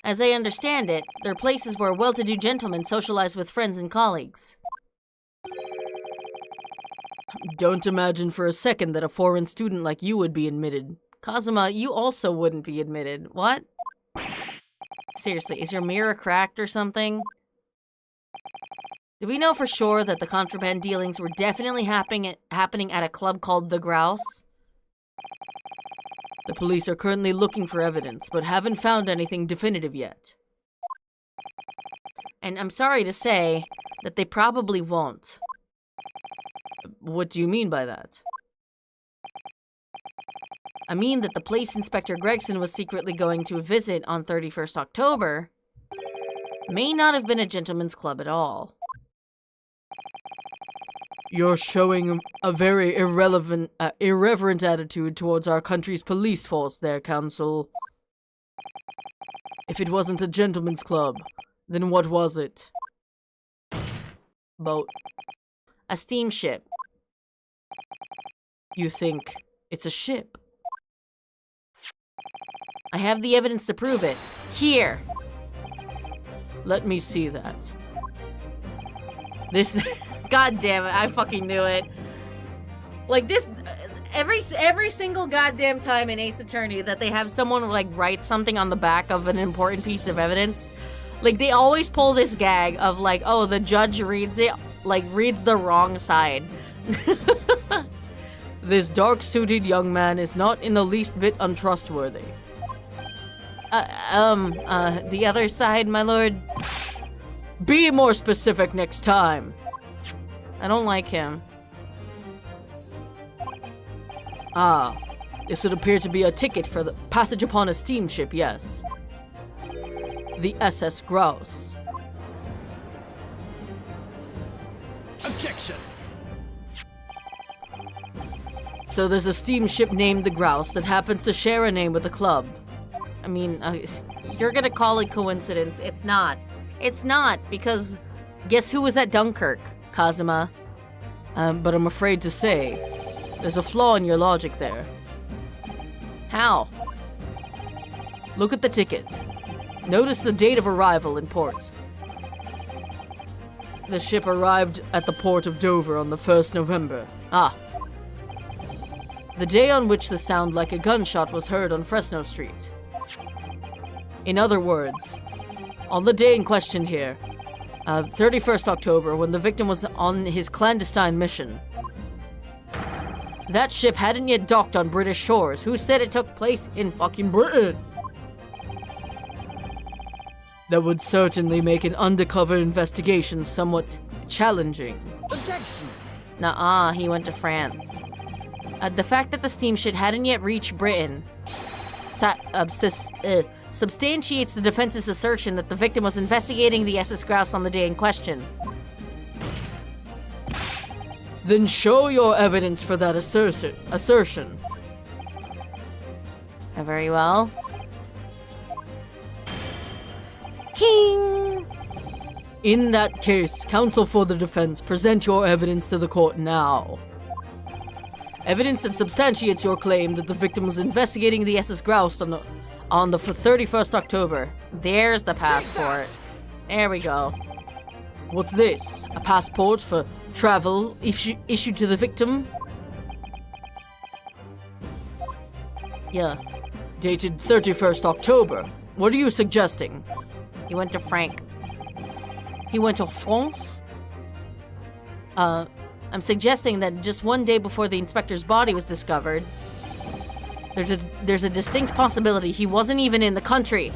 As I understand it, they're places where well-to-do gentlemen socialize with friends and colleagues. Don't imagine for a second that a foreign student like you would be admitted. Kazuma, you also wouldn't be admitted. What? Seriously, is your mirror cracked or something? Do we know for sure that the contraband dealings were definitely happening at a club called The Grouse? The police are currently looking for evidence, but haven't found anything definitive yet. And I'm sorry to say that they probably won't. What do you mean by that? I mean that the police inspector Gregson was secretly going to a visit on 31st October may not have been a gentleman's club at all. You're showing a very irreverent attitude towards our country's police force there, Counsel. If it wasn't a gentleman's club, then what was it? Boat. A steamship. You think it's a ship? I have the evidence to prove it. Here! Let me see that. This... God damn it, I fucking knew it. Like, this... Every single goddamn time in Ace Attorney that they have someone, like, write something on the back of an important piece of evidence, like, they always pull this gag of, like, oh, the judge reads it, like, reads the wrong side. This dark-suited young man is not in the least bit untrustworthy. The other side, my lord? Be more specific next time. I don't like him. Ah, this would appear to be a ticket for the passage upon a steamship, yes. The SS Grouse. Objection! So there's a steamship named the Grouse that happens to share a name with the club. I mean, You're gonna call it coincidence. It's not. It's not, because guess who was at Dunkirk, Kazuma? but I'm afraid to say, there's a flaw in your logic there. How? Look at the ticket. Notice the date of arrival in port. The ship arrived at the port of Dover on the 1st November. Ah, The day on which the sound like a gunshot was heard on Fresno Street. In other words, on the day in question here, 31st October, when the victim was on his clandestine mission, that ship hadn't yet docked on British shores. Who said it took place in fucking Britain? That would certainly make an undercover investigation somewhat challenging. Objection! nuh-uh, he went to France. The fact that the steamship hadn't yet reached Britain substantiates the defense's assertion that the victim was investigating the SS Grouse on the day in question. Then show your evidence for that assertion. Very well. King! In that case, counsel for the defense, present your evidence to the court now. Evidence that substantiates your claim that the victim was investigating the SS Grouse on the 31st October. There's the passport. There we go. What's this? A passport for travel issued to the victim? Yeah. Dated 31st October. What are you suggesting? He went to Frank. He went to France? I'm suggesting that just one day before the inspector's body was discovered, there's a distinct possibility he wasn't even in the country.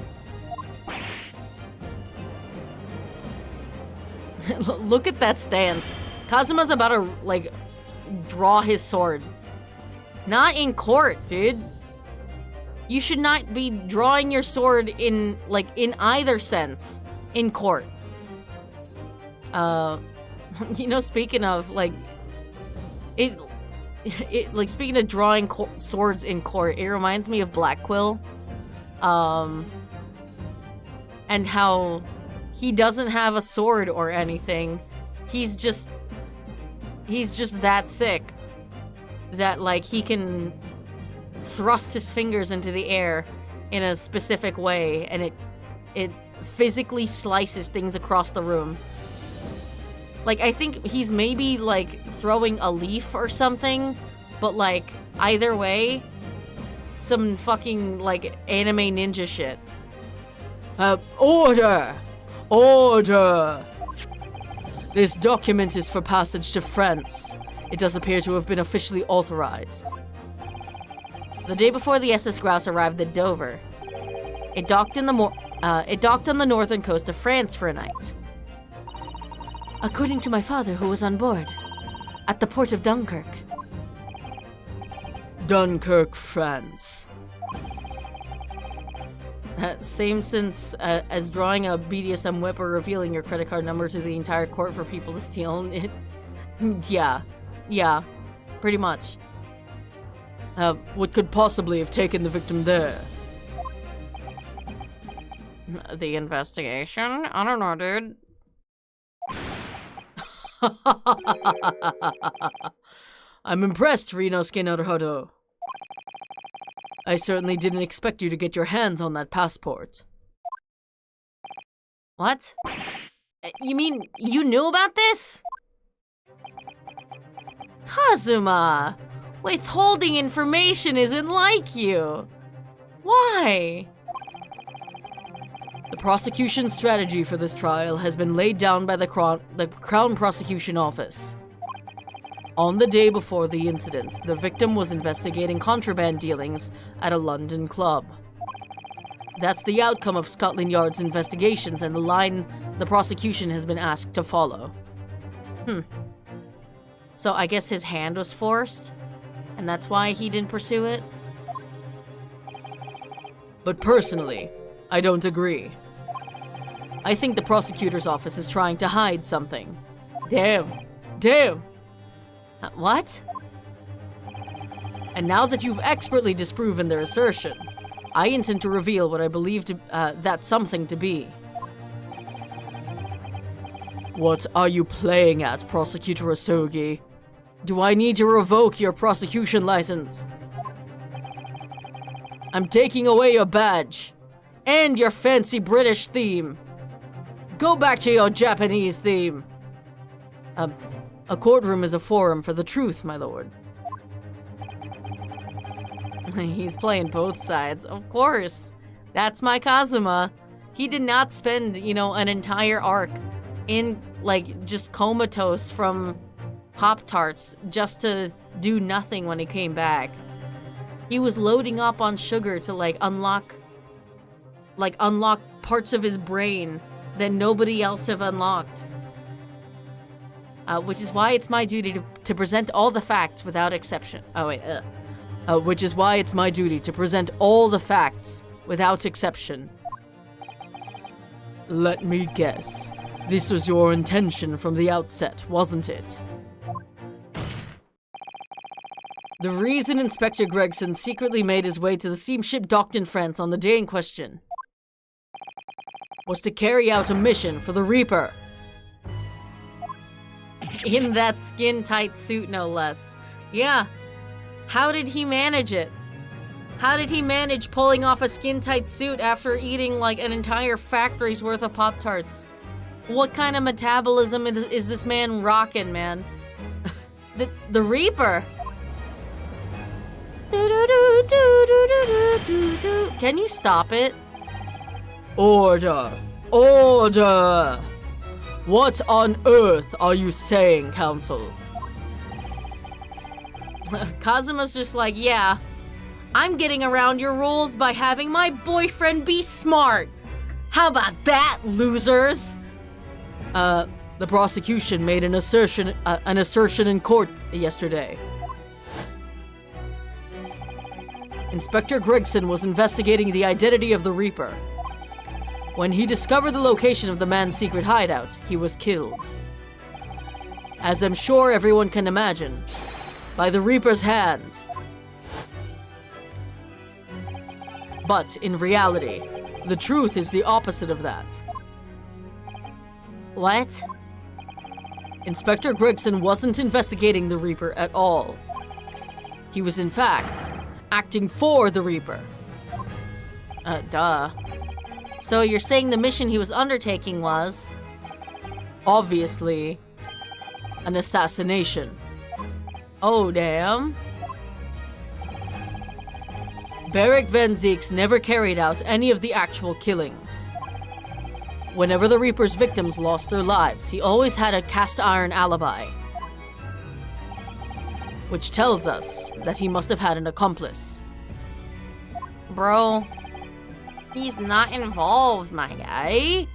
Look at that stance. Kazuma's about to, like, draw his sword. Not in court, dude. You should not be drawing your sword in either sense in court. You know, speaking of, like, speaking of drawing swords in court, it reminds me of Black Quill. And how he doesn't have a sword or anything. He's just that sick that, like, he can thrust his fingers into the air in a specific way, and it physically slices things across the room. Like, I think he's maybe, like, throwing a leaf or something, but, like, either way, some fucking, like, anime ninja shit. Order! Order! This document is for passage to France. It does appear to have been officially authorized. The day before the SS Grouse arrived at Dover, it docked on the northern coast of France for a night. According to my father, who was on board, at the port of Dunkirk. Dunkirk, France. Same sense as drawing a BDSM whip or revealing your credit card number to the entire court for people to steal. Yeah, pretty much. What could possibly have taken the victim there? The investigation? I don't know, dude. I'm impressed, Rinosuke Naruhodo. I certainly didn't expect you to get your hands on that passport. What? You mean you knew about this? Kazuma! Withholding information isn't like you. Why? The prosecution's strategy for this trial has been laid down by the Crown Prosecution Office. On the day before the incident, the victim was investigating contraband dealings at a London club. That's the outcome of Scotland Yard's investigations and the line the prosecution has been asked to follow. So I guess his hand was forced, and that's why he didn't pursue it? But personally, I don't agree. I think the prosecutor's office is trying to hide something. Damn. What? And now that you've expertly disproven their assertion, I intend to reveal what I believe that something to be. What are you playing at, Prosecutor Asogi? Do I need to revoke your prosecution license? I'm taking away your badge and your fancy British theme. Go back to your Japanese theme. A courtroom is a forum for the truth, my lord. He's playing both sides, of course. That's my Kazuma. He did not spend, an entire arc in, just comatose from Pop-Tarts just to do nothing when he came back. He was loading up on sugar to, unlock parts of his brain that nobody else have unlocked. Which is why it's my duty to present all the facts without exception. Which is why it's my duty to present all the facts without exception. Let me guess. This was your intention from the outset, wasn't it? The reason Inspector Gregson secretly made his way to the steamship docked in France on the day in question was to carry out a mission for the Reaper. In that skin-tight suit, no less. Yeah. How did he manage it? How did he manage pulling off a skin-tight suit after eating, an entire factory's worth of Pop-Tarts? What kind of metabolism is this man rocking, man? The Reaper? Can you stop it? Order! Order! What on earth are you saying, Counsel? Kazuma's just like, yeah, I'm getting around your rules by having my boyfriend be smart. How about that, losers? The prosecution made an assertion in court yesterday. Inspector Gregson was investigating the identity of the Reaper. When he discovered the location of the man's secret hideout, he was killed. As I'm sure everyone can imagine, by the Reaper's hand. But in reality, the truth is the opposite of that. What? Inspector Gregson wasn't investigating the Reaper at all. He was in fact acting for the Reaper. Duh. So you're saying the mission he was undertaking was... obviously, an assassination. Oh, damn. Barrick Van Zeeks never carried out any of the actual killings. Whenever the Reaper's victims lost their lives, he always had a cast-iron alibi. Which tells us that he must have had an accomplice. Bro, he's not involved, my guy.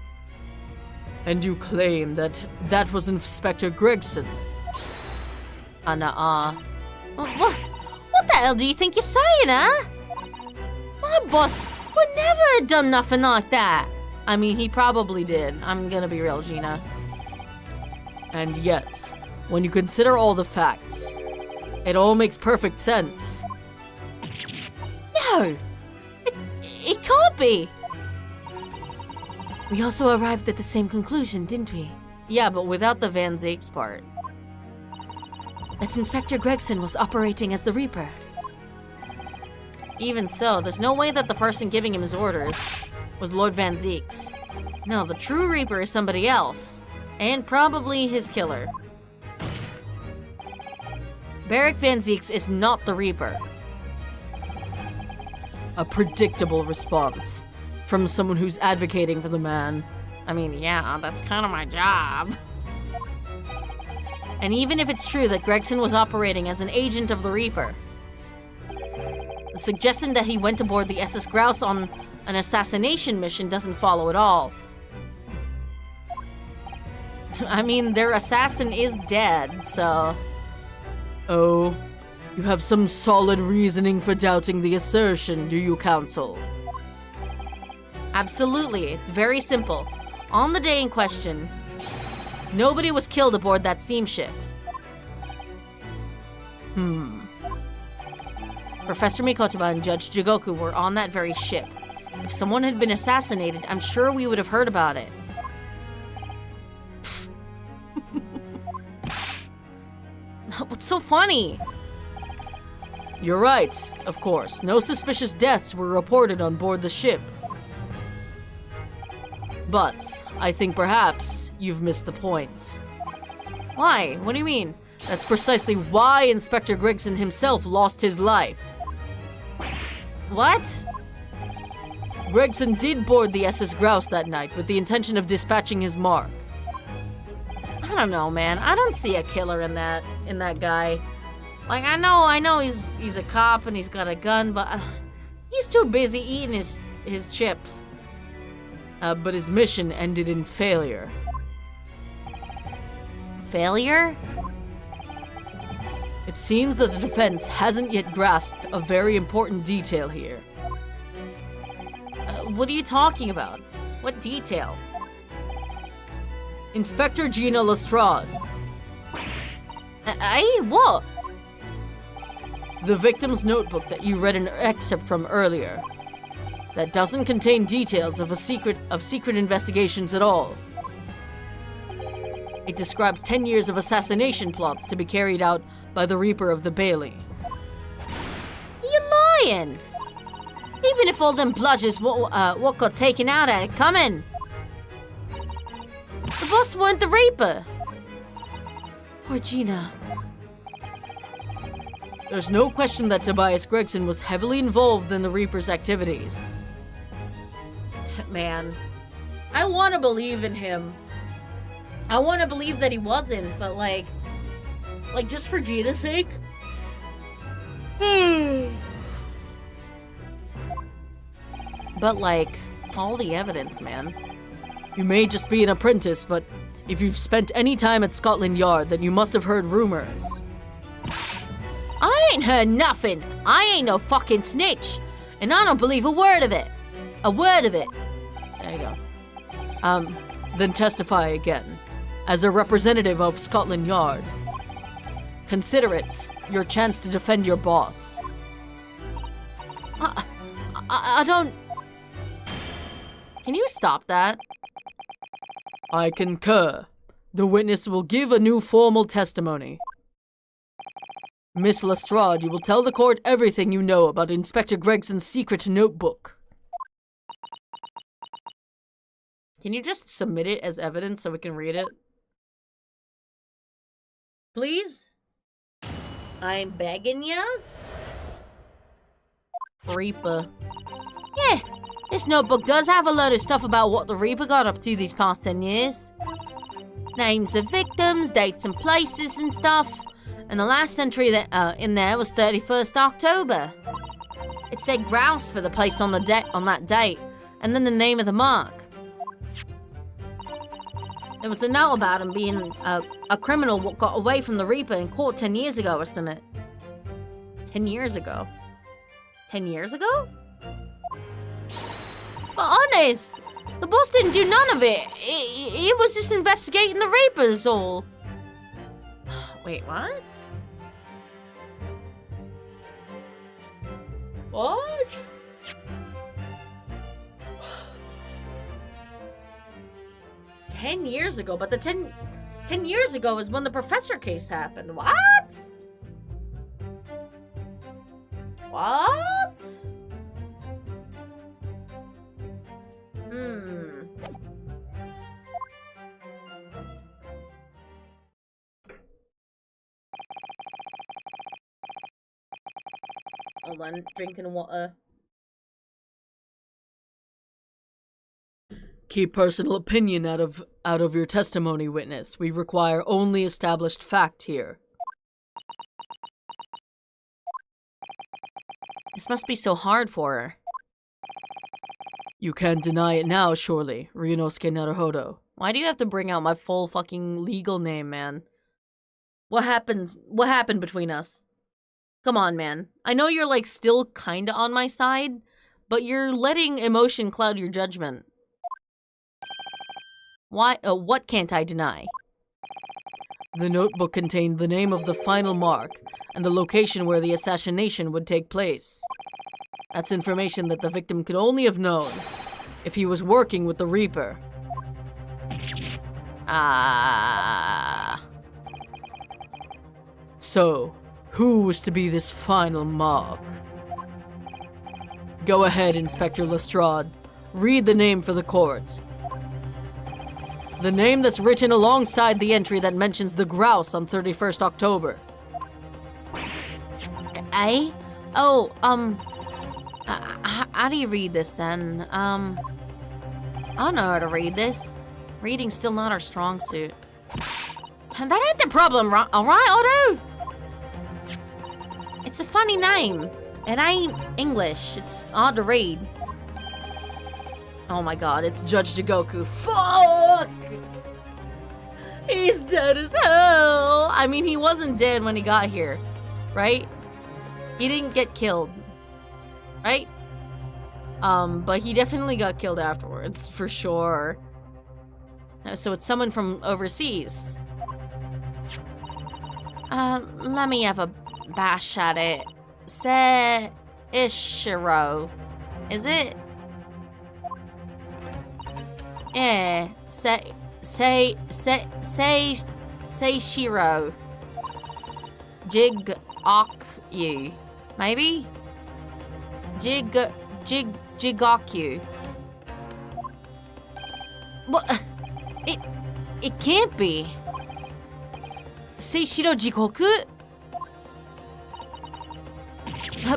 And you claim that that was Inspector Gregson? Nuh-uh. What the hell do you think you're saying, huh? My boss would never have done nothing like that. I mean, he probably did. I'm gonna be real, Gina. And yet, when you consider all the facts, it all makes perfect sense. No! It can't be! We also arrived at the same conclusion, didn't we? Yeah, but without the Van Zeeks part. That Inspector Gregson was operating as the Reaper. Even so, there's no way that the person giving him his orders was Lord Van Zeeks. No, the true Reaper is somebody else. And probably his killer. Barrick Van Zeeks is not the Reaper. A predictable response from someone who's advocating for the man. I mean, yeah, that's kind of my job. And even if it's true that Gregson was operating as an agent of the Reaper, the suggestion that he went aboard the SS Grouse on an assassination mission doesn't follow at all. I mean, their assassin is dead, so... Oh, you have some solid reasoning for doubting the assertion, do you, Counsel? Absolutely, it's very simple. On the day in question, nobody was killed aboard that steamship. Professor Mikotoba and Judge Jigoku were on that very ship. If someone had been assassinated, I'm sure we would have heard about it. What's so funny? You're right, of course. No suspicious deaths were reported on board the ship. But I think perhaps you've missed the point. Why? What do you mean? That's precisely why Inspector Gregson himself lost his life. What? Gregson did board the SS Grouse that night with the intention of dispatching his mark. I don't know, man. I don't see a killer in that guy. Like, I know he's a cop and he's got a gun, but he's too busy eating his chips. But his mission ended in failure. Failure? It seems that the defense hasn't yet grasped a very important detail here. What are you talking about? What detail? Inspector Gina Lestrade. What? The victim's notebook that you read an excerpt from earlier. That doesn't contain details of secret investigations at all. It describes 10 years of assassination plots to be carried out by the Reaper of the Bailey. You're lying! Even if all them bludgers what got taken out at it coming. The boss weren't the Reaper. Poor Gina. There's no question that Tobias Gregson was heavily involved in the Reaper's activities. Man, I want to believe in him. I want to believe that he wasn't, but like just for Gina's sake. But like, all the evidence, man. You may just be an apprentice, but if you've spent any time at Scotland Yard, then you must have heard rumors. I ain't heard nothing. I ain't no fucking snitch. And I don't believe a word of it. A word of it. There you go. Then testify again. As a representative of Scotland Yard. Consider it your chance to defend your boss. I don't... Can you stop that? I concur. The witness will give a new formal testimony. Miss Lestrade, you will tell the court everything you know about Inspector Gregson's secret notebook. Can you just submit it as evidence so we can read it? Please? I'm begging yous? Reaper. Yeah, this notebook does have a lot of stuff about what the Reaper got up to these past 10 years. Names of victims, dates and places and stuff. And the last entry that in there was 31st October. It said grouse for the place on that date, and then the name of the mark. There was a note about him being a criminal what got away from the Reaper in court 10 years ago or something. 10 years ago? 10 years ago? But honest, the boss didn't do none of it. He was just investigating the Reapers all. Wait, what? What? $10 years ago, but the 10 years ago is when the professor case happened. What? What? Hold on, drinking water. Keep personal opinion out of your testimony, witness. We require only established fact here. This must be so hard for her. You can't deny it now, surely, Ryunosuke Naruhodo. Why do you have to bring out my full fucking legal name, man? What happened between us? Come on, man. I know you're like still kinda on my side, but you're letting emotion cloud your judgment. Why? What can't I deny? The notebook contained the name of the final mark and the location where the assassination would take place. That's information that the victim could only have known if he was working with the Reaper. So, who was to be this final mark? Go ahead, Inspector Lestrade. Read the name for the court. The name that's written alongside the entry that mentions the grouse on 31st October. Eh? Oh, how do you read this then? I don't know how to read this. Reading's still not our strong suit. That ain't the problem, alright, Otto? It's a funny name. It ain't English. It's hard to read. Oh my god, it's Judge Jigoku. Fuck! He's dead as hell! I mean, he wasn't dead when he got here, right? He didn't get killed, right? But he definitely got killed afterwards, for sure. So it's someone from overseas. Let me have a bash at it. Say Ishiro. Is it? Yeah, say Shiro. Jig-ok-you. Maybe? Jig-ok-you. What? It can't be. Seishiro Jigoku?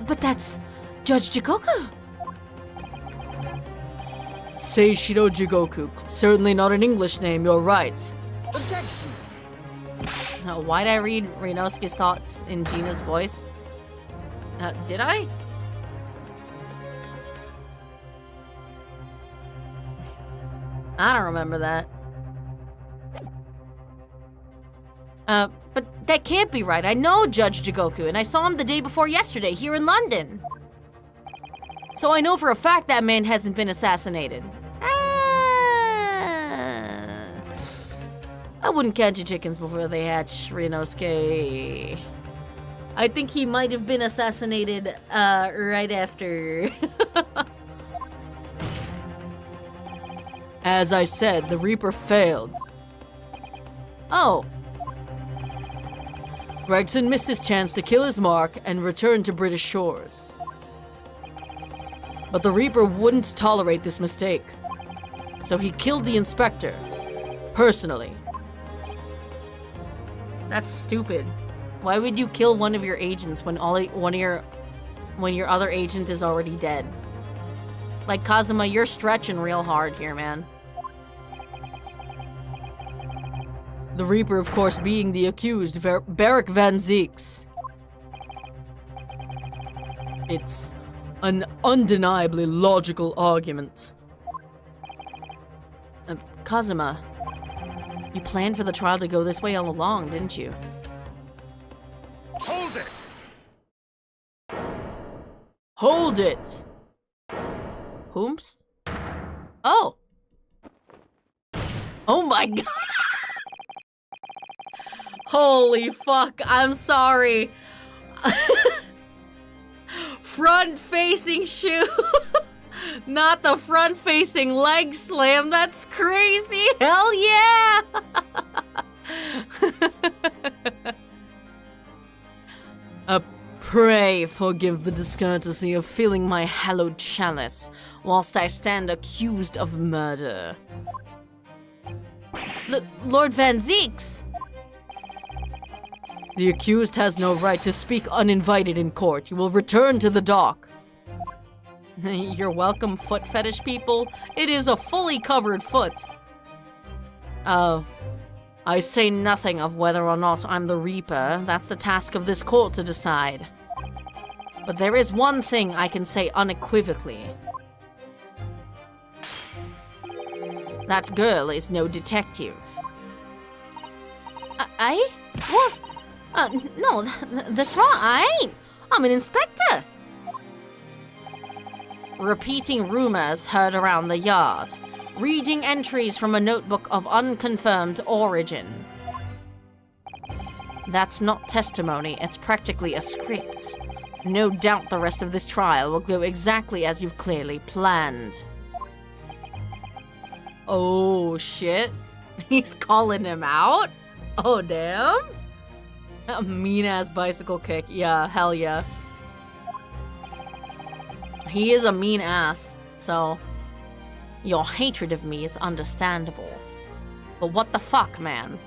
But that's Judge Jigoku. Seishiro Jigoku. Certainly not an English name, you're right. Objection! Why'd I read Renosuke's thoughts in Gina's voice? Did I? I don't remember that. But that can't be right. I know Judge Jigoku, and I saw him the day before yesterday here in London. So I know for a fact that man hasn't been assassinated. I wouldn't count your chickens before they hatch, Renosuke. I think he might have been assassinated, right after. As I said, the Reaper failed. Oh. Gregson missed his chance to kill his mark and return to British shores. But the Reaper wouldn't tolerate this mistake. So he killed the inspector. Personally. That's stupid. Why would you kill one of your agents when when your other agent is already dead? Like, Kazuma, you're stretching real hard here, man. The Reaper, of course, being the accused, Barrick Van Zeeks. It's an undeniably logical argument. Kazuma, you planned for the trial to go this way all along, didn't you? Hold it! Hold it! Whomst? Oh! Oh my god! Holy fuck, I'm sorry. Front-facing shoe. Not the front-facing leg slam. That's crazy. Hell yeah! Pray forgive the discourtesy of filling my hallowed chalice whilst I stand accused of murder. Lord Van Zeeks! The accused has no right to speak uninvited in court. You will return to the dock. You're welcome, foot fetish people. It is a fully covered foot. I say nothing of whether or not I'm the Reaper. That's the task of this court to decide. But there is one thing I can say unequivocally. That girl is no detective. What? No, that's wrong. I ain't. I'm an inspector. Repeating rumors heard around the yard. Reading entries from a notebook of unconfirmed origin. That's not testimony, it's practically a script. No doubt the rest of this trial will go exactly as you've clearly planned. Oh, shit. He's calling him out? Oh, damn. A mean-ass bicycle kick. Yeah, hell yeah. He is a mean ass, so your hatred of me is understandable. But what the fuck, man?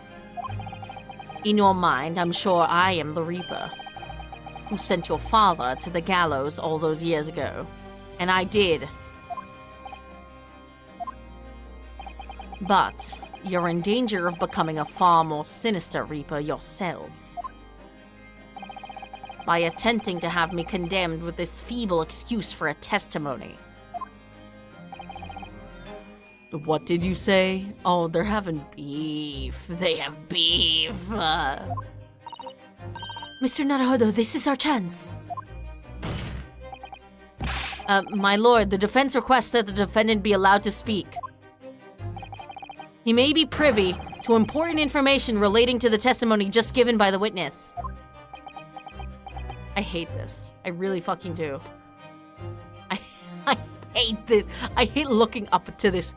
In your mind, I'm sure I am the Reaper, who sent your father to the gallows all those years ago. And I did. But you're in danger of becoming a far more sinister Reaper yourself. By attempting to have me condemned with this feeble excuse for a testimony. What did you say? Oh, they're having beef. They have beef. Mr. Naruhodo, this is our chance. My lord, the defense requests that the defendant be allowed to speak. He may be privy to important information relating to the testimony just given by the witness. I hate this. I really fucking do. I hate this. I hate looking up to this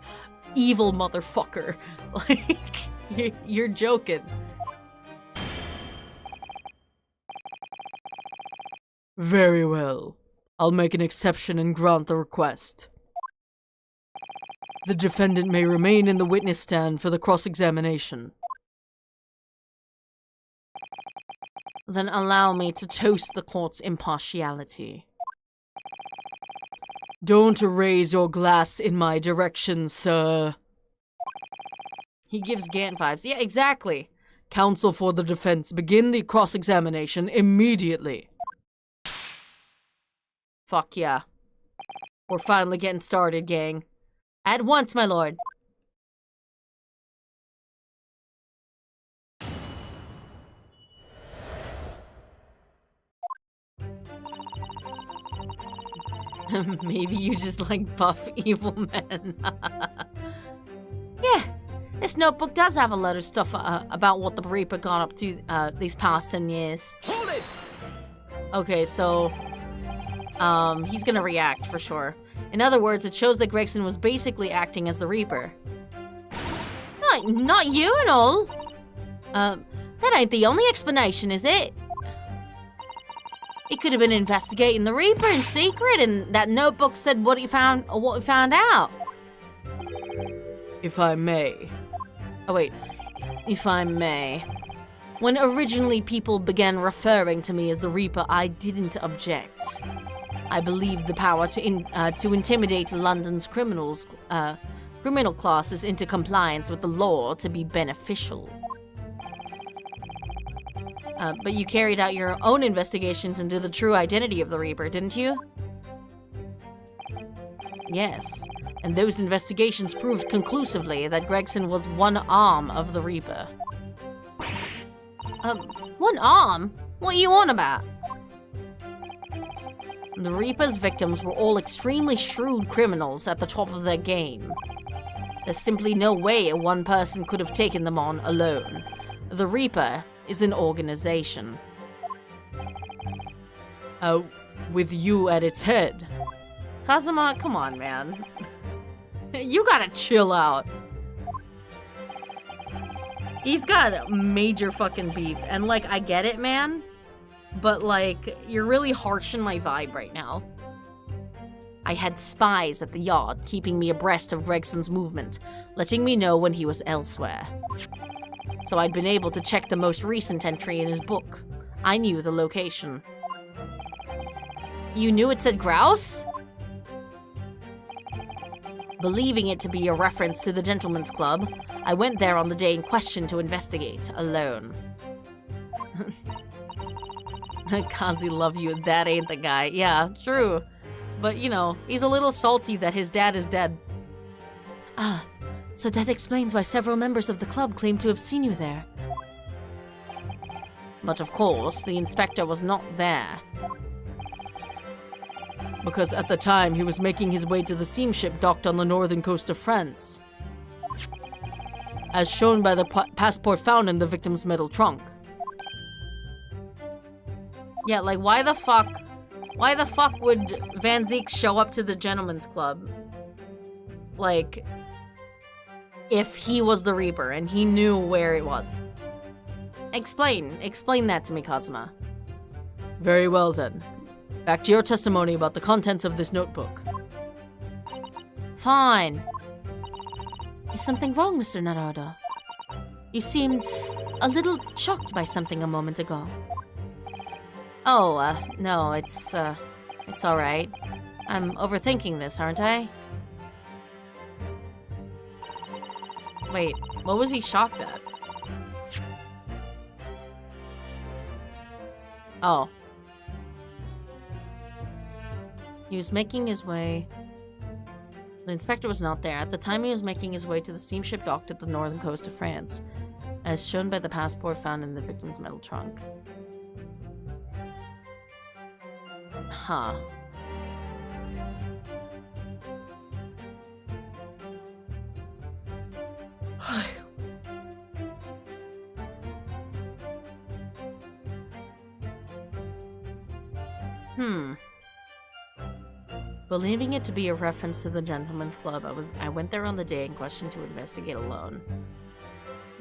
evil motherfucker. Like, you're joking. Very well. I'll make an exception and grant the request. The defendant may remain in the witness stand for the cross-examination. Then allow me to toast the court's impartiality. Don't raise your glass in my direction, sir. He gives Gant vibes. Yeah, exactly. Counsel for the defense, begin the cross-examination immediately. Fuck yeah. We're finally getting started, gang. At once, my lord. Maybe you just like buff evil men. Yeah, this notebook does have a lot of stuff about what the Reaper got up to these past 10 years. Hold it! Okay, so he's gonna react for sure. In other words, it shows that Gregson was basically acting as the Reaper. Not you and all. That ain't the only explanation, is it? He could have been investigating the Reaper in secret, and that notebook said what he found or what he found out. If I may. Oh wait, if I may. When originally people began referring to me as the Reaper, I didn't object. I believed the power to intimidate London's criminal classes into compliance with the law to be beneficial. But you carried out your own investigations into the true identity of the Reaper, didn't you? Yes, and those investigations proved conclusively that Gregson was one arm of the Reaper. One arm? What are you on about? The Reaper's victims were all extremely shrewd criminals at the top of their game. There's simply no way one person could have taken them on alone. The Reaper is an organization. With you at its head. Kazuma, come on, man. You gotta chill out. He's got major fucking beef, and like, I get it, man. But like, you're really harshing my vibe right now. I had spies at the yard keeping me abreast of Gregson's movement, letting me know when he was elsewhere. So I'd been able to check the most recent entry in his book. I knew the location. You knew it said grouse? Believing it to be a reference to the Gentleman's Club, I went there on the day in question to investigate, alone. Kazi, love you, that ain't the guy. Yeah, true. But, you know, he's a little salty that his dad is dead. Ah, so that explains why several members of the club claim to have seen you there. But of course, the inspector was not there. Because at the time, he was making his way to the steamship docked on the northern coast of France. As shown by the passport found in the victim's metal trunk. Yeah, like, why the fuck would Van Zeke show up to the gentleman's club? Like, if he was the Reaper and he knew where it was. Explain that to me, Kazuma. Very well then. Back to your testimony about the contents of this notebook. Fine. Is something wrong, Mr. Narada? You seemed a little shocked by something a moment ago. Oh, no, it's alright. I'm overthinking this, aren't I? Wait, what was he shocked at? Oh. He was making his way... The inspector was not there. At the time, he was making his way to the steamship docked at the northern coast of France, as shown by the passport found in the victim's metal trunk. Huh. Believing it to be a reference to the gentleman's club, I went there on the day in question to investigate alone.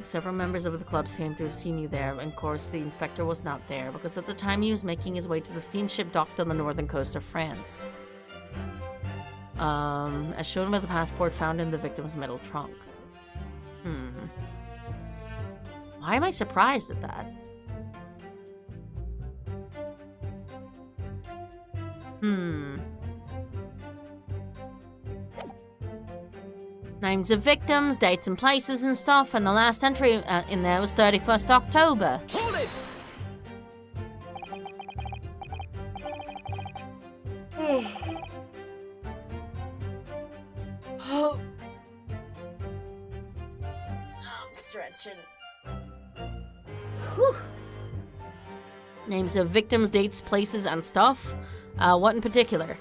Several members of the club seemed to have seen you there, and of course the inspector was not there, because at the time he was making his way to the steamship docked on the northern coast of France. As shown by the passport found in the victim's metal trunk. Why am I surprised at that? Names of victims, dates and places and stuff, and the last entry in there was 31st October. Hold it! I'm stretching. Whew. Names of victims, dates, places, and stuff? What in particular?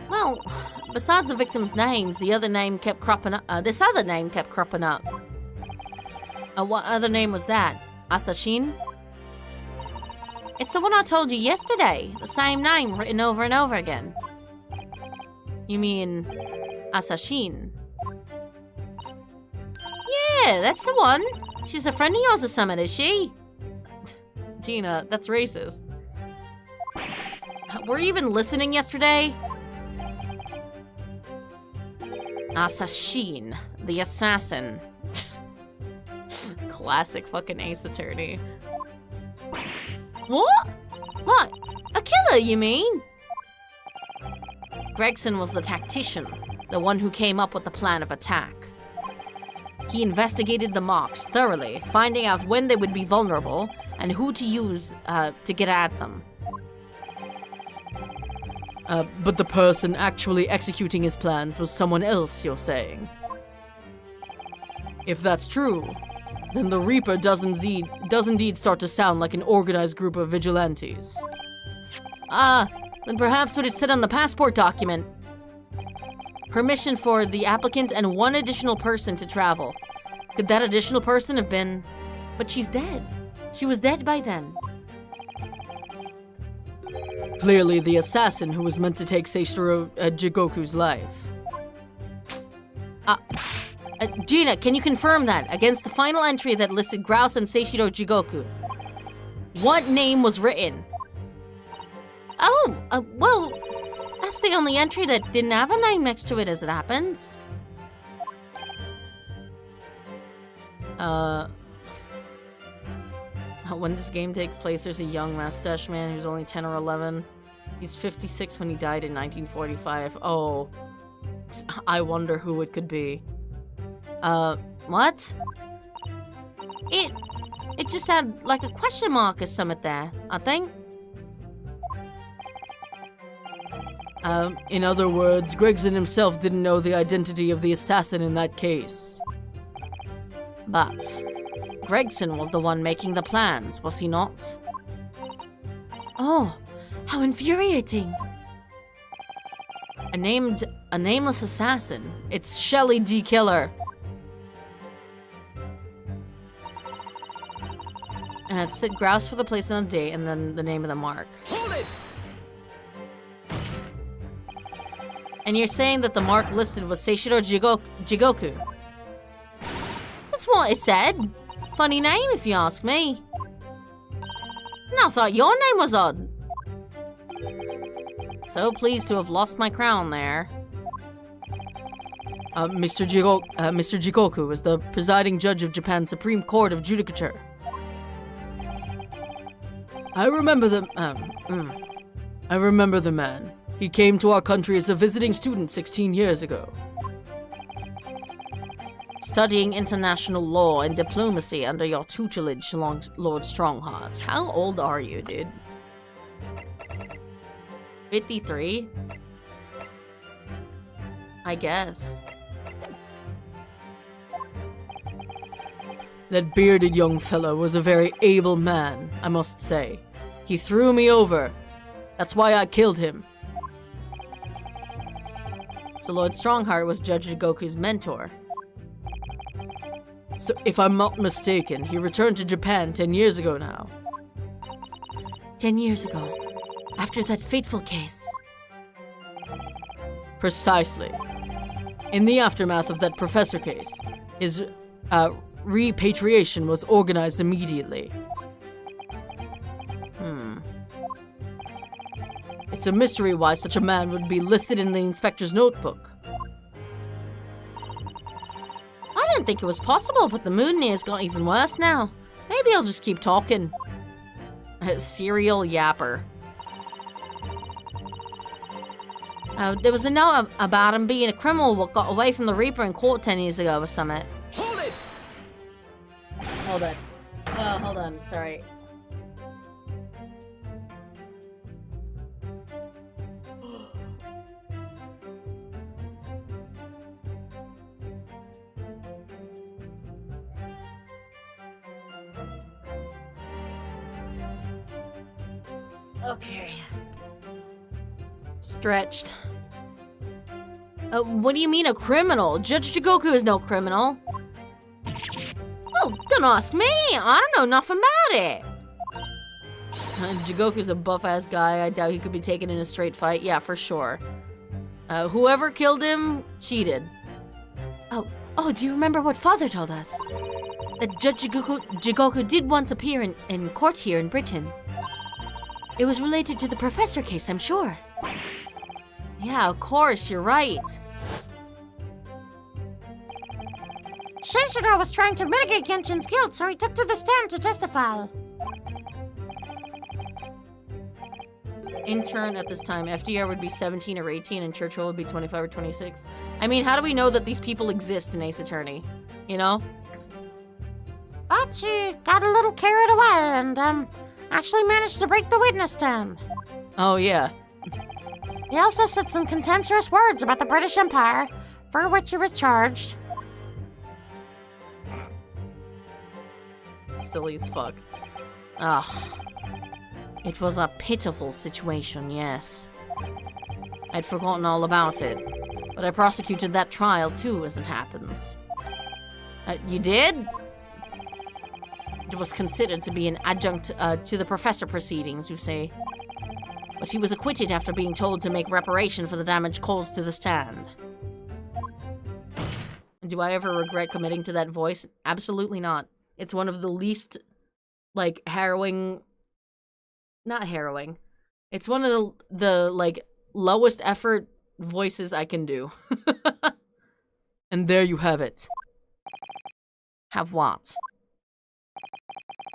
Well, besides the victims' names, this other name kept cropping up. What other name was that? Asashin? It's the one I told you yesterday. The same name written over and over again. You mean Asashin? Yeah, that's the one. She's a friend of yours or something, is she? Gina, that's racist. Were you even listening yesterday? Asashin, the assassin. Classic fucking Ace Attorney. What? What? A killer, you mean? Gregson was the tactician, the one who came up with the plan of attack. He investigated the marks thoroughly, finding out when they would be vulnerable and who to use to get at them. But the person actually executing his plan was someone else, you're saying? If that's true, then the Reaper does indeed start to sound like an organized group of vigilantes. Then perhaps what it said on the passport document. Permission for the applicant and one additional person to travel. Could that additional person have been... But she's dead. She was dead by then. Clearly the assassin who was meant to take Seishiro Jigoku's life. Gina, can you confirm that? Against the final entry that listed Grouse and Seishiro Jigoku, what name was written? Oh, well, that's the only entry that didn't have a name next to it as it happens. When this game takes place, there's a young mustache man who's only 10 or 11. He's 56 when he died in 1945. Oh, I wonder who it could be. What? It just had like a question mark or something there, I think. In other words, Gregson himself didn't know the identity of the assassin in that case. But Gregson was the one making the plans, was he not? Oh, how infuriating. A nameless assassin. It's Shelly D. Killer. It said grouse for the place and the date, and then the name of the mark. Hold it! And you're saying that the mark listed was Seishiro Jigoku. That's what it said. Funny name, if you ask me. And I thought your name was odd. So pleased to have lost my crown there. Mr. Jigoku is the presiding judge of Japan's Supreme Court of Judicature. I remember the man. He came to our country as a visiting student 16 years ago. Studying international law and diplomacy under your tutelage, Lord Strongheart. How old are you, dude? 53? I guess. That bearded young fellow was a very able man, I must say. He threw me over. That's why I killed him. So Lord Strongheart was Judge Jigoku's mentor. So if I'm not mistaken, he returned to Japan 10 years ago now. 10 years ago. After that fateful case. Precisely. In the aftermath of that professor case, his repatriation was organized immediately. It's a mystery why such a man would be listed in the inspector's notebook. I didn't think it was possible, but the mood near's got even worse now. Maybe I'll just keep talking. Serial yapper. There was a note about him being a criminal what got away from the Reaper in court 10 years ago or something. Hold it! Hold on, sorry. Okay. Stretched. What do you mean a criminal? Judge Jigoku is no criminal. Well, don't ask me. I don't know nothing about it. Jigoku's a buff-ass guy. I doubt he could be taken in a straight fight. Yeah, for sure. Whoever killed him cheated. Oh, do you remember what Father told us? That Judge Jigoku did once appear in court here in Britain. It was related to the professor case, I'm sure. Yeah, of course, you're right. Seishiro was trying to mitigate Genshin's guilt, so he took to the stand to testify. Intern at this time, FDR would be 17 or 18 and Churchill would be 25 or 26. I mean, how do we know that these people exist in Ace Attorney? You know? But she got a little carried away and, actually managed to break the witness stand. Oh, yeah. He also said some contemptuous words about the British Empire, for which he was charged. Silly as fuck. Ugh. It was a pitiful situation, yes. I'd forgotten all about it. But I prosecuted that trial too, as it happens. You did? It was considered to be an adjunct to the professor proceedings, you say. But he was acquitted after being told to make reparation for the damage caused to the stand. Do I ever regret committing to that voice? Absolutely not. It's one of the least, like, harrowing... Not harrowing. It's one of the like, lowest effort voices I can do. And there you have it. Have what?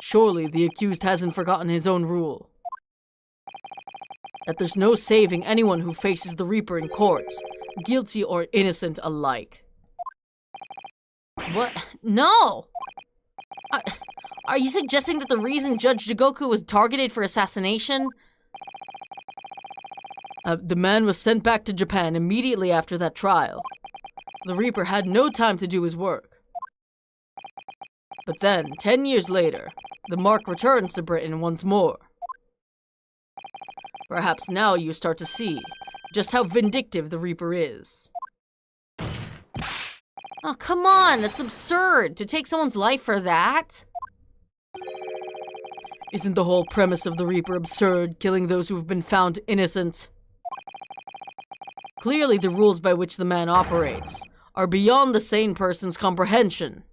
Surely the accused hasn't forgotten his own rule. That there's no saving anyone who faces the Reaper in court, guilty or innocent alike. What? No! Are you suggesting that the reason Judge Jigoku was targeted for assassination? The man was sent back to Japan immediately after that trial. The Reaper had no time to do his work. But then, 10 years later, the mark returns to Britain once more. Perhaps now you start to see just how vindictive the Reaper is. Oh, come on, that's absurd. To take someone's life for that? Isn't the whole premise of the Reaper absurd, killing those who've been found innocent? Clearly, the rules by which the man operates are beyond the sane person's comprehension.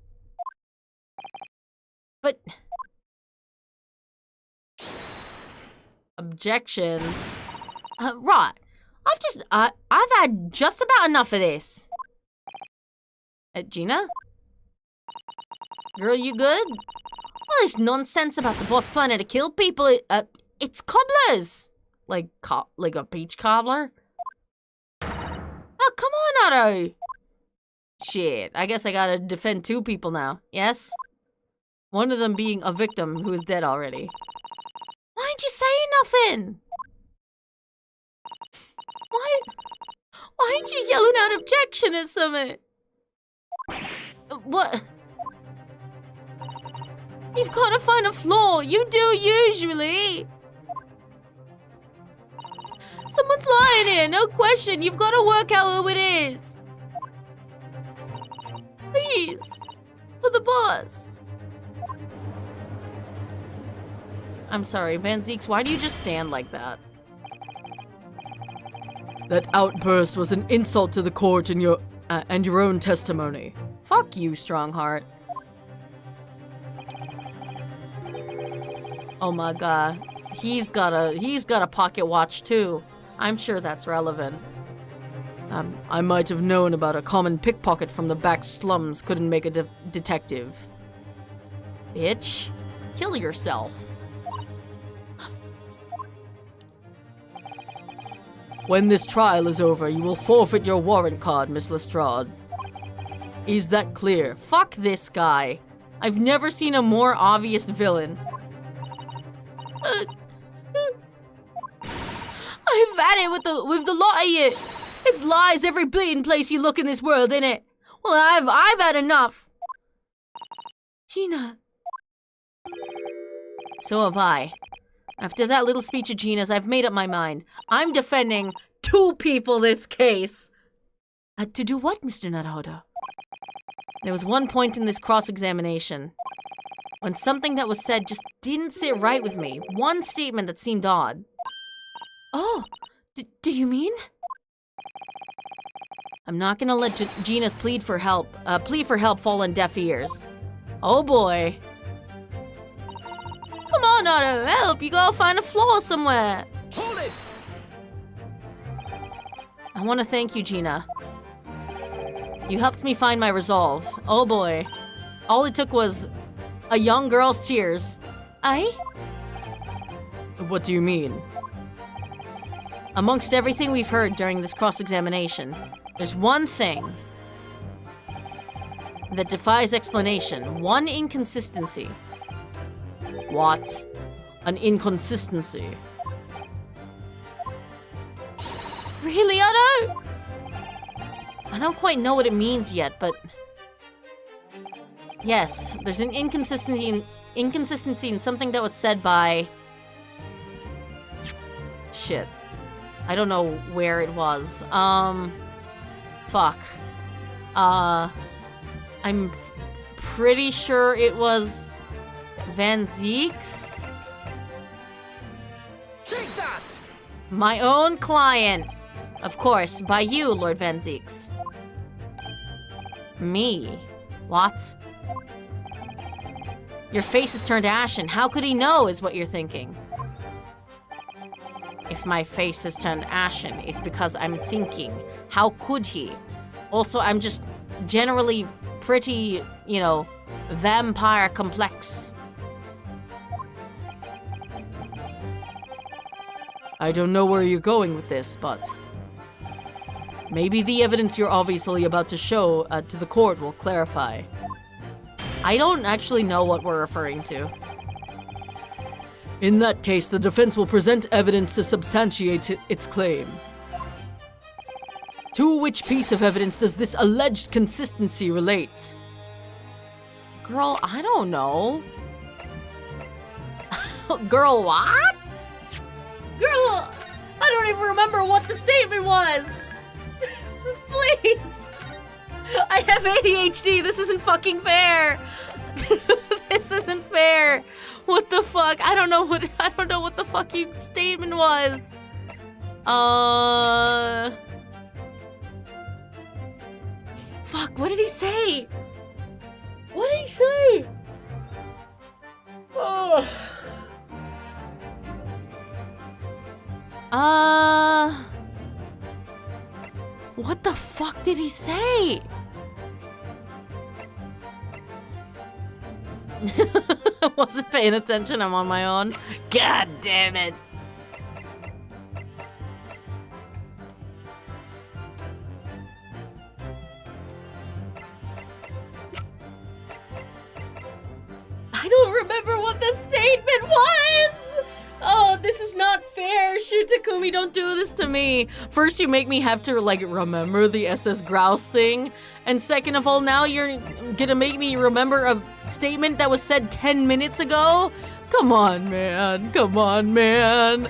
But Objection. right. I've had just about enough of this. Gina? Girl, you good? All this nonsense about the boss planning to kill people, it's cobblers. Like a beach cobbler? Oh, come on, Otto. Shit, I guess I gotta defend two people now, yes? One of them being a victim who is dead already. Why ain't you saying nothing? Why ain't you yelling out objection or something? What? You've got to find a flaw. You do usually. Someone's lying here, no question. You've got to work out who it is. Please. For the boss. I'm sorry, Van Zeeks, why do you just stand like that? That outburst was an insult to the court and your own testimony. Fuck you, Strongheart. Oh my god. He's got a pocket watch too. I'm sure that's relevant. I might have known about a common pickpocket from the back slums. Couldn't make a detective. Bitch. Kill yourself. When this trial is over, you will forfeit your warrant card, Miss Lestrade. Is that clear? Fuck this guy. I've never seen a more obvious villain. I've had it with the lot of you. It's lies every bleeding place you look in this world, innit? Well, I've had enough. Gina. So have I. After that little speech of Gina's, I've made up my mind. I'm defending two people this case. To do what, Mr. Naruto? There was one point in this cross-examination when something that was said just didn't sit right with me. One statement that seemed odd. Oh, do you mean? I'm not gonna let Gina's plea for help fall on deaf ears. Oh boy. Come on, Otto, help! You gotta find a flaw somewhere. Hold it! I want to thank you, Gina. You helped me find my resolve. Oh boy. All it took was a young girl's tears. Aye? What do you mean? Amongst everything we've heard during this cross-examination, there's one thing that defies explanation. One inconsistency. What? An inconsistency. Really, Otto? I don't quite know what it means yet, but... Yes, there's an inconsistency in something that was said by... Shit. I don't know where it was. Fuck. I'm pretty sure it was Van Zeeks? Take that! My own client. Of course, by you, Lord Van Zeeks. Me? What? Your face has turned ashen. How could he know, is what you're thinking. If my face has turned ashen, it's because I'm thinking. How could he? Also, I'm just generally pretty, you know, vampire complex. I don't know where you're going with this, but... maybe the evidence you're obviously about to show to the court will clarify. I don't actually know what we're referring to. In that case, the defense will present evidence to substantiate its claim. To which piece of evidence does this alleged consistency relate? Girl, I don't know. Girl, what? Girl, I don't even remember what the statement was. Please. I have ADHD. This isn't fucking fair. This isn't fair. What the fuck? I don't know what the fucking statement was. Fuck, what did he say? What did he say? Oh. What the fuck did he say? Wasn't paying attention, I'm on my own. God damn it. I don't remember what the statement was! Oh, this is not fair. Shoot, Takumi, don't do this to me. First, you make me have to, like, remember the SS Grouse thing. And second of all, now you're gonna make me remember a statement that was said 10 minutes ago? Come on, man. Come on, man.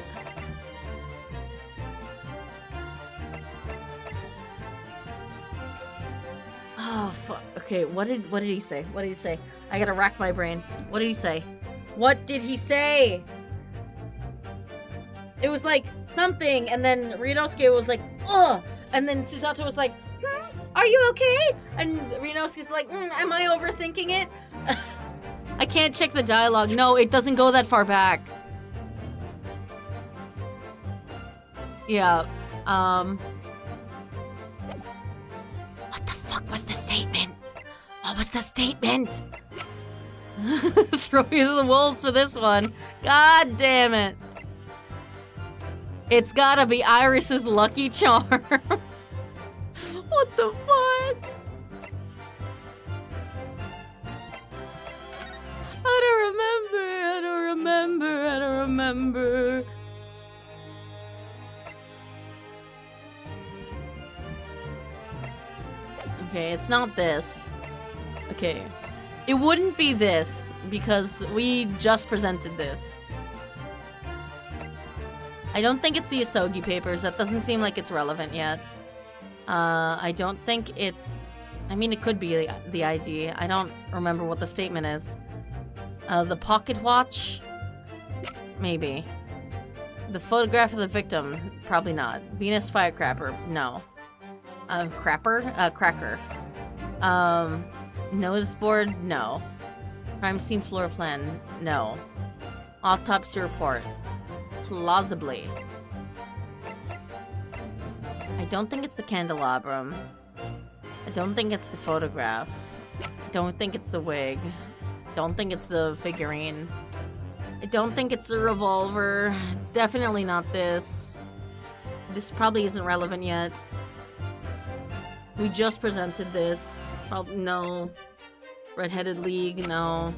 Oh, fuck. Okay, what did he say? What did he say? I gotta rack my brain. What did he say? What did he say? It was like something, and then Ryunosuke was like, ugh! And then Susato was like, are you okay? And Ryunosuke's like, am I overthinking it? I can't check the dialogue. No, it doesn't go that far back. Yeah, What the fuck was the statement? What was the statement? Throw you to the wolves for this one. God damn it. It's gotta be Iris's lucky charm. What the fuck? I don't remember. Okay, it's not this. Okay. It wouldn't be this, because we just presented this. I don't think it's the Asogi papers. That doesn't seem like it's relevant yet. I don't think it's... I mean, it could be the ID. I don't remember what the statement is. The pocket watch? Maybe. The photograph of the victim? Probably not. Venus firecracker? No. Cracker? Notice board? No. Crime scene floor plan? No. Autopsy report? Plausibly. I don't think it's the candelabrum. I don't think it's the photograph. I don't think it's the wig. Don't think it's the figurine. I don't think it's the revolver. It's definitely not this. This probably isn't relevant yet. We just presented this. Probably no. Red-Headed League, no.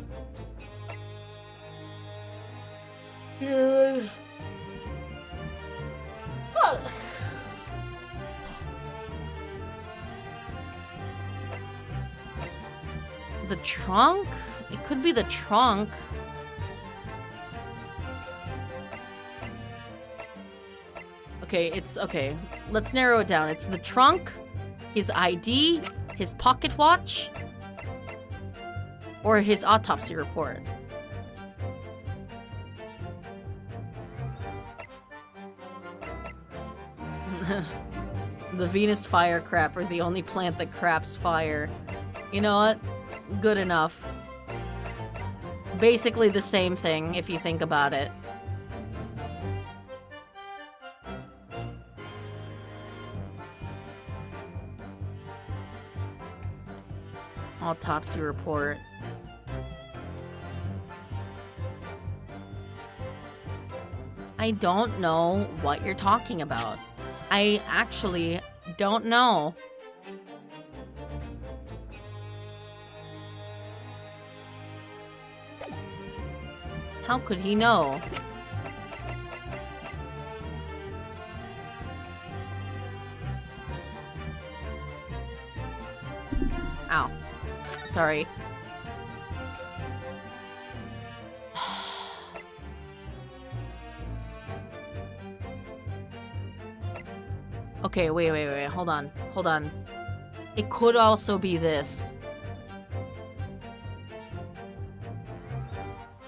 Dude. The trunk? It could be the trunk. Okay, it's okay. Let's narrow it down. It's the trunk, his ID, his pocket watch, or his autopsy report. The Venus firecrapper, the only plant that craps fire. You know what? Good enough. Basically the same thing, if you think about it. Autopsy report. I don't know what you're talking about. I actually don't know. How could he know? Ow. Sorry. Okay, wait. Hold on. It could also be this.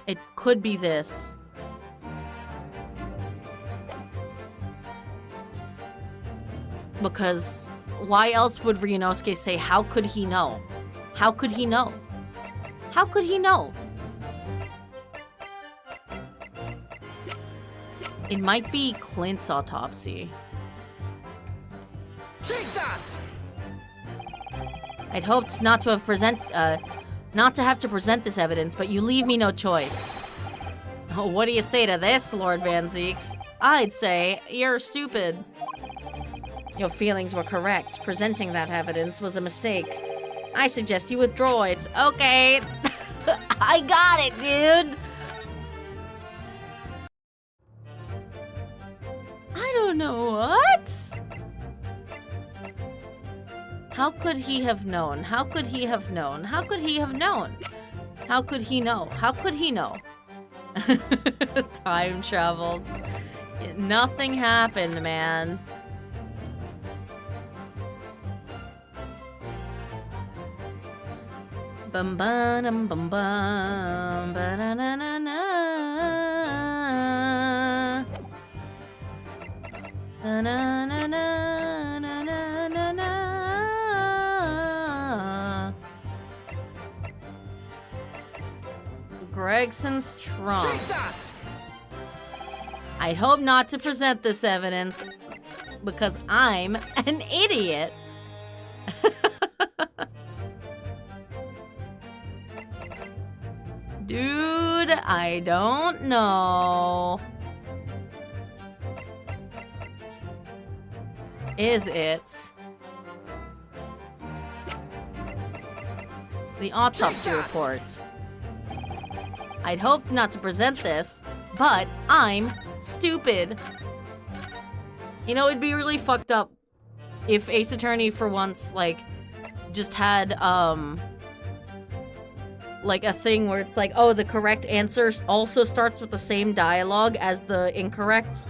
It could be this. Because why else would Ryunosuke say, how could he know? How could he know? How could he know? It might be Clint's autopsy. Take that! I'd hoped not to have to present this evidence, but you leave me no choice. Oh, what do you say to this, Lord Van Zeeks? I'd say you're stupid. Your feelings were correct. Presenting that evidence was a mistake. I suggest you withdraw it. Okay. I got it, dude. I don't know what? How could he have known? How could he have known? How could he have known? How could he know? How could he know? Time travels. Nothing happened, man. Bum bum bum bum ba na na na na na na na na na na na. Gregson's trunk. Take that! I'd hope not to present this evidence because I'm an idiot. Dude, I don't know. Is it the autopsy report? I'd hoped not to present this, but I'm stupid. You know, it'd be really fucked up if Ace Attorney for once, like, just had, like a thing where it's like, oh, the correct answer also starts with the same dialogue as the incorrect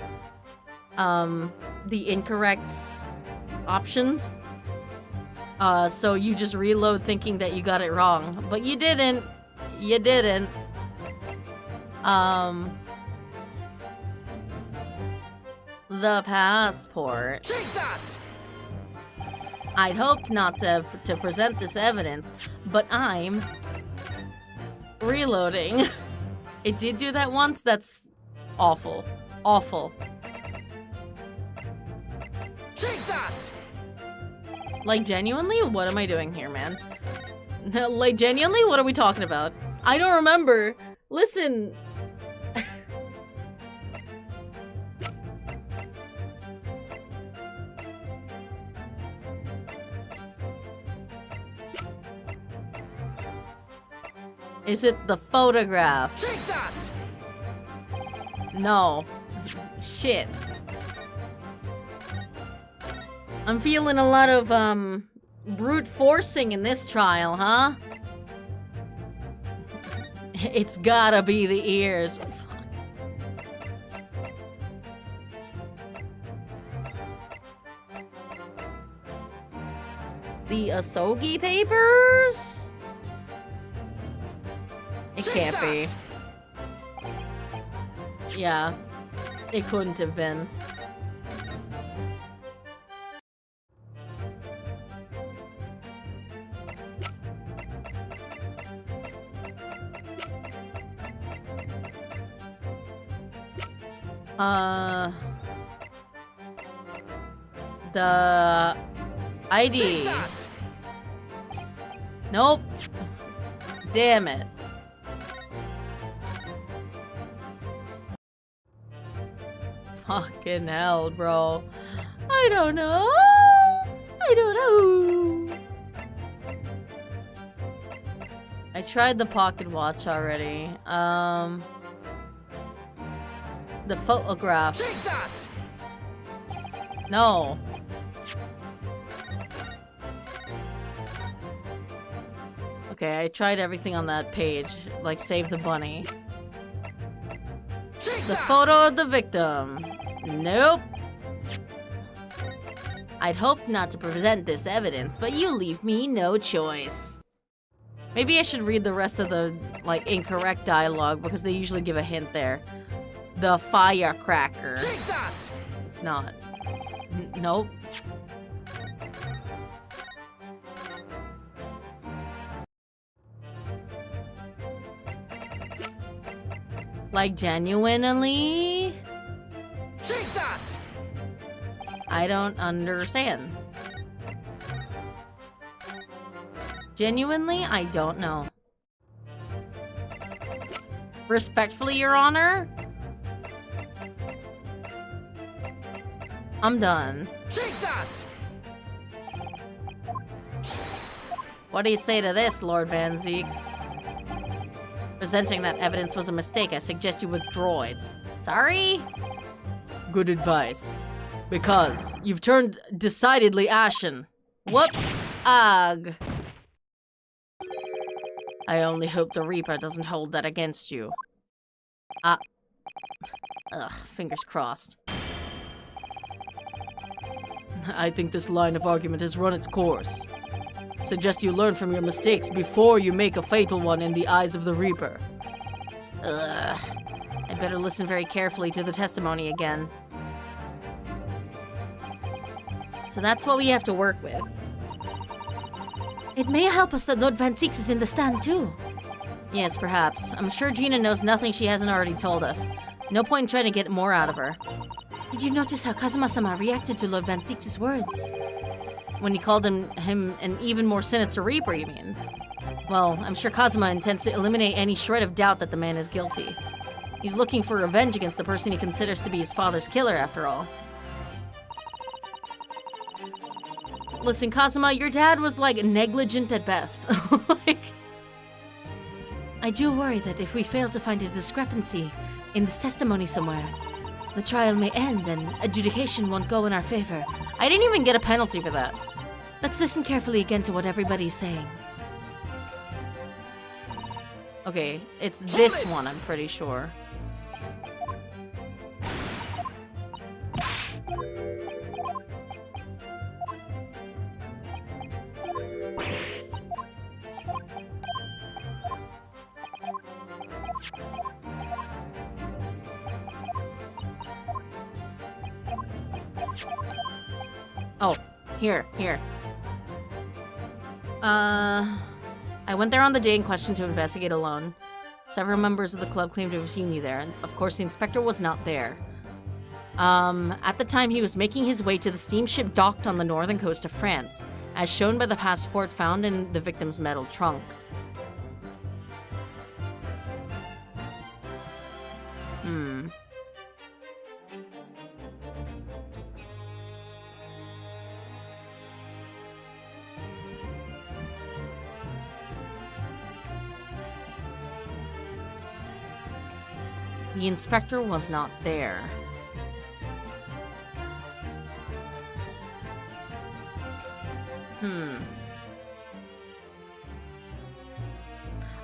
options. So you just reload thinking that you got it wrong, but you didn't. You didn't. The passport. Take that! I'd hoped not to present this evidence, but I'm reloading. It did do that once. That's awful. Awful. Take that! Like, genuinely, what am I doing here, man? Like, genuinely, what are we talking about? I don't remember. Listen. Is it the photograph? Take that! No. Shit. I'm feeling a lot of, brute forcing in this trial, huh? It's gotta be the ears. The Asogi papers? It can't be. Yeah, it couldn't have been. The ID. Nope. Damn it. Fucking hell, bro. I don't know. I don't know. I tried the pocket watch already. The photograph. Take that! No. Okay, I tried everything on that page, like save the bunny. The photo of the victim. Nope. I'd hoped not to present this evidence, but you leave me no choice. Maybe I should read the rest of the, like, incorrect dialogue because they usually give a hint there. The firecracker. Take that! It's not. Nope. Like, genuinely? Take that! I don't understand. Genuinely, I don't know. Respectfully, Your Honor? I'm done. Take that! What do you say to this, Lord Van Zeeks? Presenting that evidence was a mistake. I suggest you withdraw it. Sorry? Good advice. Because you've turned decidedly ashen. Whoops. Ugh. I only hope the Reaper doesn't hold that against you. Ugh, fingers crossed. I think this line of argument has run its course. Suggest you learn from your mistakes before you make a fatal one in the eyes of the Reaper. Ugh. I'd better listen very carefully to the testimony again. So that's what we have to work with. It may help us that Lord Van Zeeks is in the stand too. Yes, perhaps. I'm sure Gina knows nothing she hasn't already told us. No point in trying to get more out of her. Did you notice how Kazuma-sama reacted to Lord Van Zeeks' words? When he called him an even more sinister Reaper, you mean? Well, I'm sure Kazuma intends to eliminate any shred of doubt that the man is guilty. He's looking for revenge against the person he considers to be his father's killer, after all. Listen, Kazuma, your dad was, like, negligent at best. Like... I do worry that if we fail to find a discrepancy in this testimony somewhere, the trial may end and adjudication won't go in our favor. I didn't even get a penalty for that. Let's listen carefully again to what everybody's saying. Okay, it's this one, I'm pretty sure. Oh, here. I went there on the day in question to investigate alone. Several members of the club claimed to have seen you there, and of course the inspector was not there. At the time he was making his way to the steamship docked on the northern coast of France, as shown by the passport found in the victim's metal trunk. The inspector was not there.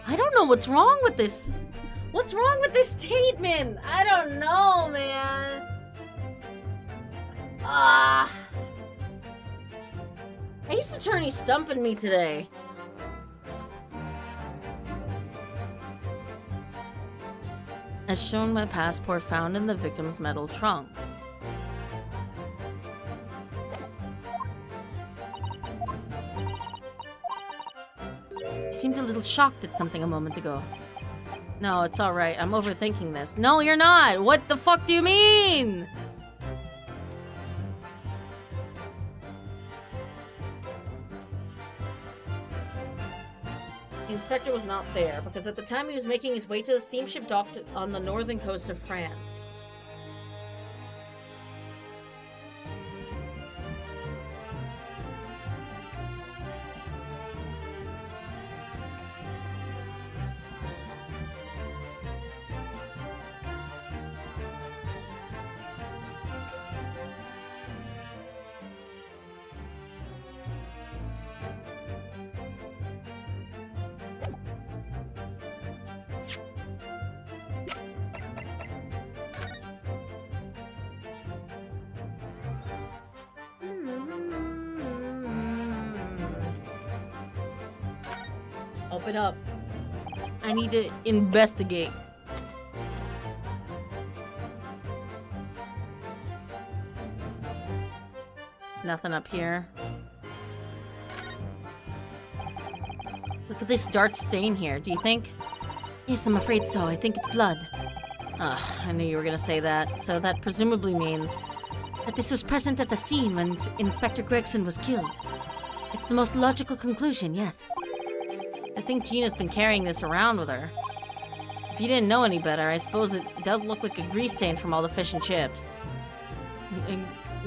I don't know what's wrong with this. What's wrong with this statement? I don't know, man. Ace Attorney's stumping me today. As shown by passport found in the victim's metal trunk. You seemed a little shocked at something a moment ago. No, it's alright. I'm overthinking this. No, you're not! What the fuck do you mean? The inspector was not there, because at the time he was making his way to the steamship docked on the northern coast of France. Open up. I need to investigate. There's nothing up here. Look at this dark stain here. Do you think? Yes, I'm afraid so. I think it's blood. Ugh, I knew you were gonna say that. So that presumably means... That this was present at the scene when Inspector Gregson was killed. It's the most logical conclusion, yes. I think Gina's been carrying this around with her. If you didn't know any better, I suppose it does look like a grease stain from all the fish and chips.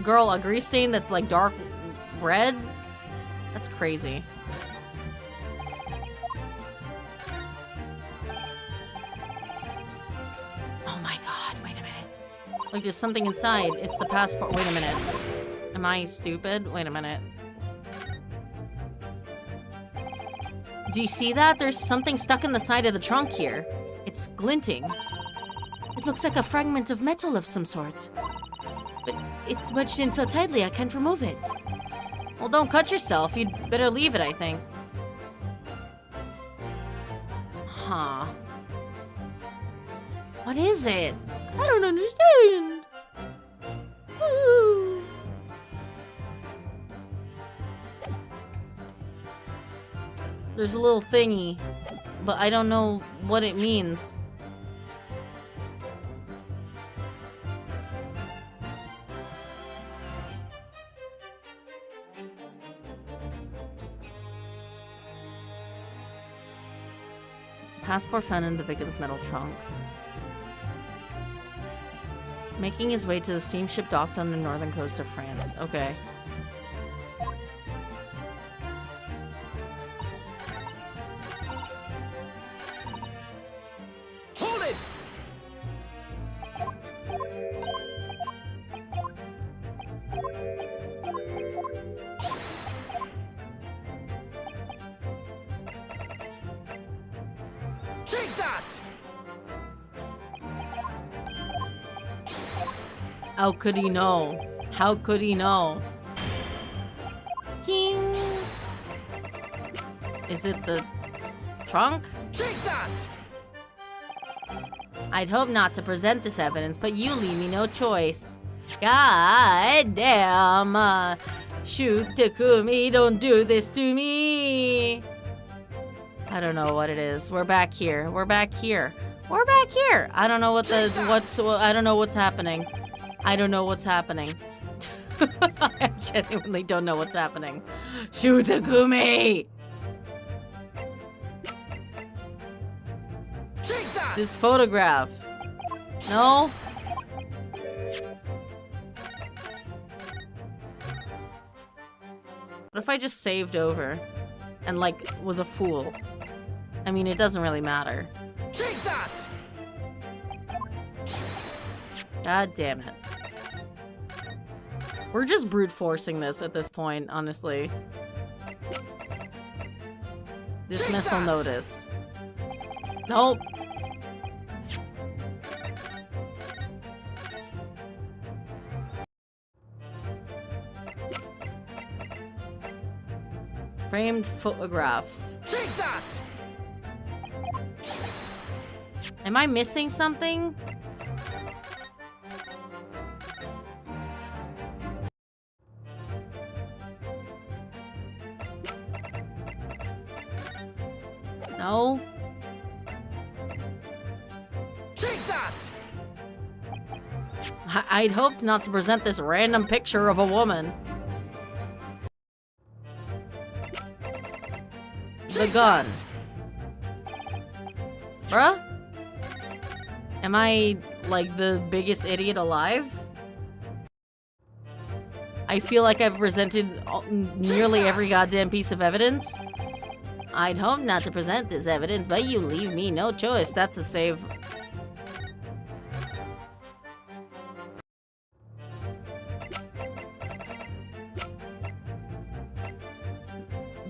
Girl, a grease stain that's like dark red? That's crazy. Oh my god, wait a minute. Like there's something inside. It's the passport. Wait a minute. Am I stupid? Wait a minute. Do you see that? There's something stuck in the side of the trunk here. It's glinting. It looks like a fragment of metal of some sort. But it's wedged in so tightly I can't remove it. Well, don't cut yourself. You'd better leave it, I think. Huh. What is it? I don't understand. Ooh. There's a little thingy, but I don't know what it means. Passport found in the victim's metal trunk. Making his way to the steamship docked on the northern coast of France. Okay. Hold it! Take that! How could he know? How could he know? King. Is it the trunk? Take that! I'd hope not to present this evidence, but you leave me no choice. God damn! Shoot, Takumi, don't do this to me! I don't know what it is. We're back here. We're back here. We're back here! I don't know I don't know what's happening. I don't know what's happening. I genuinely don't know what's happening. Shoot, Takumi! Take that! This photograph. No? What if I just saved over and like was a fool? I mean, it doesn't really matter. Take that! God damn it. We're just brute forcing this at this point, honestly. Dismissal notice. Nope. Framed photograph. Take that! Am I missing something? No? Take that! I'd hoped not to present this random picture of a woman. The gun. Bruh? Am I, like, the biggest idiot alive? I feel like I've presented nearly every goddamn piece of evidence. I'd hope not to present this evidence, but you leave me no choice. That's a save.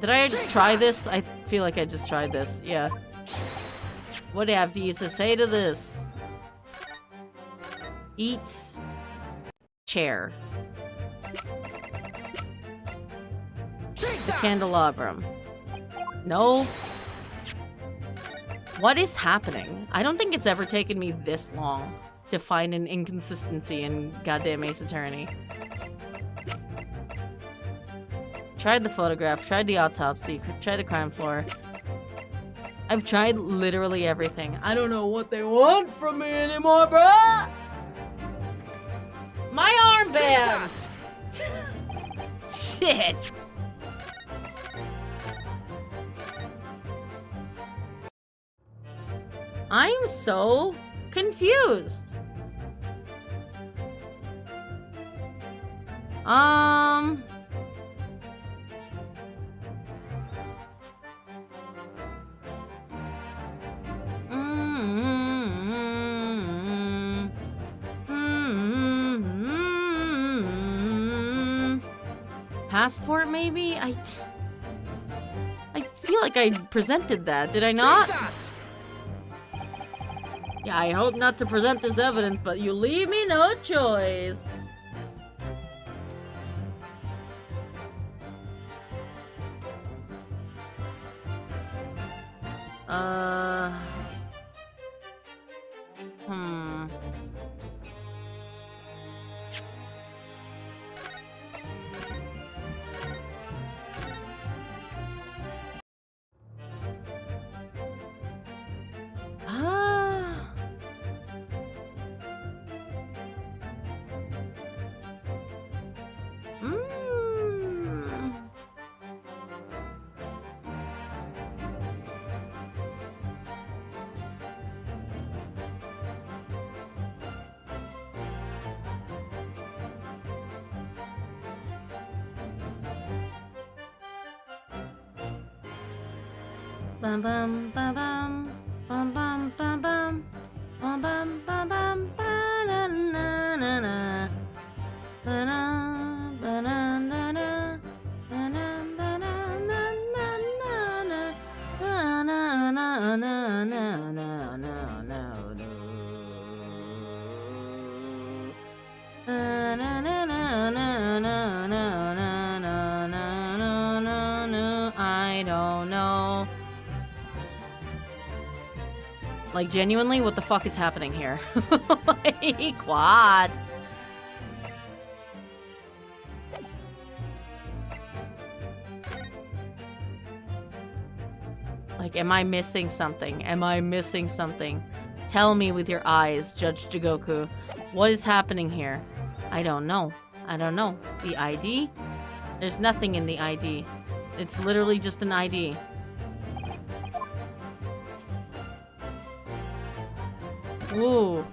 Did I try this? I feel like I just tried this. Yeah. What have you to say to this? Eats. Chair. Take The that! candelabrum. No. What is happening? I don't think it's ever taken me this long to find an inconsistency in goddamn Ace Attorney. Tried the photograph, tried the autopsy, tried the crime floor. I've tried literally everything. I don't know what they want from me anymore, bruh! My armband! Shit! I'm so confused. Passport, maybe? I feel like I presented that. Did I not? Yeah, I hope not to present this evidence, but you leave me no choice. Bum bum bum bum bum bum bum bum bum bum bum bum ba na na na na ba na ba na na na ba na na na na na na na na na na na na no. I don't know. Like, genuinely, what the fuck is happening here? Like, what? Like, am I missing something? Am I missing something? Tell me with your eyes, Judge Jigoku. What is happening here? I don't know. I don't know. The ID? There's nothing in the ID. It's literally just an ID. Ooh.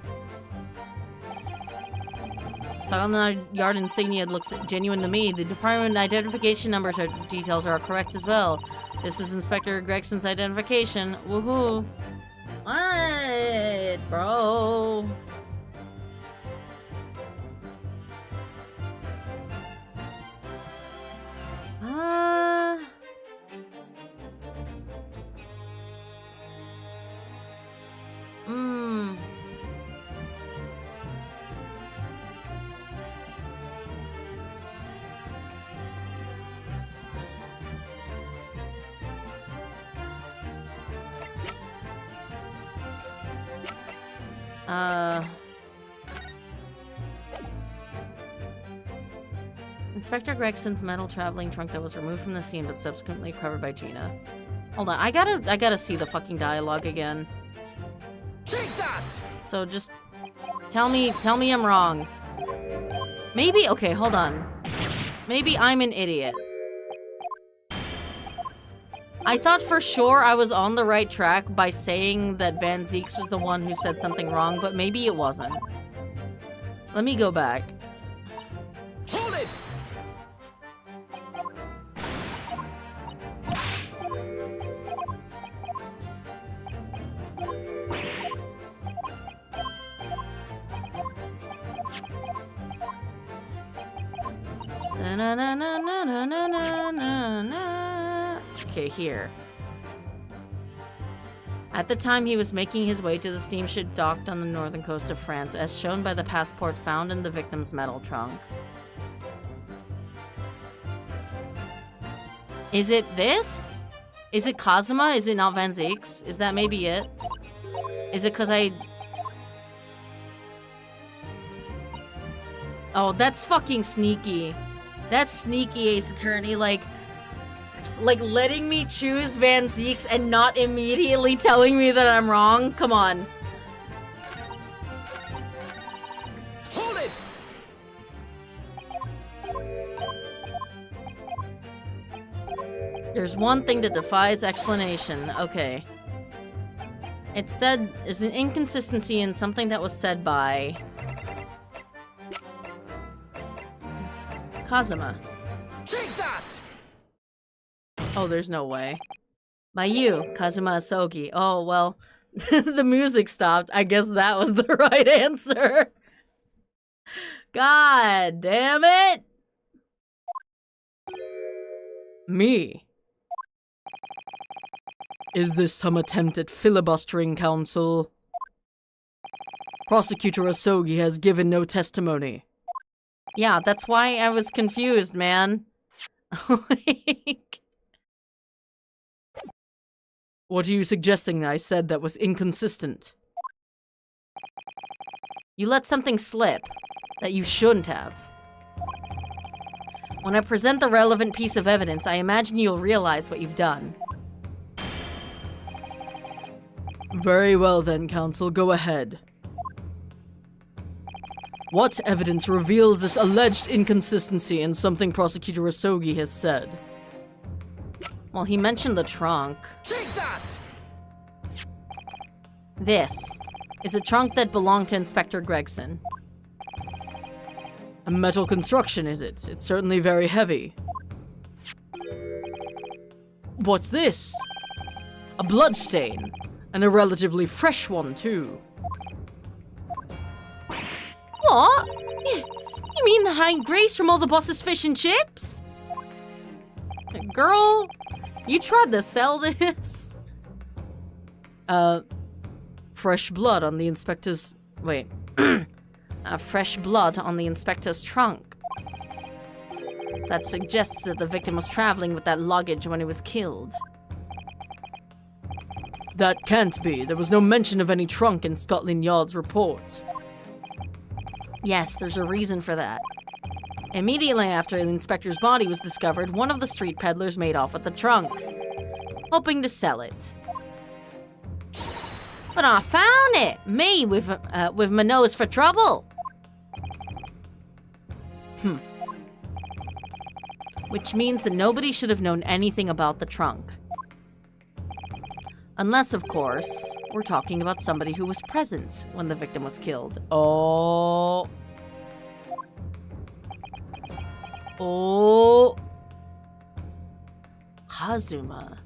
Scotland Yard insignia looks genuine to me. The department identification numbers or details are correct as well. This is Inspector Gregson's identification. Woohoo. What, bro? Inspector Gregson's metal traveling trunk that was removed from the scene but subsequently recovered by Gina. Hold on, I gotta see the fucking dialogue again. Take that! So just tell me I'm wrong. Maybe, okay, hold on. Maybe I'm an idiot. I thought for sure I was on the right track by saying that Van Zeeks was the one who said something wrong, but maybe it wasn't. Let me go back. Hold it! Na na na na na na na na na. Okay, here. At the time he was making his way to the steamship docked on the northern coast of France, as shown by the passport found in the victim's metal trunk. Is it this? Is it Kazuma? Is it not Van Zieks? Is that maybe it? Is it because I... Oh, that's fucking sneaky. That's sneaky, Ace Attorney. Like letting me choose Van Zieks and not immediately telling me that I'm wrong? Come on. Hold it! There's one thing that defies explanation. Okay. It said there's an inconsistency in something that was said by Kazuma. Take that! Oh, there's no way. By you, Kazuma Asogi. Oh, well, the music stopped. I guess that was the right answer. God damn it! Me. Is this some attempt at filibustering, counsel? Prosecutor Asogi has given no testimony. Yeah, that's why I was confused, man. Like... What are you suggesting I said that was inconsistent? You let something slip that you shouldn't have. When I present the relevant piece of evidence, I imagine you'll realize what you've done. Very well then, counsel, go ahead. What evidence reveals this alleged inconsistency in something Prosecutor Asogi has said? Well, he mentioned the trunk. Take that! This is a trunk that belonged to Inspector Gregson. A metal construction, is it? It's certainly very heavy. What's this? A bloodstain. And a relatively fresh one, too. What? You mean the high grace from all the boss's fish and chips? Girl, you tried to sell this? Fresh blood on the inspector's... Wait. Fresh blood on the inspector's trunk. That suggests that the victim was traveling with that luggage when he was killed. That can't be. There was no mention of any trunk in Scotland Yard's report. Yes, there's a reason for that. Immediately after the inspector's body was discovered, one of the street peddlers made off with the trunk, hoping to sell it. But I found it! Me, with my nose for trouble! Which means that nobody should have known anything about the trunk. Unless, of course, we're talking about somebody who was present when the victim was killed. Oh. Oh. Kazuma.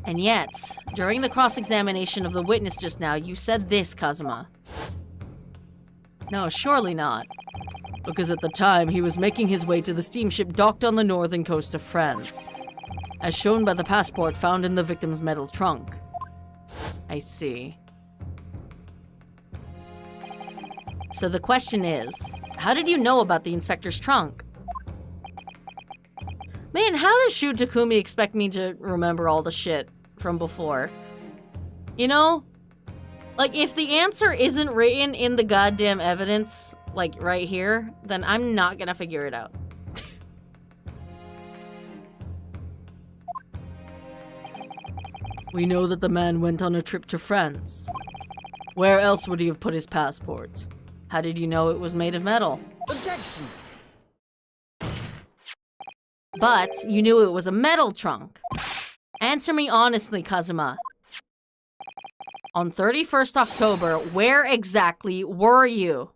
And yet, during the cross-examination of the witness just now, you said this, Kazuma. No, surely not. Because at the time, he was making his way to the steamship docked on the northern coast of France, as shown by the passport found in the victim's metal trunk. I see. So the question is, how did you know about the inspector's trunk? Man, how does Shu Takumi expect me to remember all the shit from before? You know? Like, if the answer isn't written in the goddamn evidence, like, right here, then I'm not gonna figure it out. We know that the man went on a trip to France. Where else would he have put his passport? How did you know it was made of metal? Objection! But you knew it was a metal trunk. Answer me honestly, Kazuma. On 31st October, where exactly were you?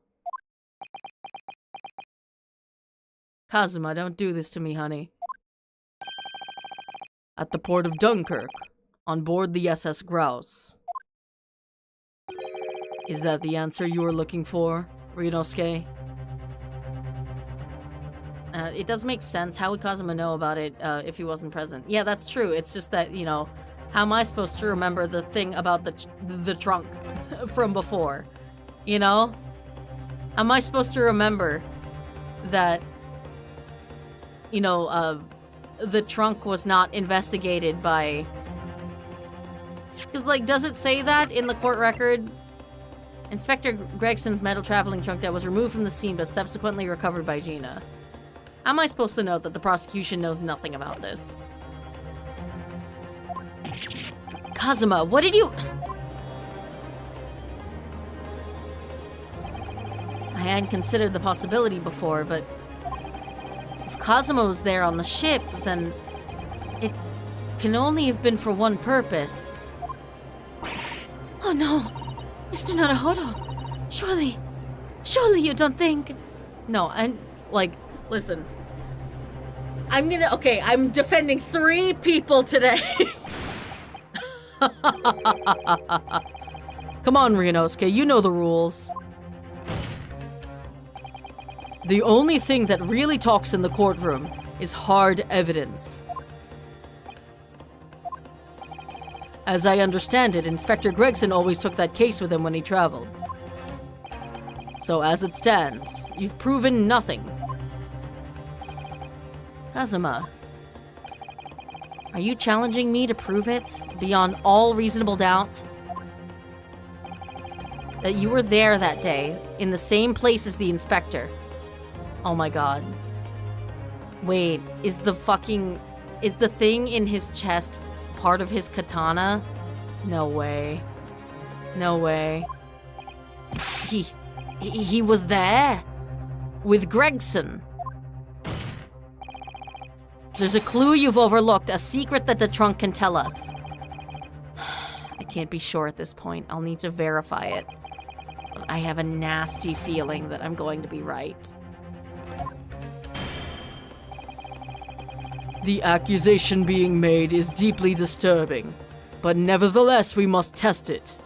Kazuma, don't do this to me, honey. At the port of Dunkirk, on board the SS Grouse. Is that the answer you were looking for, Rinosuke? It does make sense. How would Kazuma know about it if he wasn't present? Yeah, that's true. It's just that, you know, how am I supposed to remember the thing about the trunk from before? You know? Am I supposed to remember that, you know, the trunk was not investigated by... Because, like, does it say that in the court record? Inspector Gregson's metal traveling trunk that was removed from the scene but subsequently recovered by Gina. How am I supposed to know that the prosecution knows nothing about this? Kazuma, what did you... I hadn't considered the possibility before, but... if Kazuma was there on the ship, then... it can only have been for one purpose. Oh no! Mr. Naruhodo! Surely you don't think... No, I'm... like, listen. I'm defending 3 people today. Come on, Ryunosuke, you know the rules. The only thing that really talks in the courtroom is hard evidence. As I understand it, Inspector Gregson always took that case with him when he traveled. So as it stands, you've proven nothing. Kazuma, are you challenging me to prove it, beyond all reasonable doubt? That you were there that day, in the same place as the inspector? Oh my god. Wait, is the thing in his chest part of his katana? No way. No way. He was there? With Gregson? There's a clue you've overlooked, a secret that the trunk can tell us. I can't be sure at this point. I'll need to verify it. But I have a nasty feeling that I'm going to be right. The accusation being made is deeply disturbing, but nevertheless we must test it.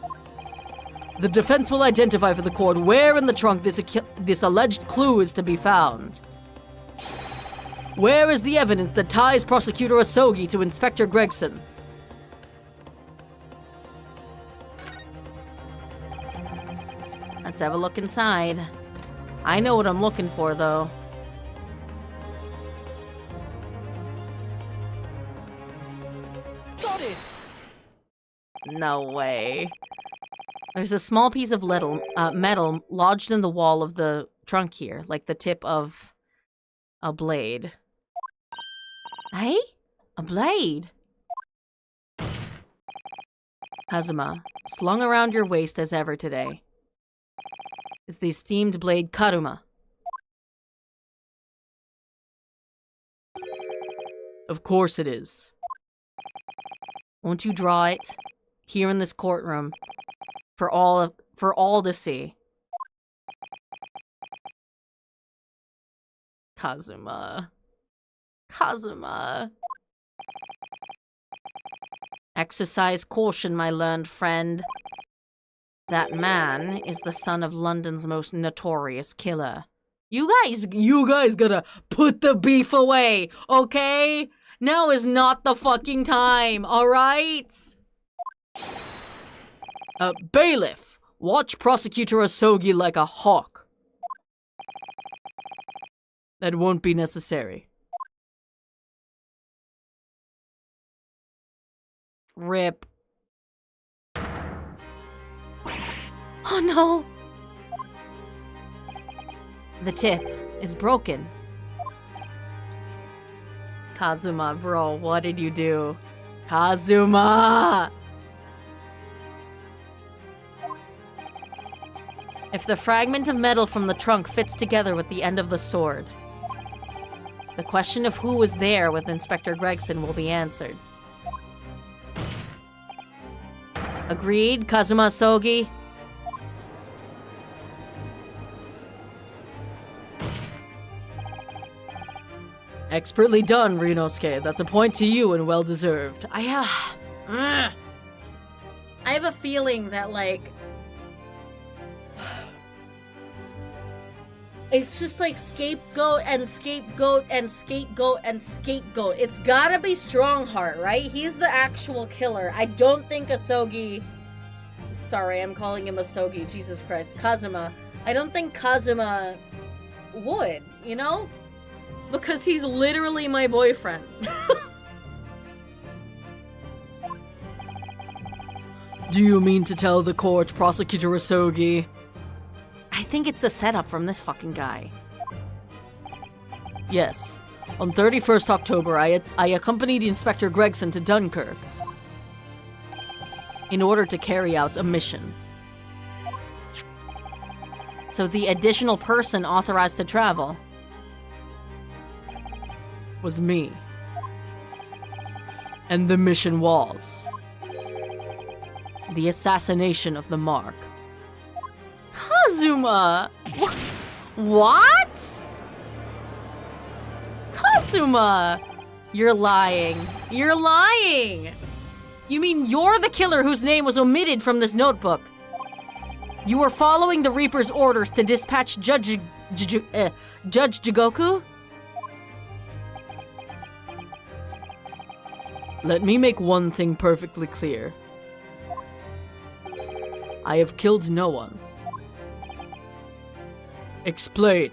The defense will identify for the court where in the trunk this alleged clue is to be found. Where is the evidence that ties Prosecutor Asogi to Inspector Gregson? Let's have a look inside. I know what I'm looking for, though. Got it! No way. There's a small piece of metal lodged in the wall of the trunk here, like the tip of a blade. Hey? A blade? Kazuma, slung around your waist as ever today, is the esteemed blade Karuma. Of course it is. Won't you draw it here in this courtroom for all to see? Kazuma. Kazuma. Exercise caution, my learned friend. That man is the son of London's most notorious killer. You guys gotta put the beef away, okay? Now is not the fucking time, alright? Bailiff, watch Prosecutor Asogi like a hawk. That won't be necessary. Rip. Oh no! The tip is broken. Kazuma, bro, what did you do? Kazuma! If the fragment of metal from the trunk fits together with the end of the sword, the question of who was there with Inspector Gregson will be answered. Agreed, Kazuma Asogi? Expertly done, Ryunosuke. That's a point to you and well deserved. I have a feeling that, like, it's just like scapegoat and scapegoat and scapegoat and scapegoat. It's gotta be Strongheart, right? He's the actual killer. I don't think Asogi... Sorry, I'm calling him Asogi. Jesus Christ. Kazuma. I don't think Kazuma would, you know? Because he's literally my boyfriend. Do you mean to tell the court, Prosecutor Asogi? I think it's a setup from this fucking guy. Yes. On 31st October, I accompanied Inspector Gregson to Dunkirk in order to carry out a mission. So the additional person authorized to travel was me. And the mission was the assassination of the Mark. Kazuma! What? Kazuma! You're lying. You're lying! You mean you're the killer whose name was omitted from this notebook? You were following the Reaper's orders to dispatch Judge Jigoku? Let me make one thing perfectly clear. I have killed no one. Explain.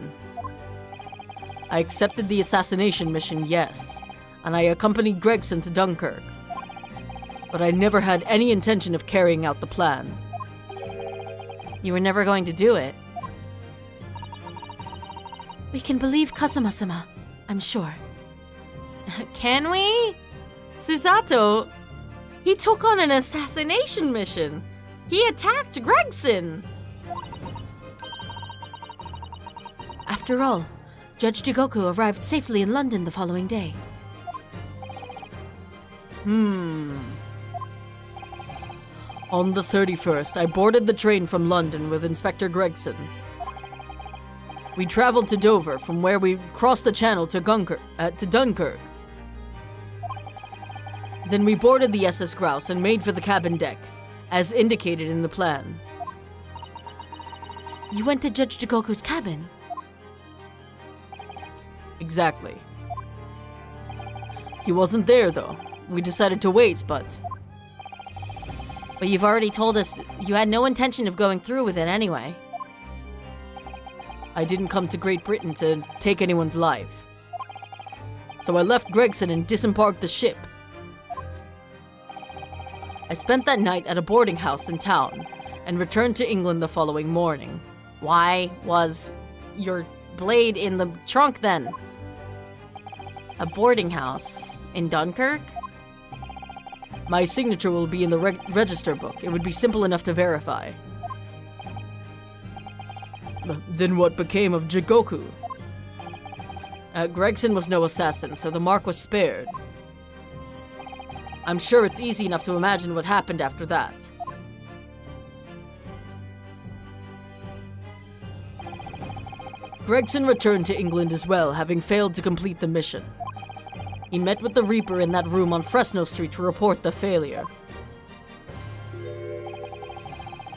I accepted the assassination mission, yes, and I accompanied Gregson to Dunkirk. But I never had any intention of carrying out the plan. You were never going to do it. We can believe Kazuma-sama, I'm sure. Can we? Susato, he took on an assassination mission. He attacked Gregson. After all, Judge Jigoku arrived safely in London the following day. On the 31st, I boarded the train from London with Inspector Gregson. We traveled to Dover, from where we crossed the channel to Dunkirk. Then we boarded the SS Grouse and made for the cabin deck, as indicated in the plan. You went to Judge Jigoku's cabin? Exactly. He wasn't there, though. We decided to wait, but you've already told us you had no intention of going through with it anyway. I didn't come to Great Britain to take anyone's life. So I left Gregson and disembarked the ship. I spent that night at a boarding house in town and returned to England the following morning. Why was your blade in the trunk then? A boarding house in Dunkirk? My signature will be in the register book. It would be simple enough to verify. Then what became of Jigoku? Gregson was no assassin, so the mark was spared. I'm sure it's easy enough to imagine what happened after that. Gregson returned to England as well, having failed to complete the mission. He met with the Reaper in that room on Fresno Street to report the failure,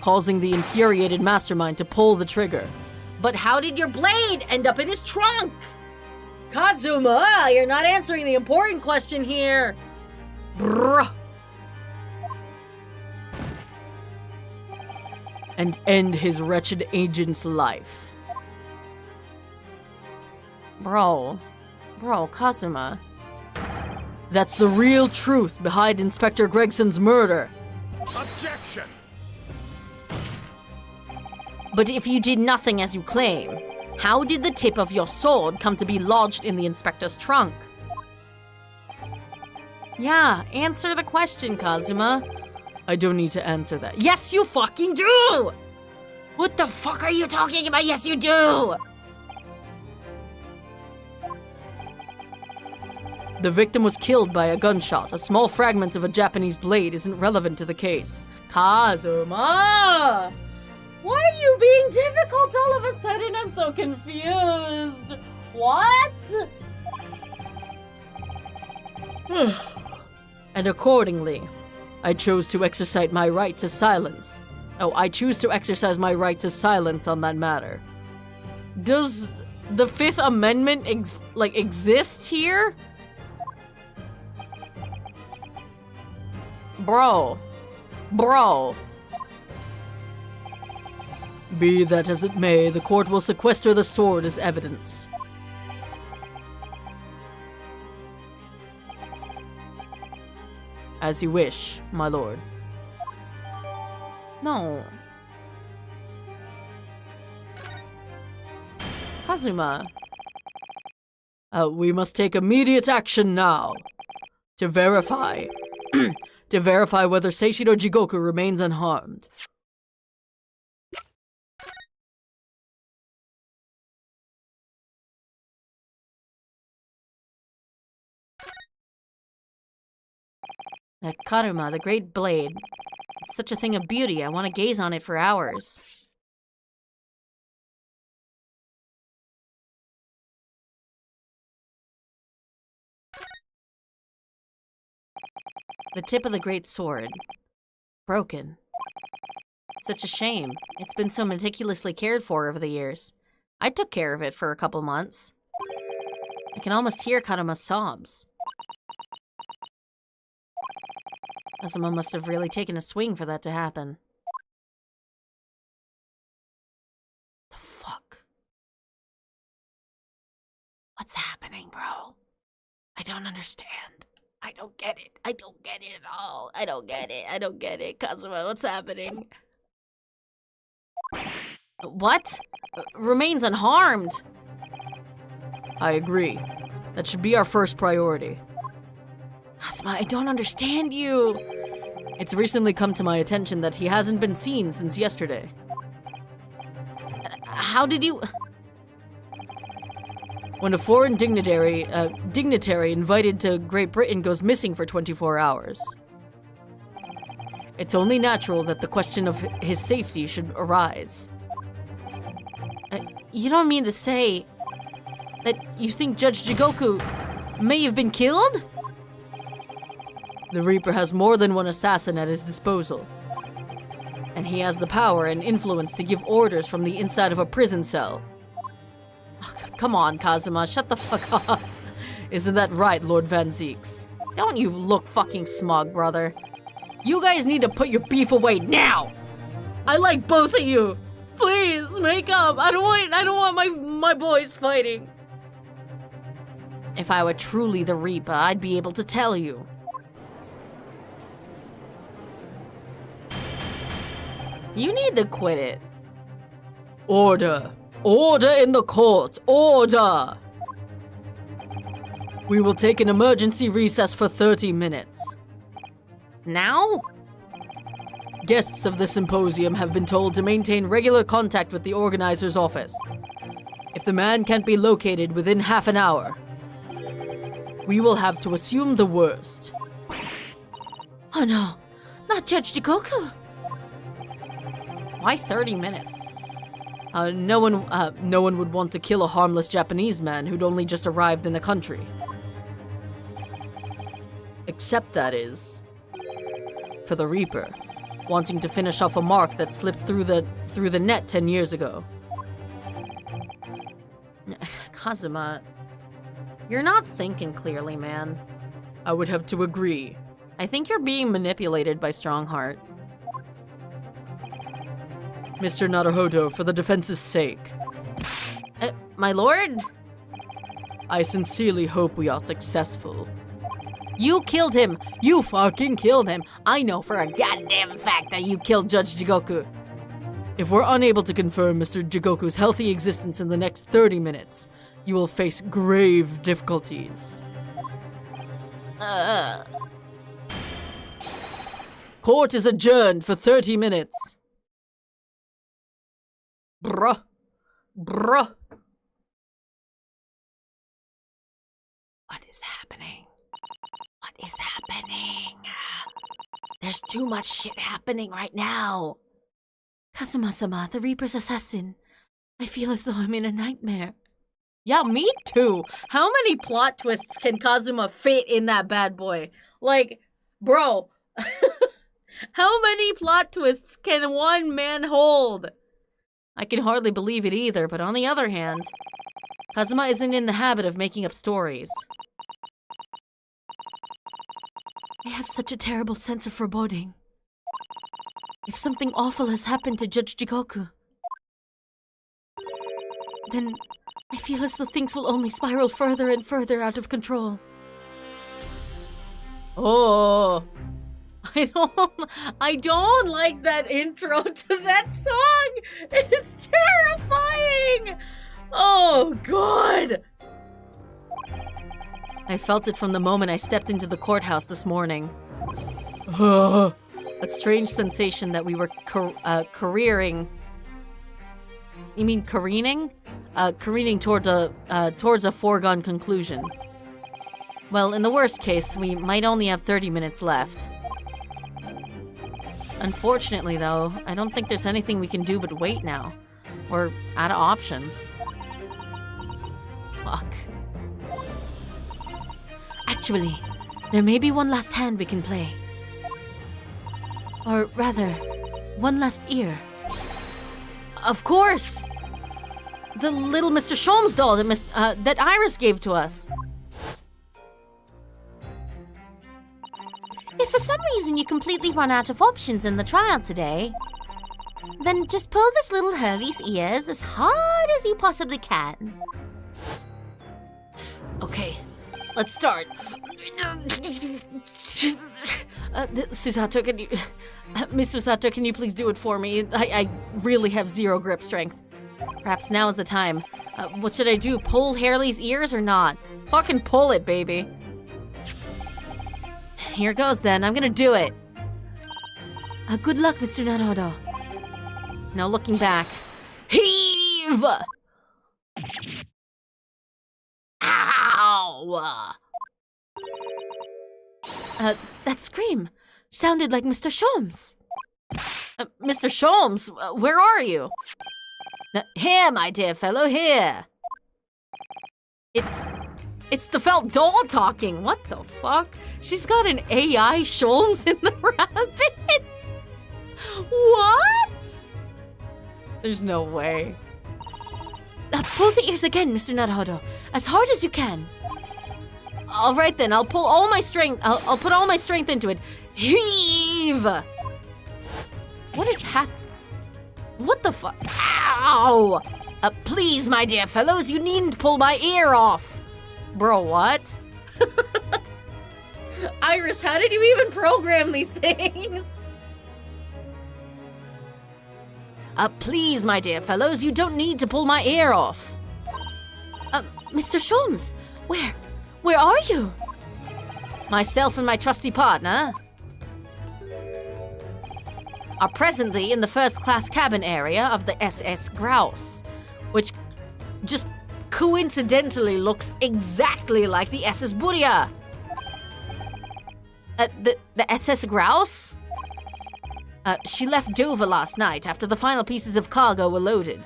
causing the infuriated mastermind to pull the trigger. But how did your blade end up in his trunk? Kazuma, you're not answering the important question here. Brrr. And end his wretched agent's life. Bro, Kazuma. That's the real truth behind Inspector Gregson's murder. Objection! But if you did nothing as you claim, how did the tip of your sword come to be lodged in the inspector's trunk? Yeah, answer the question, Kazuma. I don't need to answer that. Yes, you fucking do! What the fuck are you talking about? Yes, you do! The victim was killed by a gunshot. A small fragment of a Japanese blade isn't relevant to the case. Kazuma! Why are you being difficult all of a sudden? I'm so confused. What? And accordingly, I chose to exercise my right to silence. I choose to exercise my right to silence on that matter. Does the Fifth Amendment exist here? Bro. Be that as it may, the court will sequester the sword as evidence. As you wish, my lord. No. Kazuma. We must take immediate action now. To verify. To verify whether Seishiro Jigoku remains unharmed. That Karuma, the great blade. It's such a thing of beauty. I want to gaze on it for hours. The tip of the great sword. Broken. Such a shame. It's been so meticulously cared for over the years. I took care of it for a couple months. I can almost hear Karuma's sobs. Kazuma must have really taken a swing for that to happen. The fuck? What's happening, bro? I don't understand. I don't get it. I don't get it at all. I don't get it. I don't get it. Kazuma, what's happening? What? Remains unharmed. I agree. That should be our first priority. Kazuma, I don't understand you. It's recently come to my attention that he hasn't been seen since yesterday. How did you... When a foreign dignitary invited to Great Britain goes missing for 24 hours. It's only natural that the question of his safety should arise. You don't mean to say that you think Judge Jigoku may have been killed? The Reaper has more than one assassin at his disposal. And he has the power and influence to give orders from the inside of a prison cell. Oh, come on, Kazuma, shut the fuck up. Isn't that right, Lord Van Zeeks? Don't you look fucking smug, brother. You guys need to put your beef away now! I like both of you! Please, make up! I don't want my boys fighting! If I were truly the Reaper, I'd be able to tell you. You need to quit it. Order! Order in the court! Order! We will take an emergency recess for 30 minutes. Now? Guests of the symposium have been told to maintain regular contact with the organizer's office. If the man can't be located within half an hour, we will have to assume the worst. Oh no, not Judge Jigoku. Why 30 minutes? No one would want to kill a harmless Japanese man who'd only just arrived in the country. Except, that is, for the Reaper, wanting to finish off a mark that slipped through the net 10 years ago. Kazuma, you're not thinking clearly, man. I would have to agree. I think you're being manipulated by Strongheart. Mr. Naruhodo, for the defense's sake. My lord? I sincerely hope we are successful. You killed him! You fucking killed him! I know for a goddamn fact that you killed Judge Jigoku. If we're unable to confirm Mr. Jigoku's healthy existence in the next 30 minutes, you will face grave difficulties. Court is adjourned for 30 minutes. Bruh. Bruh. What is happening? What is happening? There's too much shit happening right now. Kazuma-sama, the Reaper's assassin. I feel as though I'm in a nightmare. Yeah, me too. How many plot twists can Kazuma fit in that bad boy? Like, bro. How many plot twists can one man hold? I can hardly believe it either, but on the other hand, Kazuma isn't in the habit of making up stories. I have such a terrible sense of foreboding. If something awful has happened to Judge Jigoku, then I feel as though things will only spiral further and further out of control. Oh, I don't like that intro to that song. It's terrifying. Oh, God. I felt it from the moment I stepped into the courthouse this morning. That strange sensation that we were careering. You mean careening? Careening towards a foregone conclusion. Well, in the worst case, we might only have 30 minutes left. Unfortunately, though, I don't think there's anything we can do but wait now. We're out of options. Fuck. Actually, there may be one last hand we can play. Or rather, one last ear. Of course! The little Mr. Sholmes doll that Iris gave to us. If for some reason you completely run out of options in the trial today, then just pull this little Hurley's ears as hard as you possibly can. Okay, let's start. Susato, can you... Miss Susato, can you please do it for me? I really have zero grip strength. Perhaps now is the time. What should I do? Pull Hurley's ears or not? Fucking pull it, baby. Here goes then. I'm gonna do it. Good luck, Mr. Naruto. Now looking back. Heave! Ow! That scream sounded like Mr. Sholmes. Mr. Sholmes, where are you? Here, my dear fellow, here. It's the felt doll talking. What the fuck? She's got an AI Sholmes in the rabbit. What? There's no way. Pull the ears again, Mr. Naruto, as hard as you can. All right then, I'll pull all my strength. I'll put all my strength into it. Heave! What is happening? What the fuck? Ow! Please, my dear fellows, you needn't pull my ear off. Bro, what? Iris, how did you even program these things? Please, my dear fellows, you don't need to pull my ear off. Mr. Sholmes, where are you? Myself and my trusty partner are presently in the first-class cabin area of the SS Grouse, which just coincidentally looks exactly like the SS Burya. The SS Grouse? She left Dover last night after the final pieces of cargo were loaded.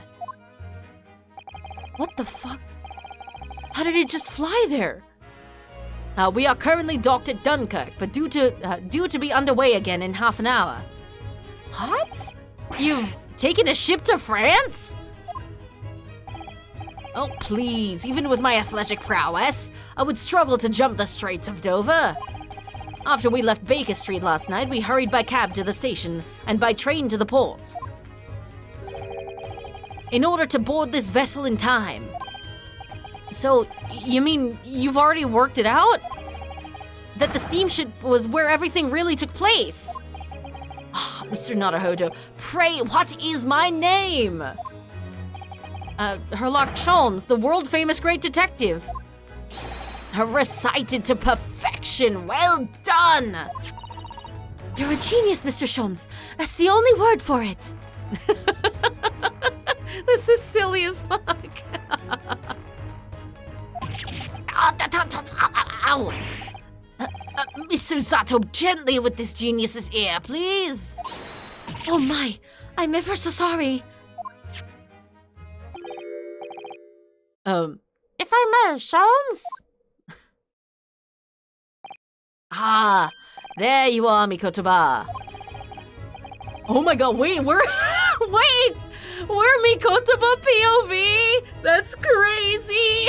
What the fuck? How did it just fly there? We are currently docked at Dunkirk, but due to be underway again in half an hour. What? You've taken a ship to France? Oh, please, even with my athletic prowess, I would struggle to jump the Straits of Dover. After we left Baker Street last night, we hurried by cab to the station and by train to the port. In order to board this vessel in time. So, you mean you've already worked it out? That the steamship was where everything really took place? Oh, Mr. Naruhodo, pray, what is my name? Herlock Sholmes, the world-famous great detective. Recited to perfection. Well done. You're a genius, Mr. Sholmes. That's the only word for it. This is silly as fuck. Ow. Miss Susato, gently with this genius's ear, please. Oh my, I'm ever so sorry. If I may, Sholmes? Ah, there you are, Mikotoba. Oh my god, wait, we're Mikotoba POV? That's crazy.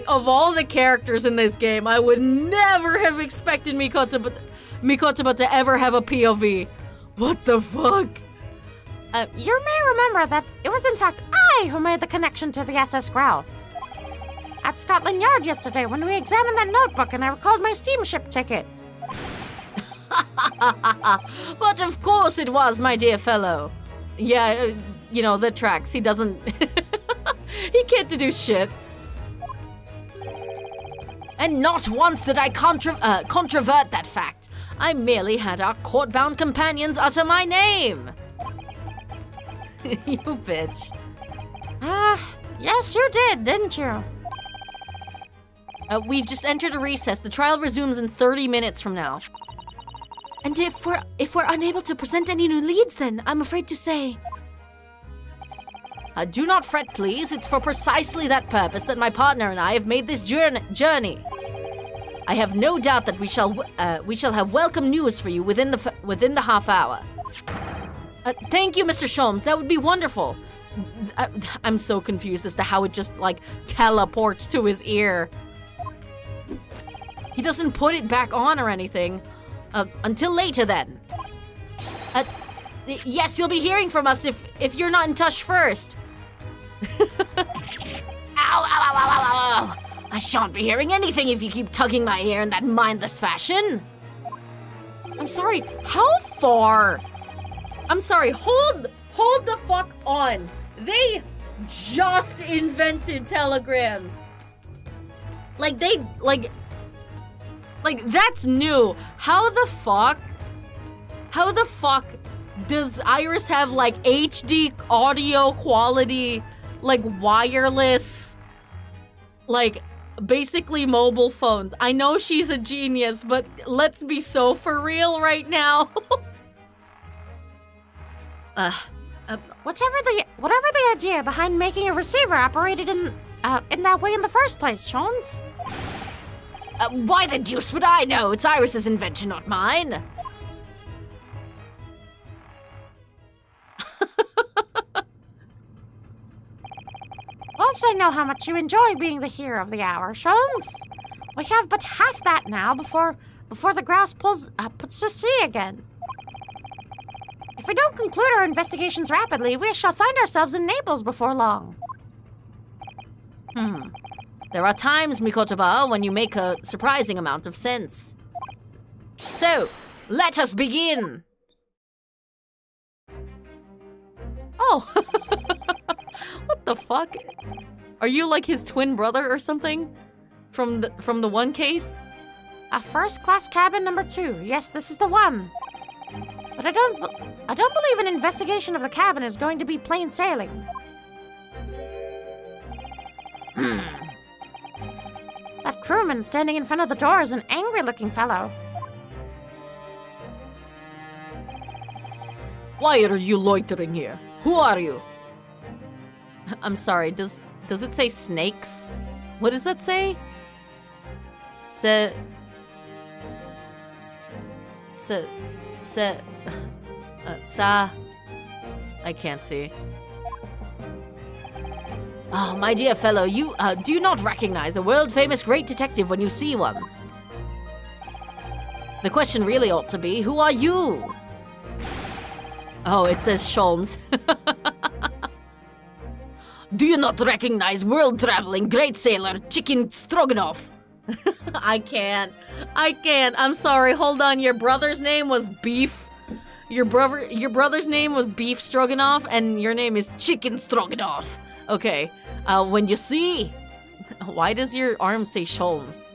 Of all the characters in this game, I would never have expected Mikotoba to ever have a POV. What the fuck? You may remember that it was in fact I who made the connection to the SS Grouse. at Scotland Yard yesterday when we examined that notebook and I recalled my steamship ticket. But of course it was, my dear fellow. Yeah, you know, that tracks. He doesn't... he can't deduce shit. And not once did I controvert that fact. I merely had our court-bound companions utter my name. You bitch. Yes, you did, didn't you? We've just entered a recess. The trial resumes in 30 minutes from now. And if we're unable to present any new leads, then I'm afraid to say. Do not fret, please. It's for precisely that purpose that my partner and I have made this journey. I have no doubt that we shall have welcome news for you within the half hour. Thank you, Mr. Sholmes. That would be wonderful. I'm so confused as to how it just, like, teleports to his ear. He doesn't put it back on or anything. Until later, then. Yes, you'll be hearing from us if you're not in touch first. Ow, ow, ow, ow, ow, ow. I shan't be hearing anything if you keep tugging my hair in that mindless fashion. I'm sorry, how far? I'm sorry, hold the fuck on. They just invented telegrams. Like, that's new. How the fuck does Iris have, like, HD audio quality, like, wireless, like, basically mobile phones? I know she's a genius, but let's be so for real right now. Whatever the idea behind making a receiver operated in that way in the first place, Sholmes? Why the deuce would I know? It's Iris's invention, not mine. Once I know how much you enjoy being the hero of the hour, Sholmes. We have but half that now before the grouse puts to sea again. If we don't conclude our investigations rapidly, we shall find ourselves in Naples before long. There are times, Mikotoba, when you make a surprising amount of sense. So, let us begin. Oh, what the fuck? Are you like his twin brother or something? From the one case? A first-class cabin number 2. Yes, this is the one. But I don't believe an investigation of the cabin is going to be plain sailing. That crewman standing in front of the door is an angry-looking fellow. Why are you loitering here? Who are you? I'm sorry, does it say snakes? What does that say? I can't see. Oh, my dear fellow, you do not recognize a world-famous great detective when you see one. The question really ought to be, who are you? Oh, it says Sholmes. Do you not recognize world-traveling great sailor Chicken Stroganoff? I can't. I'm sorry. Hold on. Your brother's name was Beef. Your brother's name was Beef Stroganoff, and your name is Chicken Stroganoff. Okay. When you see... Why does your arm say Sholmes?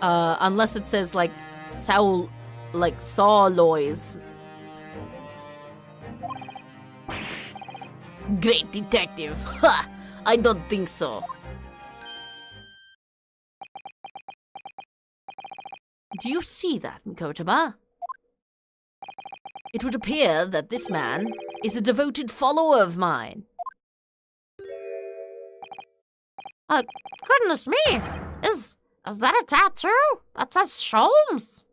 Unless it says, like, Sawloys. Great detective. Ha! I don't think so. Do you see that, Mikotoba? It would appear that this man is a devoted follower of mine. Goodness me! Is that a tattoo? That says Sholmes?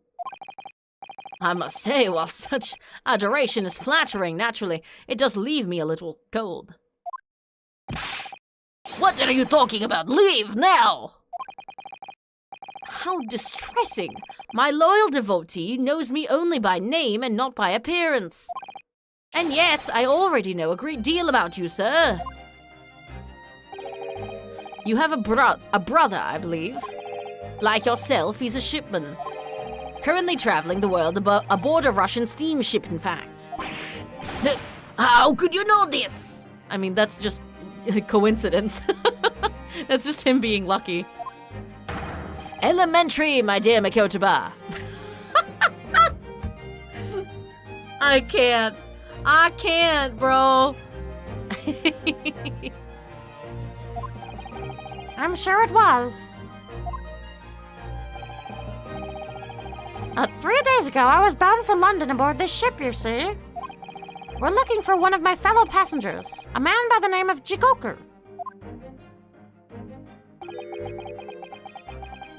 I must say, while such adoration is flattering, naturally, it does leave me a little cold. What are you talking about? Leave now! How distressing! My loyal devotee knows me only by name and not by appearance. And yet, I already know a great deal about you, sir. You have a brother, I believe. Like yourself, he's a shipman. Currently traveling the world aboard a Russian steamship, in fact. How could you know this? I mean, that's just a coincidence. That's just him being lucky. Elementary, my dear Makotoba. I can't, bro. I'm sure it was. 3 days ago, I was bound for London aboard this ship, you see. We're looking for one of my fellow passengers, a man by the name of Jigoku.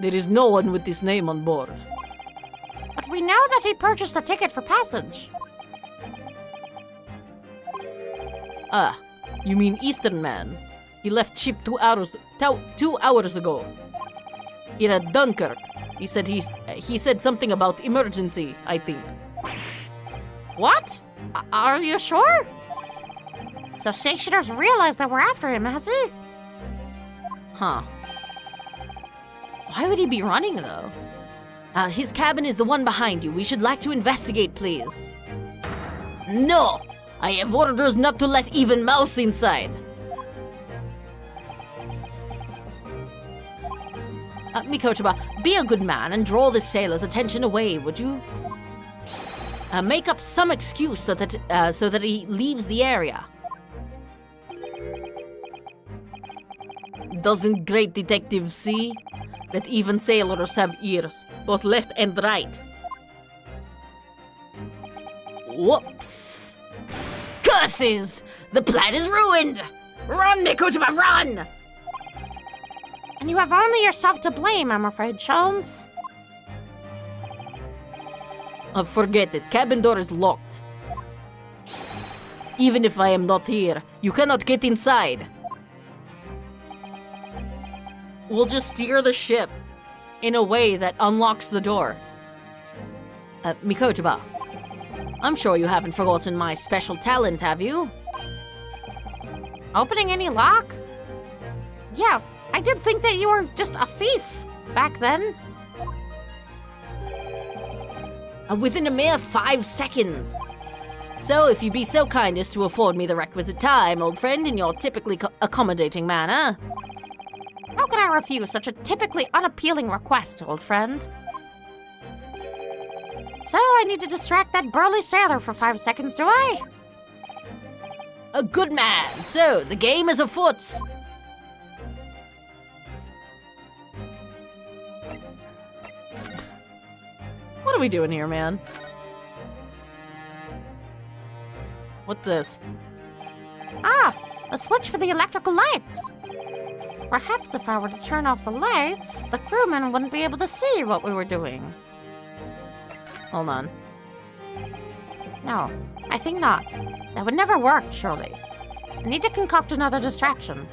There is no one with this name on board. But we know that he purchased a ticket for passage. Ah, you mean Eastern Man. He left ship 2 hours ago. Here at Dunkirk. He said something about emergency, I think. What? Are you sure? So Stationers realized that we're after him, has he? Huh. Why would he be running, though? His cabin is the one behind you. We should like to investigate, please. No! I have orders not to let even mouse inside. Mikotoba, be a good man and draw this sailor's attention away, would you? Make up some excuse so that he leaves the area. Doesn't great detectives see that even sailors have ears, both left and right? Whoops! Curses! The plan is ruined! Run, Mikotoba, run! And you have only yourself to blame, I'm afraid, Jones. Forget it. Cabin door is locked. Even if I am not here, you cannot get inside. We'll just steer the ship in a way that unlocks the door. Mikotoba, I'm sure you haven't forgotten my special talent, have you? Opening any lock? Yeah, I did think that you were just a thief back then. Within a mere 5 seconds. So, if you be so kind as to afford me the requisite time, old friend, in your typically accommodating manner. How can I refuse such a typically unappealing request, old friend? So, I need to distract that burly sailor for 5 seconds, do I? A good man. So, the game is afoot. What are we doing here, man? What's this? Ah, a switch for the electrical lights. Perhaps if I were to turn off the lights, the crewmen wouldn't be able to see what we were doing. Hold on. No, I think not. That would never work, surely. I need to concoct another distraction.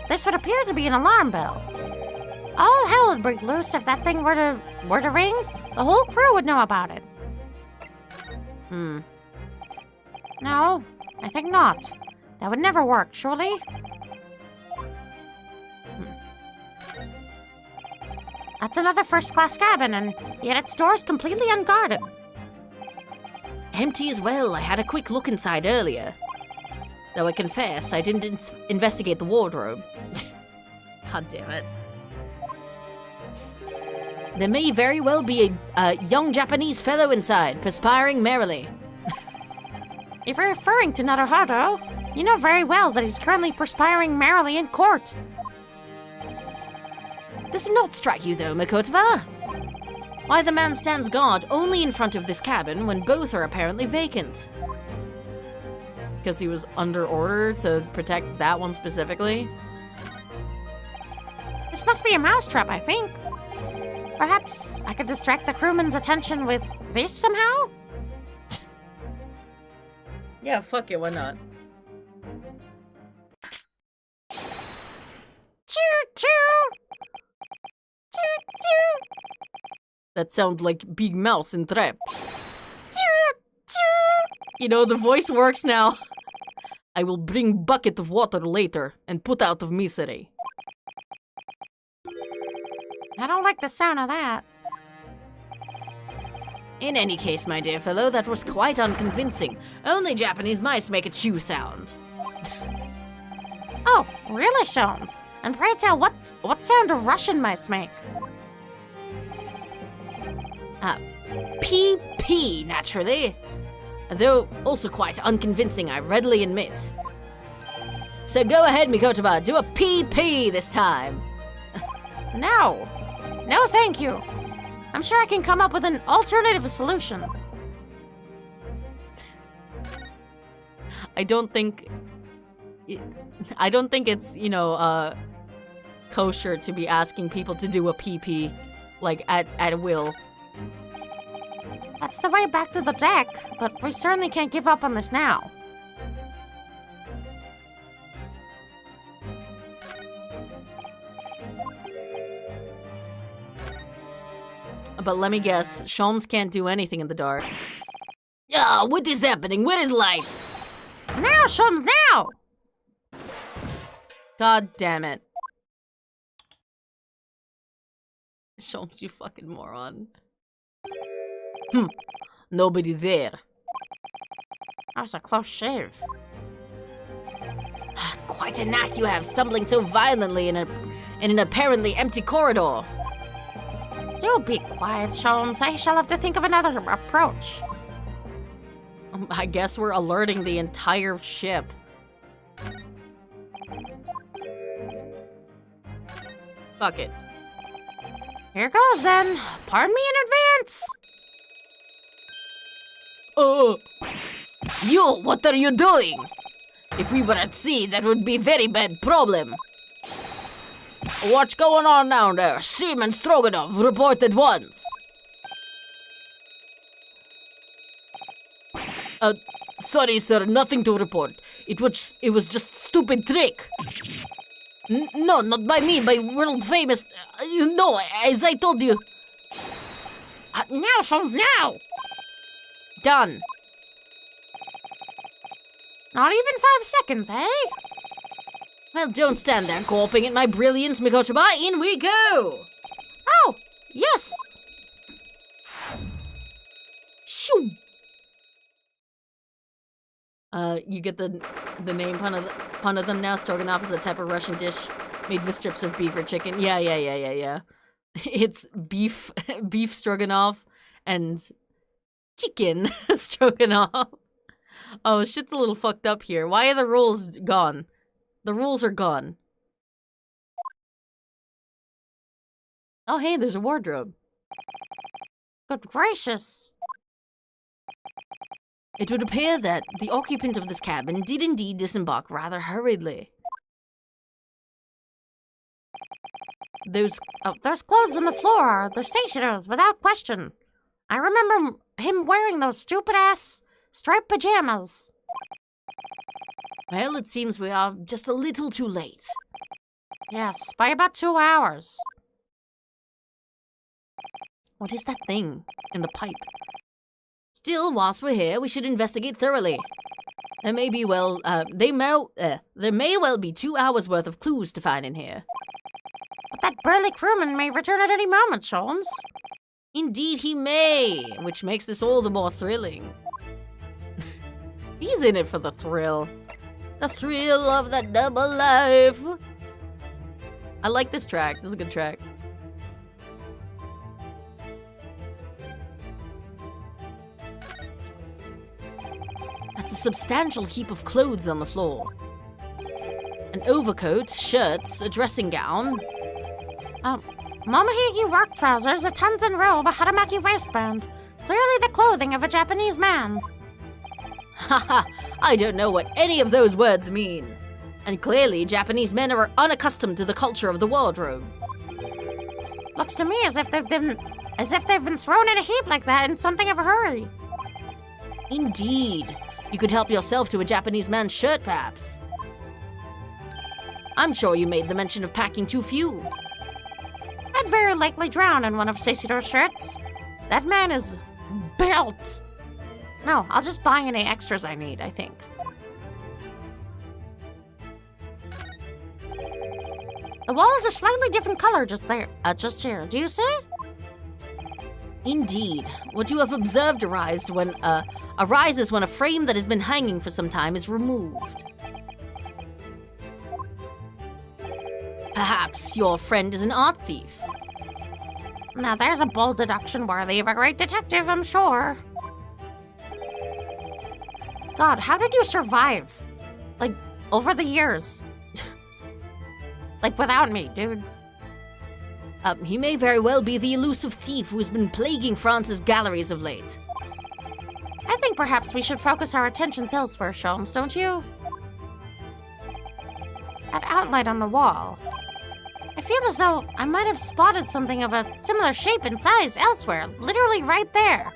This would appear to be an alarm bell. All hell would break loose if that thing were to ring. The whole crew would know about it. No, I think not. That would never work, surely? That's another first-class cabin, and yet its door's completely unguarded. Empty as well. I had a quick look inside earlier. Though I confess, I didn't investigate the wardrobe. God damn it. There may very well be a young Japanese fellow inside, perspiring merrily. If you're referring to Naruhodo, you know very well that he's currently perspiring merrily in court. Does it not strike you, though, Makotoba? Why the man stands guard only in front of this cabin when both are apparently vacant? Because he was under order to protect that one specifically? This must be a mousetrap, I think. Perhaps I could distract the crewman's attention with this somehow? Yeah, fuck it, why not? Choo-choo! Choo-choo! That sounds like Big Mouse in Trap. Choo-choo! You know, the voice works now. I will bring bucket of water later and put out of misery. I don't like the sound of that. In any case, my dear fellow, that was quite unconvincing. Only Japanese mice make a chew sound. Oh, really, Sholmes? And pray tell, what sound do Russian mice make? PP, naturally. Though also quite unconvincing, I readily admit. So go ahead, Mikotoba, do a PP this time. No. No, thank you. I'm sure I can come up with an alternative solution. I don't think it's, you know, kosher to be asking people to do a PP, like, at will. That's the way back to the deck, but we certainly can't give up on this now. But let me guess, Sholmes can't do anything in the dark. Ah, what is happening? Where is light? Now, Sholmes, now! God damn it. Sholmes, you fucking moron. Nobody there. That was a close shave. Quite a knack you have, stumbling so violently in an apparently empty corridor. Do be quiet, Sholmes. I shall have to think of another approach. I guess we're alerting the entire ship. Fuck it. Here goes then. Pardon me in advance. Oh! You, what are you doing? If we were at sea, that would be very bad problem. What's going on down there? Seaman Stroganoff, report at once. Sorry, sir, nothing to report. It was just stupid trick. No, not by me, by world famous. No, as I told you. Now, Sholmes, now! Done. Not even 5 seconds, eh? Well, don't stand there gawping at my brilliance, Mikotoba. In we go! Oh, yes! Shoo! You get the name pun of them now. Stroganoff is a type of Russian dish made with strips of beef or chicken. Yeah. It's beef stroganoff and chicken stroganoff. Oh, shit's a little fucked up here. Why are the rules gone? The rules are gone. Oh, hey, there's a wardrobe. Good gracious. It would appear that the occupant of this cabin did indeed disembark rather hurriedly. There's clothes on the floor. They're Seishiro's, without question. I remember him wearing those stupid-ass striped pajamas. Well, it seems we are just a little too late. Yes, by about 2 hours. What is that thing in the pipe? Still, whilst we're here, we should investigate thoroughly. There may well be 2 hours worth of clues to find in here. But that burly crewman may return at any moment, Sholmes. Indeed he may, which makes this all the more thrilling. He's in it for the thrill. The thrill of the double life. I like this track. This is a good track. That's a substantial heap of clothes on the floor. An overcoat, shirts, a dressing gown. Momahiki work trousers, a Tanzan robe, a Haramaki waistband. Clearly the clothing of a Japanese man. Haha, I don't know what any of those words mean. And clearly, Japanese men are unaccustomed to the culture of the wardrobe. Looks to me as if they've been thrown in a heap like that in something of a hurry. Indeed. You could help yourself to a Japanese man's shirt, perhaps. I'm sure you made the mention of packing too few. I'd very likely drown in one of Seishiro's shirts. That man is built. No, I'll just buy any extras I need, I think. The wall is a slightly different color just here. Do you see? Indeed. What you have observed arises when a frame that has been hanging for some time is removed. Perhaps your friend is an art thief. Now there's a bold deduction worthy of a great detective, I'm sure. God, how did you survive? Like, over the years? Like, without me, dude. He may very well be the elusive thief who has been plaguing France's galleries of late. I think perhaps we should focus our attentions elsewhere, Sholmes, don't you? That outline on the wall. I feel as though I might have spotted something of a similar shape and size elsewhere, literally right there.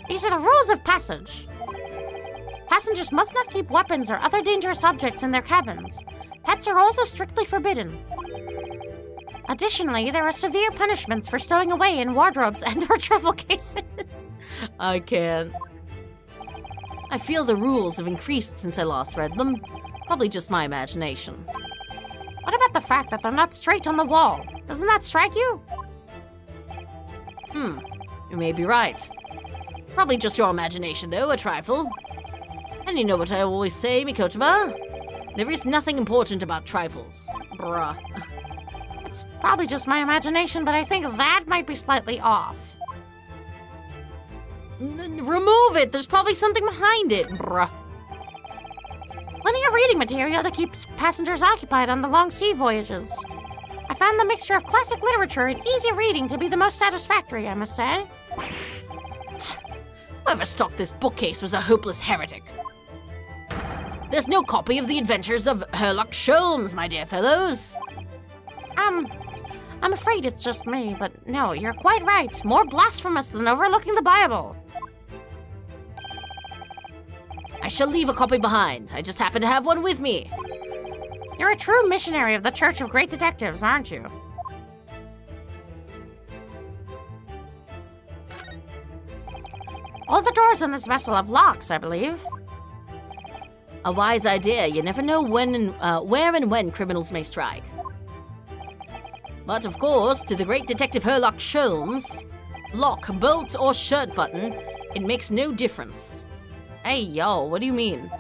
These are the rules of passage. Passengers must not keep weapons or other dangerous objects in their cabins. Pets are also strictly forbidden. Additionally, there are severe punishments for stowing away in wardrobes and/or travel cases. I can't. I feel the rules have increased since I last read them. Probably just my imagination. What about the fact that they're not straight on the wall? Doesn't that strike you? You may be right. Probably just your imagination, though, a trifle. And you know what I always say, Mikotoba? There is nothing important about trifles. Bruh. It's probably just my imagination, but I think that might be slightly off. Remove it! There's probably something behind it, bruh. Plenty of reading material that keeps passengers occupied on the long sea voyages. I found the mixture of classic literature and easy reading to be the most satisfactory, I must say. Whoever stocked this bookcase was a hopeless heretic. There's no copy of the adventures of Sherlock Sholmes, my dear fellows. I'm afraid it's just me, but no, you're quite right. More blasphemous than overlooking the Bible. I shall leave a copy behind. I just happen to have one with me. You're a true missionary of the Church of Great Detectives, aren't you? All the doors on this vessel have locks, I believe. A wise idea. You never know when and where and when criminals may strike. But of course, to the great detective Sherlock Sholmes, lock, bolt, or shirt button, it makes no difference. Hey, yo, what do you mean?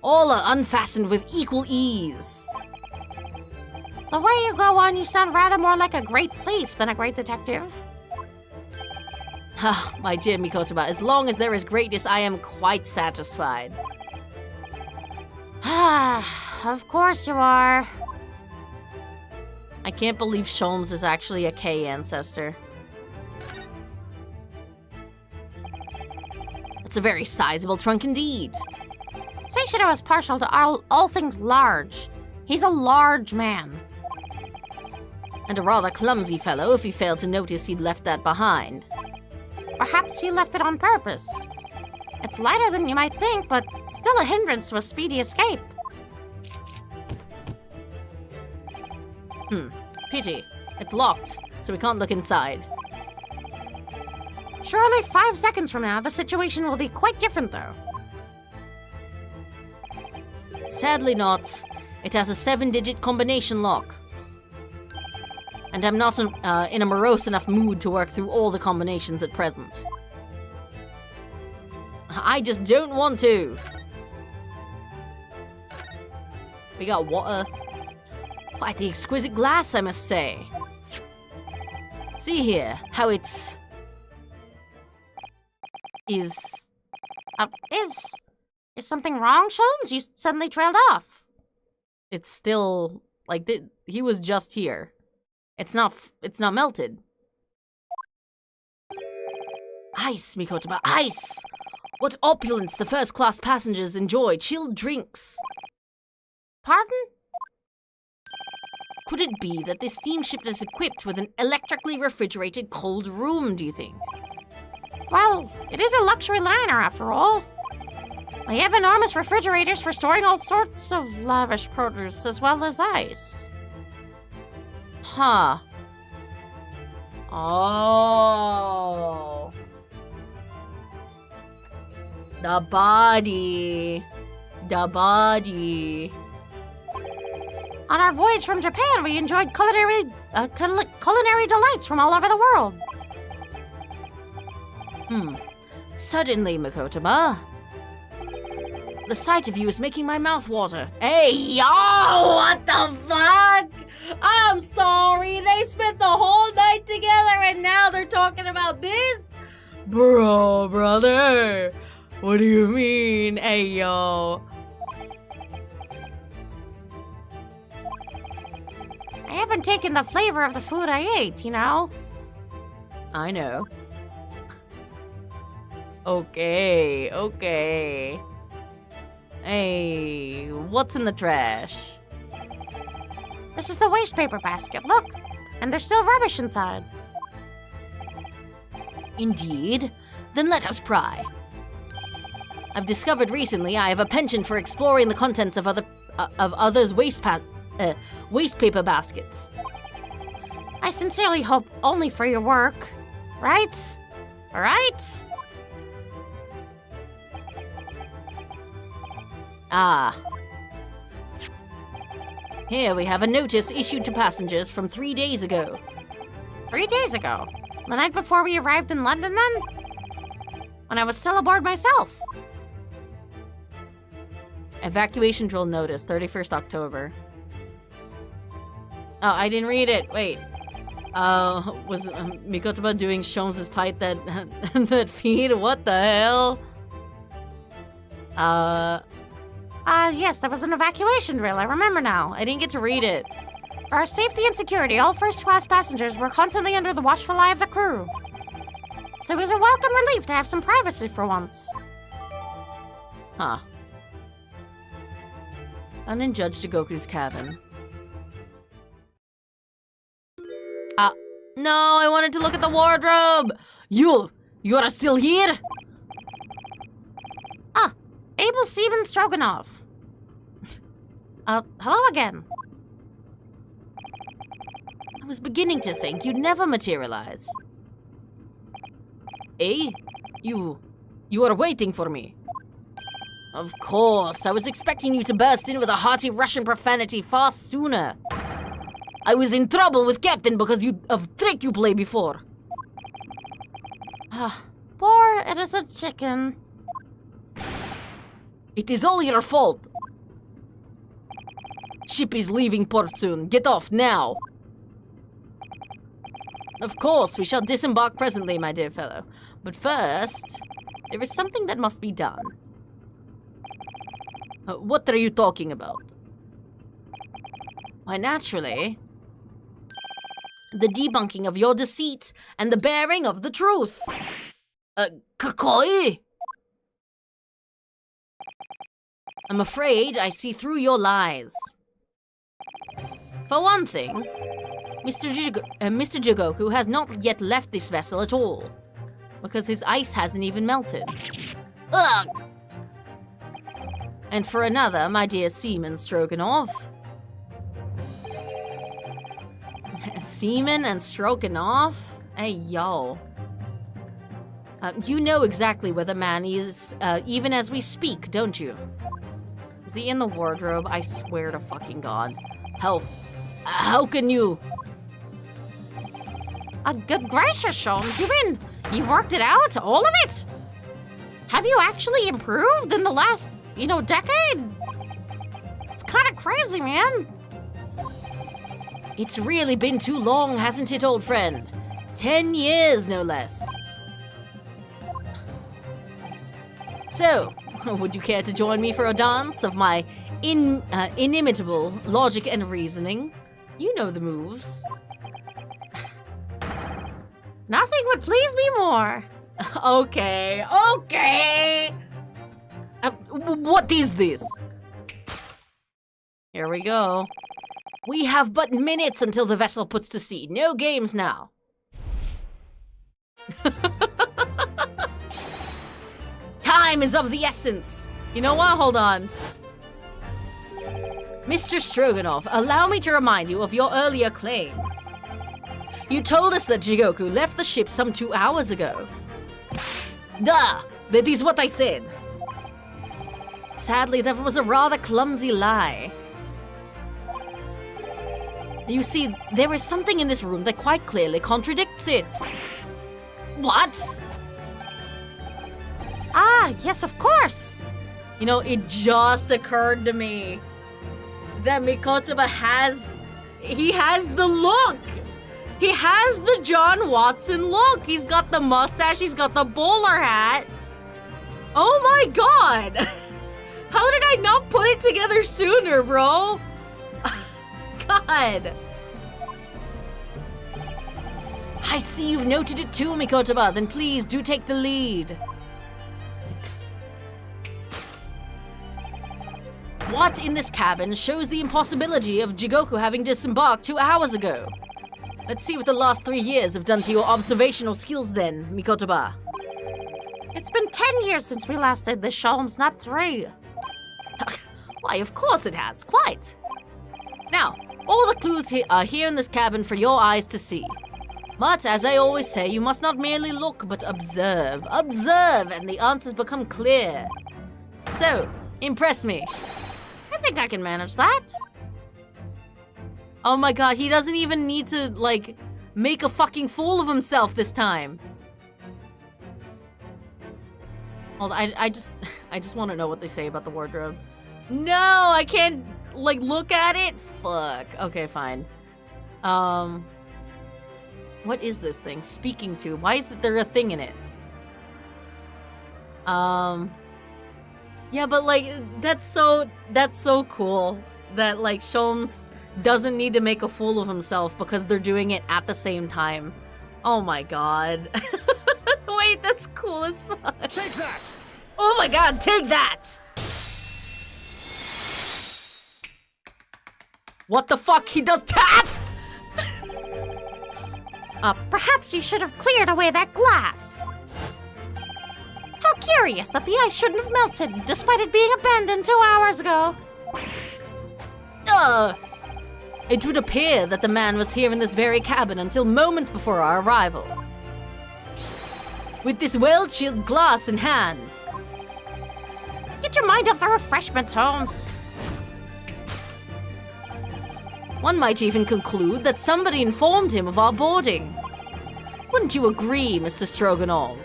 All are unfastened with equal ease. The way you go on, you sound rather more like a great thief than a great detective. Ah, my dear Mikotoba, as long as there is greatness, I am quite satisfied. Ah, of course you are. I can't believe Sholmes is actually a K ancestor. It's a very sizable trunk indeed. Seishiro is partial to all things large. He's a large man. And a rather clumsy fellow if he failed to notice he'd left that behind. Perhaps he left it on purpose. It's lighter than you might think, but still a hindrance to a speedy escape. Pity. It's locked, so we can't look inside. Surely 5 seconds from now, the situation will be quite different, though. Sadly not. It has a 7-digit combination lock. And I'm not in a morose enough mood to work through all the combinations at present. I just don't want to. We got water. Quite the exquisite glass, I must say. See here, how it is. Is something wrong, Sholmes? You suddenly trailed off. It's still like he was just here. It's not melted. Ice, Mikotoba, ice! What opulence the first-class passengers enjoy. Chilled drinks. Pardon? Could it be that this steamship is equipped with an electrically refrigerated cold room, do you think? Well, it is a luxury liner, after all. They have enormous refrigerators for storing all sorts of lavish produce, as well as ice. Huh. Oh. The body. The body. On our voyage from Japan, we enjoyed culinary delights from all over the world. Certainly, Makoto-ma. The sight of you is making my mouth water. Hey, yo! What the fuck? I'm sorry. They spent the whole night together and now they're talking about this? Bro, brother. What do you mean? Hey, yo. I haven't taken the flavor of the food I ate, you know? I know. Okay, okay. Hey, what's in the trash? This is the waste paper basket, look. And there's still rubbish inside. Indeed. Then let us pry. I've discovered recently I have a penchant for exploring the contents of others' waste paper baskets. I sincerely hope only for your work. Right? Right? Ah. Here we have a notice issued to passengers from 3 days ago. 3 days ago? The night before we arrived in London, then? When I was still aboard myself. Evacuation drill notice, 31st October. Oh, I didn't read it. Wait. Was Mikotoba doing Sholmes' pipe that that feed? What the hell? Yes, there was an evacuation drill. I remember now. I didn't get to read it. For our safety and security, all first-class passengers were constantly under the watchful eye of the crew. So it was a welcome relief to have some privacy for once. Huh. Uninjudged to Goku's cabin. No, I wanted to look at the wardrobe! You are still here? Abel Seaman Stroganoff. Hello again. I was beginning to think you'd never materialize. Eh? You are waiting for me. Of course, I was expecting you to burst in with a hearty Russian profanity far sooner. I was in trouble with Captain because of trick you played before. Poor innocent chicken. It is all your fault. Ship is leaving port soon. Get off now. Of course, we shall disembark presently, my dear fellow. But first, there is something that must be done. What are you talking about? Why, naturally, the debunking of your deceit and the bearing of the truth. Kakoi? I'm afraid I see through your lies. For one thing, Mr. Jigoku has not yet left this vessel at all, because his ice hasn't even melted. Ugh! And for another, my dear Seaman Stroganoff. Seaman and Stroganoff? Hey, yo. You know exactly where the man is, even as we speak, don't you? Is he in the wardrobe? I swear to fucking God. How can you? Good gracious, Sholmes, you've worked it out? All of it? Have you actually improved in the last, decade? It's kind of crazy, man. It's really been too long, hasn't it, old friend? 10 years, no less. So, would you care to join me for a dance of my inimitable logic and reasoning? You know the moves. Nothing would please me more. Okay. What is this? Here we go. We have but minutes until the vessel puts to sea. No games now. Time is of the essence. You know what? Hold on. Mr. Stroganoff, allow me to remind you of your earlier claim. You told us that Jigoku left the ship some 2 hours ago. Duh! That is what I said. Sadly, that was a rather clumsy lie. You see, there is something in this room that quite clearly contradicts it. What? Ah, yes, of course. You know, it just occurred to me that Mikotoba has the look. He has the John Watson look. He's got the mustache, he's got the bowler hat. Oh my god. How did I not put it together sooner, bro? God. I see you've noted it too, Mikotoba. Then please do take the lead. What in this cabin shows the impossibility of Jigoku having disembarked 2 hours ago? Let's see what the last 3 years have done to your observational skills then, Mikotoba. It's been 10 years since we last did this, Sholmes, not 3. Why, of course it has, quite. Now, all the clues are here in this cabin for your eyes to see. But, as I always say, you must not merely look, but observe. Observe, and the answers become clear. So, impress me. I think I can manage that. Oh my god, he doesn't even need to, like, make a fucking fool of himself this time. Hold on, I just want to know what they say about the wardrobe. No, I can't, like, look at it? Fuck. Okay, fine. What is this thing? Speaking to. Why is there a thing in it? Yeah, but, like, that's so cool that, like, Sholmes doesn't need to make a fool of himself because they're doing it at the same time. Oh my god. Wait, that's cool as fuck. Take that! Oh my god, take that! What the fuck? He does tap! Perhaps you should have cleared away that glass. How curious that the ice shouldn't have melted, despite it being abandoned 2 hours ago. It would appear that the man was here in this very cabin until moments before our arrival. With this well-chilled glass in hand. Get your mind off the refreshments, Holmes. One might even conclude that somebody informed him of our boarding. Wouldn't you agree, Mr. Stroganov?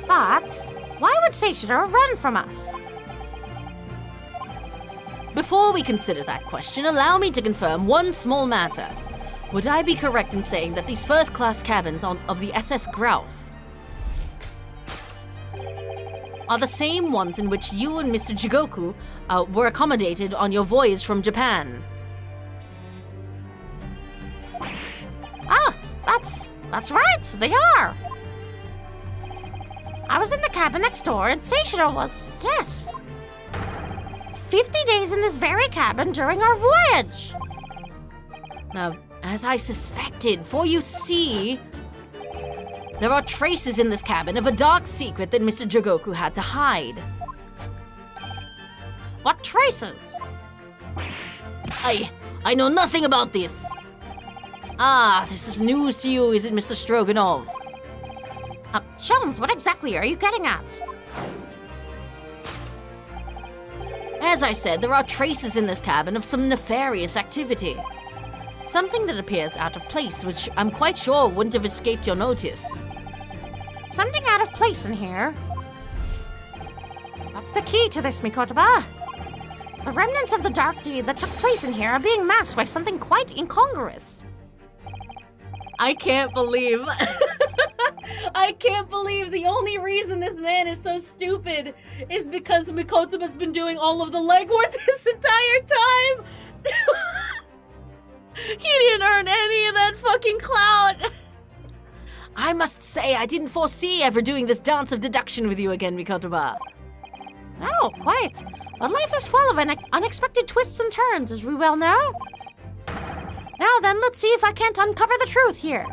But why would Seishiro run from us? Before we consider that question, allow me to confirm one small matter. Would I be correct in saying that these first-class cabins of the SS Grouse are the same ones in which you and Mr. Jigoku were accommodated on your voyage from Japan? Ah, that's right, they are. I was in the cabin next door and Seishiro was, yes. 50 days in this very cabin during our voyage. Now, as I suspected, for you see, there are traces in this cabin of a dark secret that Mr. Jigoku had to hide. What traces? I know nothing about this. Ah, this is news to you, is it, Mr. Stroganov? Sholmes, what exactly are you getting at? As I said, there are traces in this cabin of some nefarious activity. Something that appears out of place, which I'm quite sure wouldn't have escaped your notice. Something out of place in here? That's the key to this, Mikotoba. The remnants of the dark deed that took place in here are being masked by something quite incongruous. I can't believe... I can't believe the only reason this man is so stupid is because Mikotoba's been doing all of the legwork this entire time! He didn't earn any of that fucking clout! I must say, I didn't foresee ever doing this dance of deduction with you again, Mikotoba. No, quite. But life is full of unexpected twists and turns, as we well know. Now then, let's see if I can't uncover the truth here.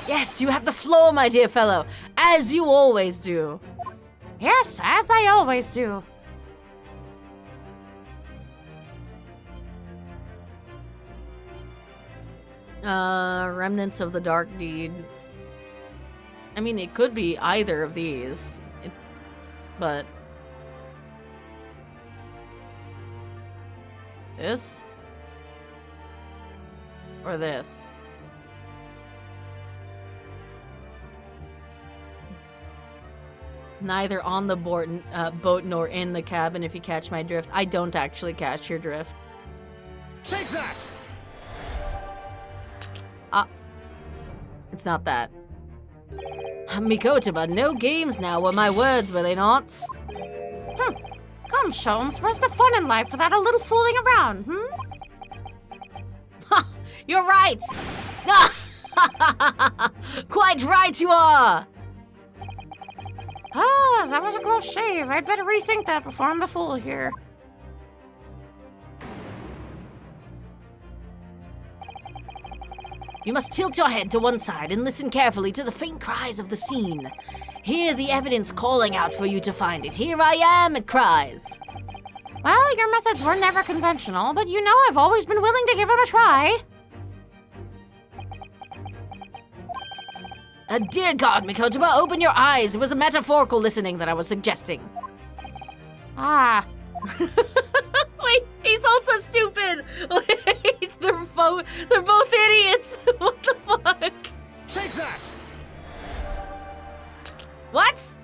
Yes, you have the floor, my dear fellow, as you always do. Yes, as I always do. Remnants of the Dark Deed. I mean, it could be either of these. But... This? Or this? Neither on the boat nor in the cabin, if you catch my drift. I don't actually catch your drift. Take that! It's not that. Mikotoba, no games now were my words, were they not? Come, Sholmes, where's the fun in life without a little fooling around, Ha! You're right! Quite right you are! Ah, that was a close shave. I'd better rethink that before I'm the fool here. You must tilt your head to one side and listen carefully to the faint cries of the scene. Hear the evidence calling out for you to find it. Here I am, it cries. Well, your methods were never conventional, but you know I've always been willing to give them a try. Dear God, Mikotoba, open your eyes. It was a metaphorical listening that I was suggesting. Ah. Wait, he's also stupid. They're both idiots. What the fuck? Take that! What?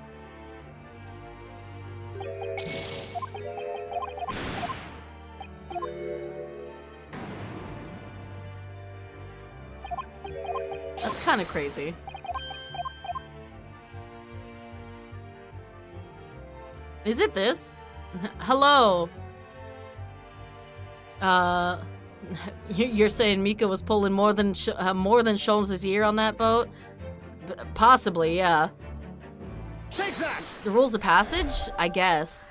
That's kind of crazy. Is it this? Hello. You're saying Mika was pulling more than Sholmes' ear on that boat? Possibly, yeah. Take that! The rules of passage? I guess.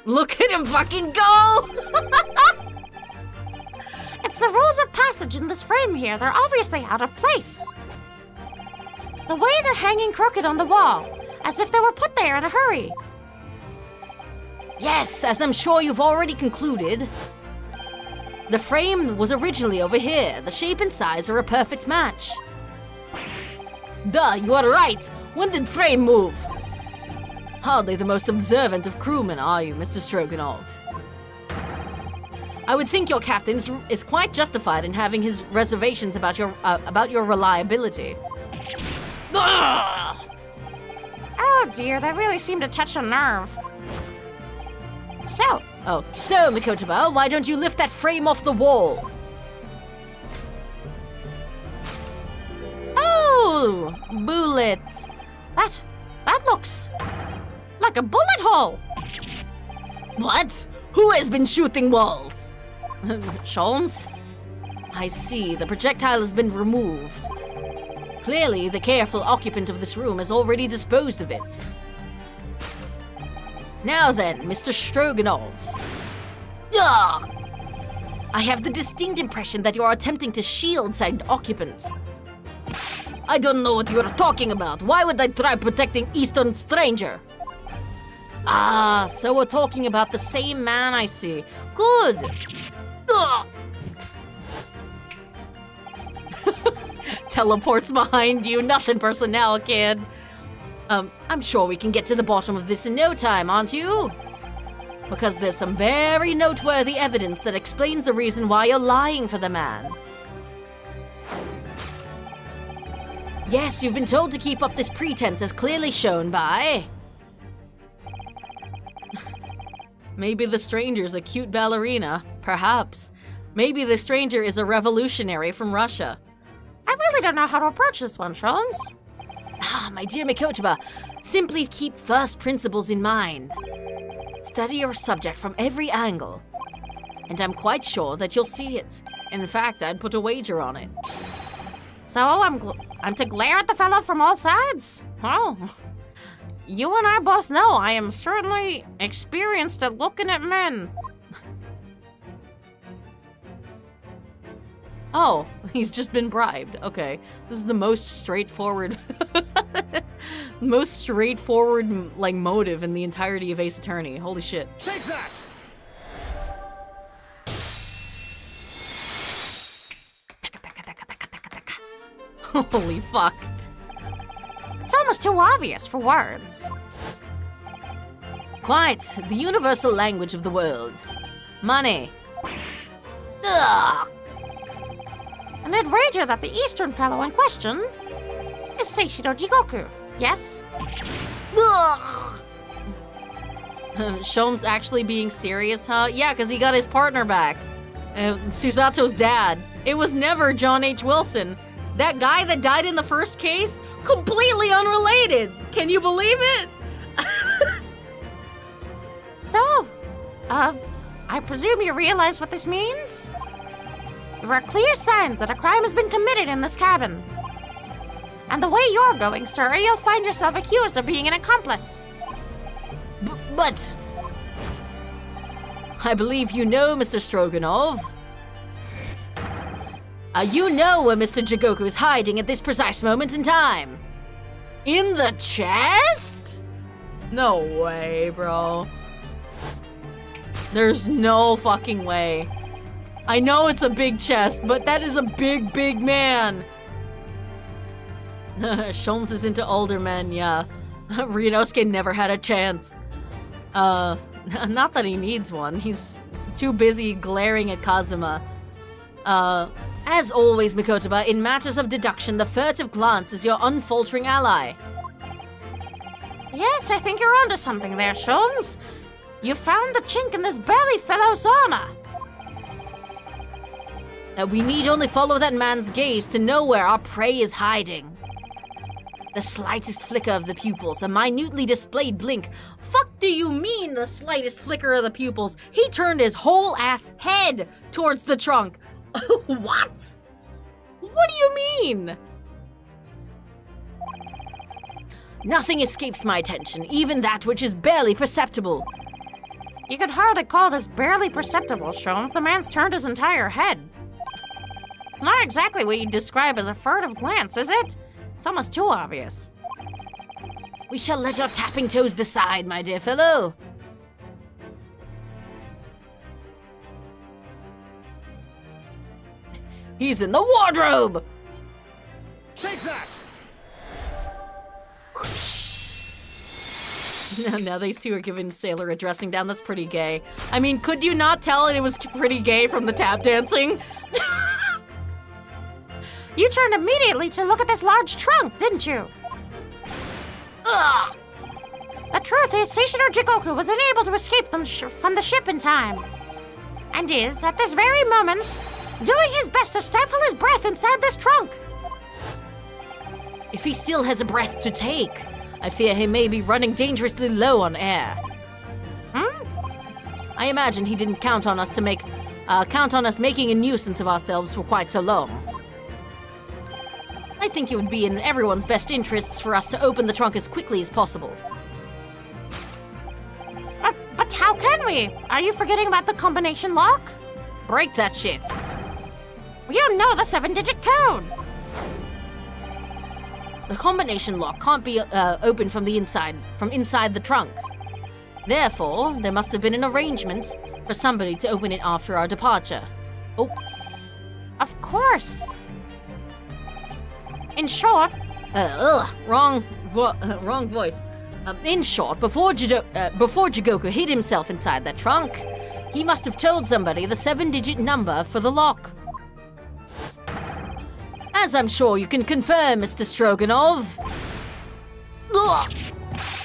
Look at him fucking go! It's the rules of passage in this frame here. They're obviously out of place. The way they're hanging crooked on the wall, as if they were put there in a hurry. Yes, as I'm sure you've already concluded. The frame was originally over here. The shape and size are a perfect match. Duh, you are right. When did frame move? Hardly the most observant of crewmen, are you, Mr. Stroganov? I would think your captain is quite justified in having his reservations about your reliability. Ugh! Oh dear, that really seemed to touch a nerve. So, Mikotoba, why don't you lift that frame off the wall? Oh, bullet. That looks like a bullet hole. What? Who has been shooting walls? Sholmes? I see, the projectile has been removed. Clearly, the careful occupant of this room has already disposed of it. Now then, Mr. Stroganov. Ugh! I have the distinct impression that you are attempting to shield said occupant. I don't know what you are talking about. Why would I try protecting Eastern stranger? Ah, so we're talking about the same man, I see. Good. Ugh! Teleports behind you. Nothing personnel, kid. I'm sure we can get to the bottom of this in no time, aren't you? Because there's some very noteworthy evidence that explains the reason why you're lying for the man. Yes, you've been told to keep up this pretense as clearly shown by... Maybe the stranger's a cute ballerina. Perhaps. Maybe the stranger is a revolutionary from Russia. I really don't know how to approach this one, Sholmes. Ah, my dear Mikotoba, simply keep first principles in mind. Study your subject from every angle. And I'm quite sure that you'll see it. In fact, I'd put a wager on it. So I'm to glare at the fellow from all sides? Well, you and I both know I am certainly experienced at looking at men. Oh, he's just been bribed. Okay, this is the most straightforward, motive in the entirety of Ace Attorney. Holy shit. Take that! Holy fuck. It's almost too obvious for words. Quite the universal language of the world. Money. Ugh. And I'd wager that the Eastern fellow in question is Seishiro Jigoku, yes? Ugh. Shome's actually being serious, huh? Yeah, because he got his partner back. Susato's dad. It was never John H. Wilson. That guy that died in the first case? Completely unrelated. Can you believe it? So, I presume you realize what this means? There are clear signs that a crime has been committed in this cabin. And the way you're going, sir, you'll find yourself accused of being an accomplice. But I believe you know, Mr. Stroganov. You know where Mr. Jigoku is hiding at this precise moment in time. In the chest? No way, bro. There's no fucking way. I know it's a big chest, but that is a big, big man. Sholmes is into older men, yeah. Ryunosuke never had a chance. Not that he needs one. He's too busy glaring at Kazuma. As always, Mikotoba, in matters of deduction, the furtive glance is your unfaltering ally. Yes, I think you're onto something there, Sholmes. You found the chink in this belly fellow's armor. We need only follow that man's gaze to know where our prey is hiding. The slightest flicker of the pupils, a minutely displayed blink. Fuck do you mean the slightest flicker of the pupils? He turned his whole ass head towards the trunk. What? What do you mean? Nothing escapes my attention, even that which is barely perceptible. You could hardly call this barely perceptible, Sholmes. The man's turned his entire head. It's not exactly what you'd describe as a furtive glance, is it? It's almost too obvious. We shall let our tapping toes decide, my dear fellow. He's in the wardrobe! Take that! Now these two are giving Sailor a dressing down. That's pretty gay. I mean, could you not tell it was pretty gay from the tap dancing? You turned immediately to look at this large trunk, didn't you? Ugh! The truth is, Seishiro Jigoku was unable to escape from the ship in time. And is, at this very moment, doing his best to stifle his breath inside this trunk. If he still has a breath to take, I fear he may be running dangerously low on air. I imagine he didn't count on us making a nuisance of ourselves for quite so long. I think it would be in everyone's best interests for us to open the trunk as quickly as possible. But how can we? Are you forgetting about the combination lock? Break that shit. We don't know the 7-digit code. The combination lock can't be opened from inside the trunk. Therefore, there must have been an arrangement for somebody to open it after our departure. Oh. Of course. In short... wrong voice. In short, before Jigoku hid himself inside that trunk, he must have told somebody the 7-digit number for the lock. As I'm sure you can confirm, Mr. Stroganov. Ugh.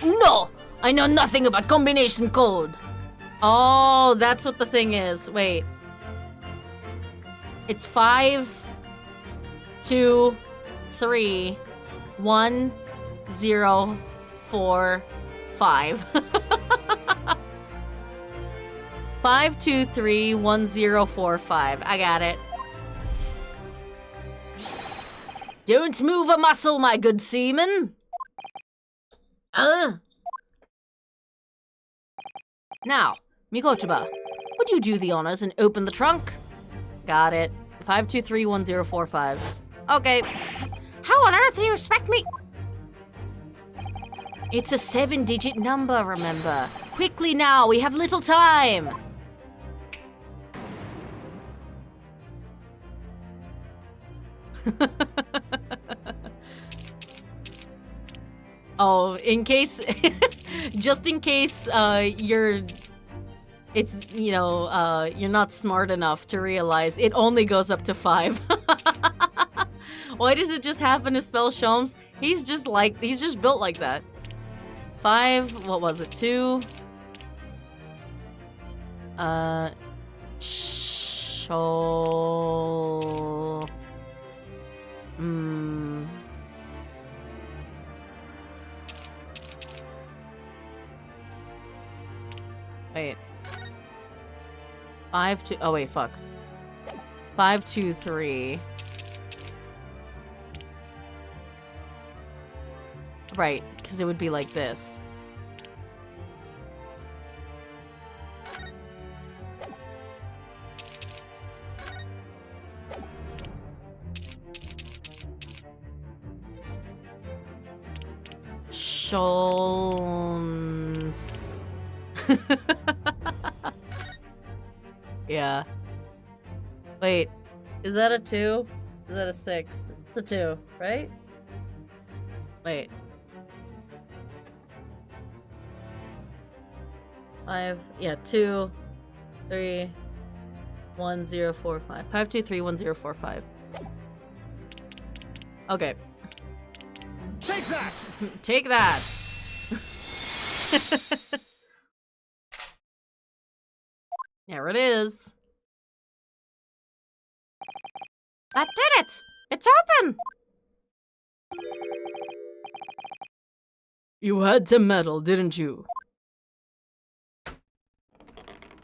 No! I know nothing about combination code. Oh, that's what the thing is. Wait. It's 5, 2, 3, 1, 0, 4, 5. 5, 2, 3, 1, 0, 4, 5. I got it. Don't move a muscle, my good seaman. Now, Mikotoba, would you do the honors and open the trunk? Got it. 5231045. Okay. How on earth do you expect me... It's a 7-digit number, remember? Quickly now, we have little time. Oh, in case, just in case you're not smart enough to realize it only goes up to 5. Why does it just happen to spell Sholmes? He's just built like that. 5, what was it, 2? Shol... Wait. 5, 2... Oh, wait, fuck. 5, 2, 3... Right, because it would be like this. Sholmes. Yeah. Wait, is that a 2? Is that a 6? It's a 2, right? Wait. 5, yeah, 2, 3, 1, 0, 4, 5. 5, 2, 3, 1, 0, 4, 5. Okay. Take that! Take that! There it is. That did it! It's open! You had to meddle, didn't you?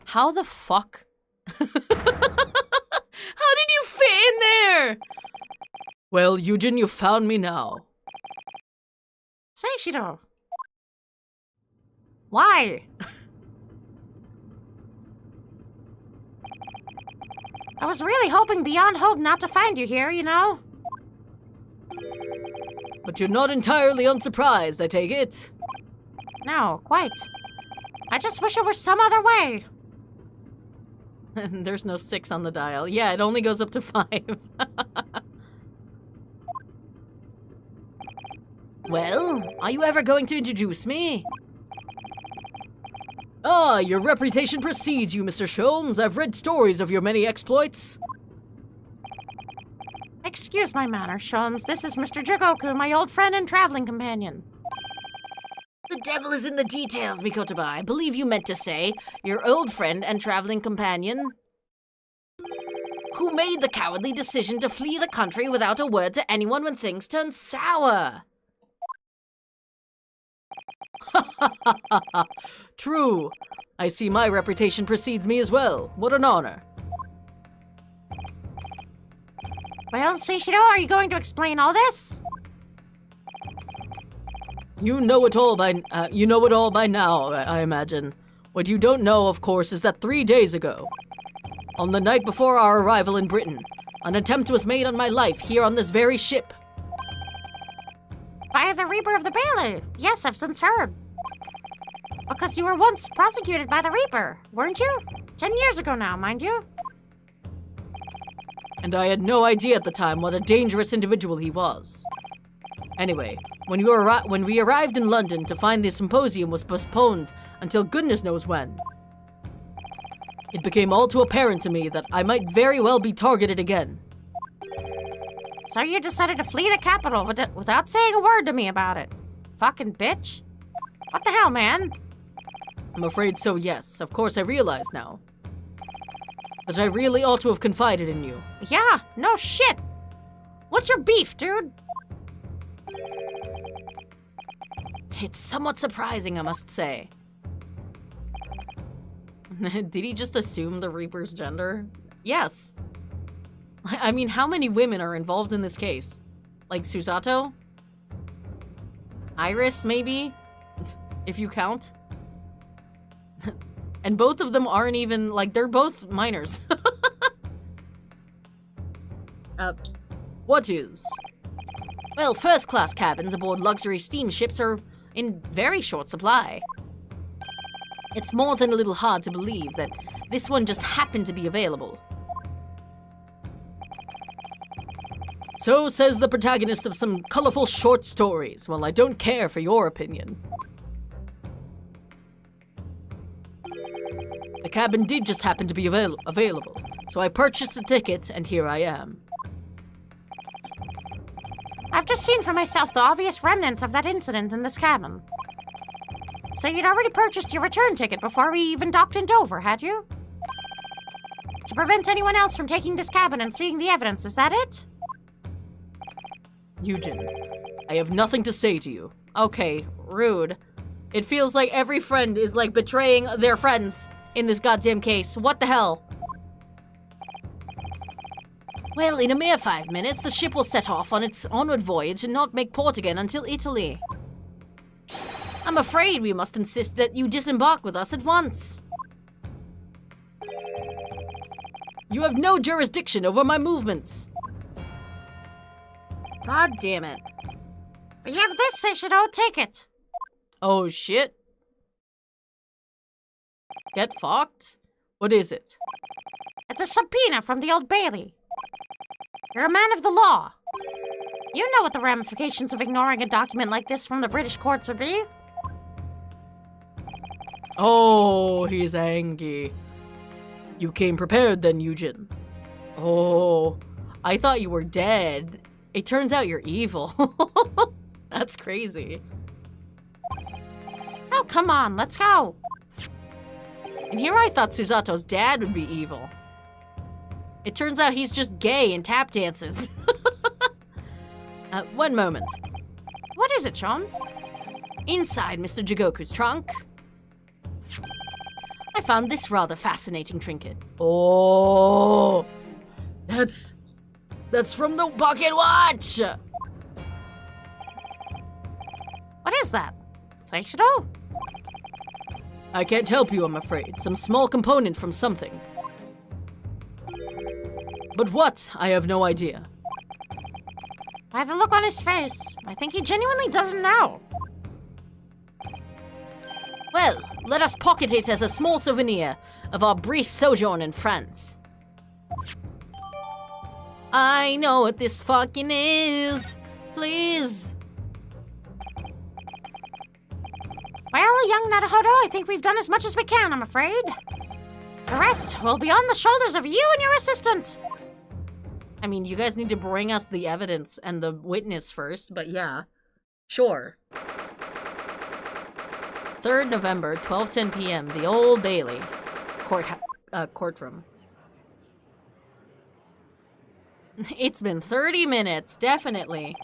How the fuck? How did you fit in there? Well, Eugen, you found me now. Seishiro. Why? I was really hoping beyond hope not to find you here, you know? But you're not entirely unsurprised, I take it. No, quite. I just wish it were some other way. There's no 6 on the dial. Yeah, it only goes up to 5. Well, are you ever going to introduce me? Ah, your reputation precedes you, Mr. Sholmes. I've read stories of your many exploits. Excuse my manners, Sholmes. This is Mr. Jigoku, my old friend and traveling companion. The devil is in the details, Mikotoba. I believe you meant to say your old friend and traveling companion who made the cowardly decision to flee the country without a word to anyone when things turned sour. True. I see my reputation precedes me as well. What an honor. Well, Seishiro, are you going to explain all this? You know it all by now, I imagine. What you don't know, of course, is that 3 days ago, on the night before our arrival in Britain, an attempt was made on my life here on this very ship. By the Reaper of the Bailey. Yes, I've since heard. Because you were once prosecuted by the Reaper, weren't you? 10 years ago now, mind you. And I had no idea at the time what a dangerous individual he was. Anyway, when we arrived in London to find the symposium was postponed until goodness knows when, it became all too apparent to me that I might very well be targeted again. So you decided to flee the capital without saying a word to me about it. Fucking bitch. What the hell, man? I'm afraid so, yes. Of course I realize now that I really ought to have confided in you. Yeah, no shit. What's your beef, dude? It's somewhat surprising, I must say. Did he just assume the Reaper's gender? Yes. I mean, how many women are involved in this case? Like Susato? Iris, maybe? If you count? And both of them aren't even, like, they're both minors. What is? Well, first-class cabins aboard luxury steamships are in very short supply. It's more than a little hard to believe that this one just happened to be available. So says the protagonist of some colorful short stories. Well, I don't care for your opinion. The cabin did just happen to be available, so I purchased a ticket, and here I am. I've just seen for myself the obvious remnants of that incident in this cabin. So you'd already purchased your return ticket before we even docked in Dover, had you? To prevent anyone else from taking this cabin and seeing the evidence, is that it? Eugen, I have nothing to say to you. Okay, rude. It feels like every friend is like betraying their friends in this goddamn case. What the hell? Well, in a mere 5 minutes, the ship will set off on its onward voyage and not make port again until Italy. I'm afraid we must insist that you disembark with us at once. You have no jurisdiction over my movements. God damn it. We have this, I should take it. Oh shit. Get fucked? What is it? It's a subpoena from the Old Bailey. You're a man of the law. You know what the ramifications of ignoring a document like this from the British courts would be. Oh, he's angry. You came prepared then, Eugen. Oh, I thought you were dead. It turns out you're evil. That's crazy. Oh, come on, let's go. And here I thought Susato's dad would be evil. It turns out he's just gay and tap dances. One moment. What is it, Jones? Inside Mr. Jigoku's trunk, I found this rather fascinating trinket. Oh, that's from the pocket watch. What is that? Seishiro? I can't help you, I'm afraid. Some small component from something. But what? I have no idea. By the look on his face, I think he genuinely doesn't know. Well, let us pocket it as a small souvenir of our brief sojourn in France. I know what this fucking is. Please. Well, young Naruhodo, I think we've done as much as we can, I'm afraid. The rest will be on the shoulders of you and your assistant. I mean, you guys need to bring us the evidence and the witness first, but yeah. Sure. 3rd November, 12:10 p.m., the Old Bailey. Courtroom. It's been 30 minutes, definitely.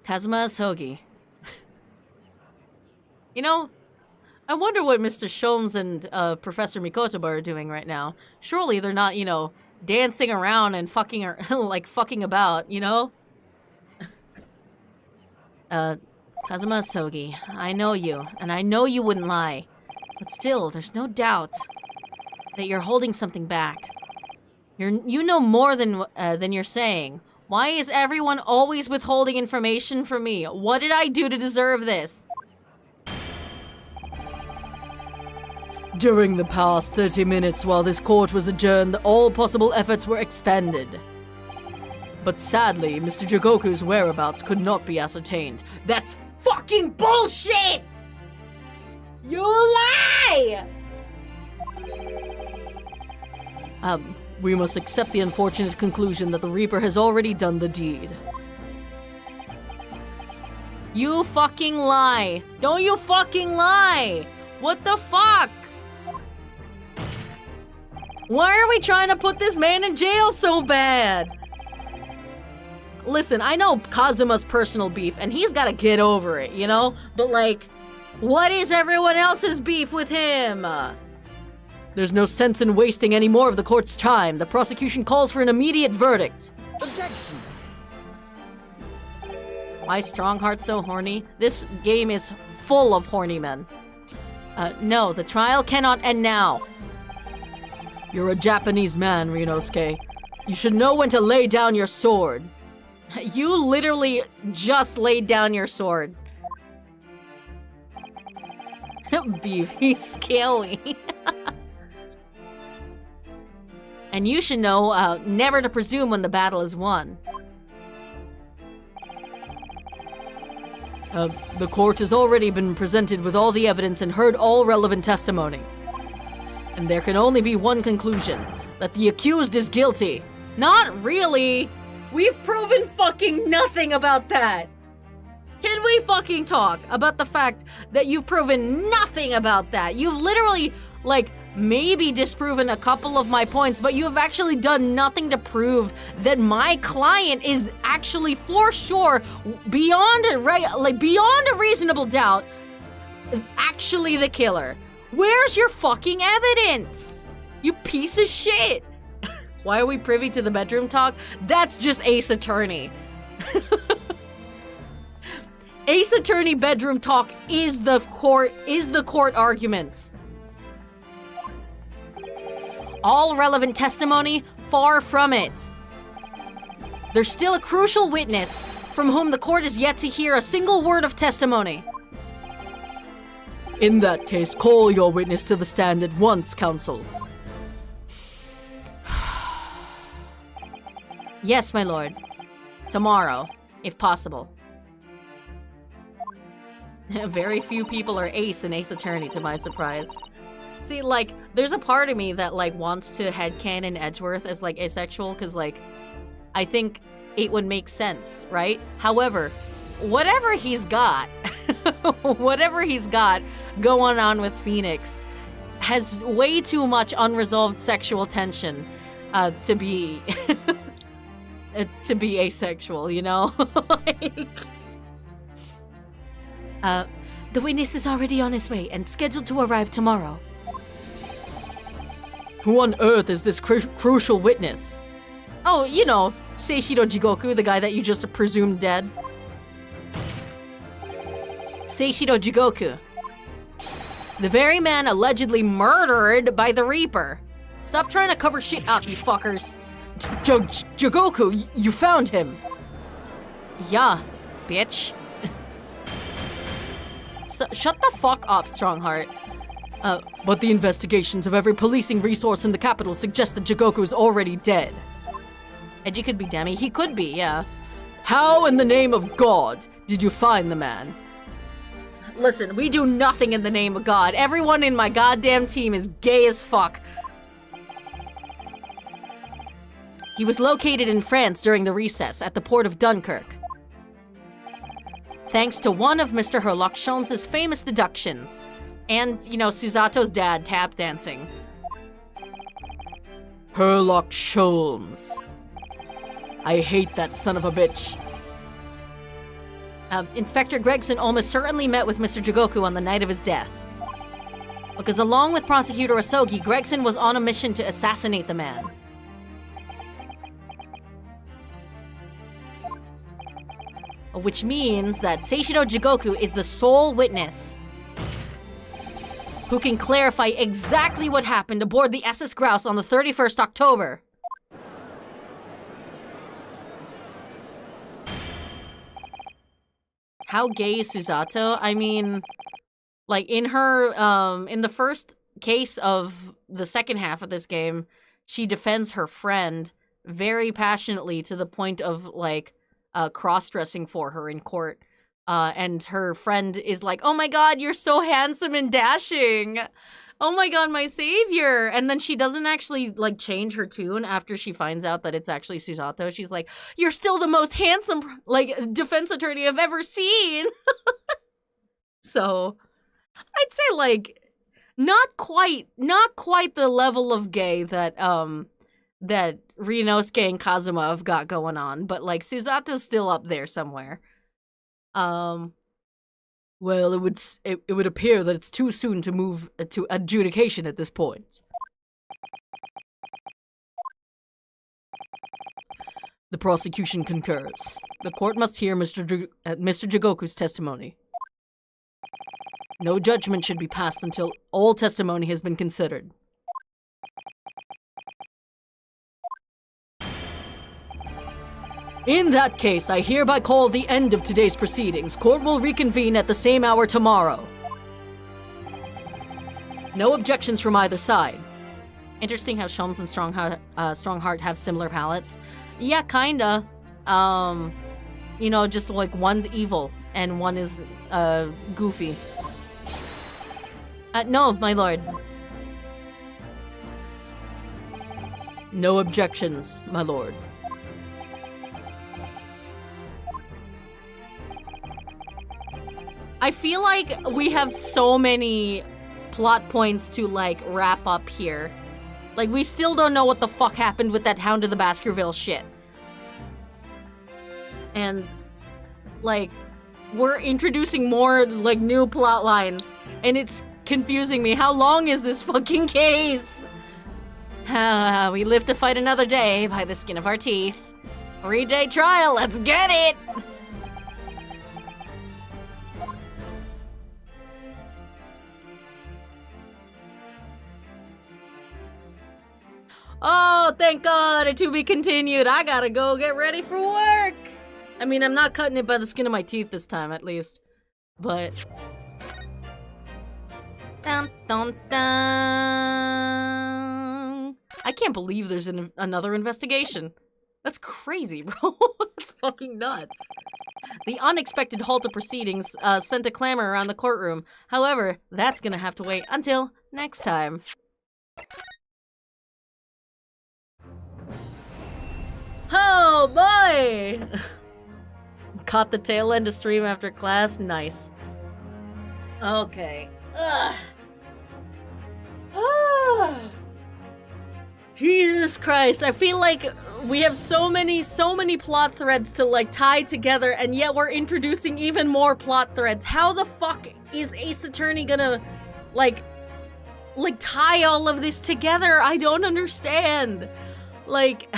Kazuma Asogi. You know, I wonder what Mr. Sholmes and Professor Mikotoba are doing right now. Surely they're not, you know, dancing around and fucking about, you know? Kazuma Asogi, I know you, and I know you wouldn't lie. But still, there's no doubt that you're holding something back. You know more than you're saying. Why is everyone always withholding information from me? What did I do to deserve this? During the past 30 minutes while this court was adjourned, all possible efforts were expended. But sadly, Mr. Jigoku's whereabouts could not be ascertained. That's fucking bullshit! You lie! We must accept the unfortunate conclusion that the Reaper has already done the deed. You fucking lie! Don't you fucking lie! What the fuck? Why are we trying to put this man in jail so bad? Listen, I know Kazuma's personal beef, and he's gotta get over it, you know? But like, what is everyone else's beef with him? There's no sense in wasting any more of the court's time. The prosecution calls for an immediate verdict. Objection! Why Strongheart so horny? This game is full of horny men. No, the trial cannot end now. You're a Japanese man, Rinosuke. You should know when to lay down your sword. You literally just laid down your sword. Beef, he's scaly. And you should know never to presume when the battle is won. The court has already been presented with all the evidence and heard all relevant testimony. And there can only be one conclusion, that the accused is guilty. Not really. We've proven fucking nothing about that. Can we fucking talk about the fact that you've proven nothing about that? You've literally, like, maybe disproven a couple of my points, but you have actually done nothing to prove that my client is actually for sure, beyond a reasonable doubt, actually the killer. Where's your fucking evidence? You piece of shit. Why are we privy to the bedroom talk? That's just Ace Attorney. Ace Attorney bedroom talk is the court arguments. All relevant testimony, far from it. There's still a crucial witness from whom the court is yet to hear a single word of testimony. In that case, call your witness to the stand at once, counsel. Yes, my lord. Tomorrow, if possible. Very few people are Ace and Ace Attorney, to my surprise. See, like, there's a part of me that, like, wants to headcanon Edgeworth as, like, asexual, because, like, I think it would make sense, right? However, whatever he's got going on with Phoenix has way too much unresolved sexual tension to be to be asexual, you know? The witness is already on his way and scheduled to arrive tomorrow. Who on earth is this crucial witness? Oh, you know, Seishiro Jigoku, the guy that you just presumed dead. Seishiro Jigoku. The very man allegedly murdered by the Reaper. Stop trying to cover shit up, you fuckers. Jigoku, you found him. Yeah, bitch. So, shut the fuck up, Strongheart. But the investigations of every policing resource in the capital suggest that Jigoku is already dead. Edgy could be Demi. He could be, yeah. How in the name of God did you find the man? Listen, we do nothing in the name of God. Everyone in my goddamn team is gay as fuck. He was located in France during the recess at the port of Dunkirk. Thanks to one of Mr. Herlock Sholmes' famous deductions. And, you know, Susato's dad tap dancing. Herlock Sholmes. I hate that son of a bitch. Inspector Gregson almost certainly met with Mr. Jigoku on the night of his death. Because along with Prosecutor Asogi, Gregson was on a mission to assassinate the man. Which means that Seishiro Jigoku is the sole witness who can clarify exactly what happened aboard the SS Grouse on the 31st October. How gay is Susato? I mean, like, in her, in the first case of the second half of this game, she defends her friend very passionately to the point of, like, cross-dressing for her in court. And her friend is like, oh my god, you're so handsome and dashing. Oh my god, my savior. And then she doesn't actually, like, change her tune after she finds out that it's actually Susato. She's like, you're still the most handsome, like, defense attorney I've ever seen. So, I'd say, like, not quite the level of gay that, that Ryunosuke and Kazuma have got going on. But, like, Susato's still up there somewhere. Well, it would appear that it's too soon to move to adjudication at this point. The prosecution concurs. The court must hear Mr. Jigoku's testimony. No judgment should be passed until all testimony has been considered. In that case, I hereby call the end of today's proceedings. Court will reconvene at the same hour tomorrow. No objections from either side. Interesting how Sholmes and Strongheart have similar palettes. Yeah, kinda. You know, just like one's evil and one is goofy. No, my lord. No objections, my lord. I feel like we have so many plot points to, like, wrap up here. Like, we still don't know what the fuck happened with that Hound of the Baskerville shit. And, like, we're introducing more, like, new plot lines. And it's confusing me. How long is this fucking case? We live to fight another day by the skin of our teeth. 3-day trial, let's get it! Oh, thank God, to be continued. I gotta go get ready for work. I mean, I'm not cutting it by the skin of my teeth this time, at least. But... Dun, dun, dun. I can't believe there's another investigation. That's crazy, bro. That's fucking nuts. The unexpected halt of proceedings sent a clamor around the courtroom. However, that's gonna have to wait until next time. Oh boy! Caught the tail end of stream after class. Nice. Okay. Ugh. Jesus Christ, I feel like we have so many plot threads to, like, tie together, and yet we're introducing even more plot threads. How the fuck is Ace Attorney gonna, like tie all of this together? I don't understand. Like...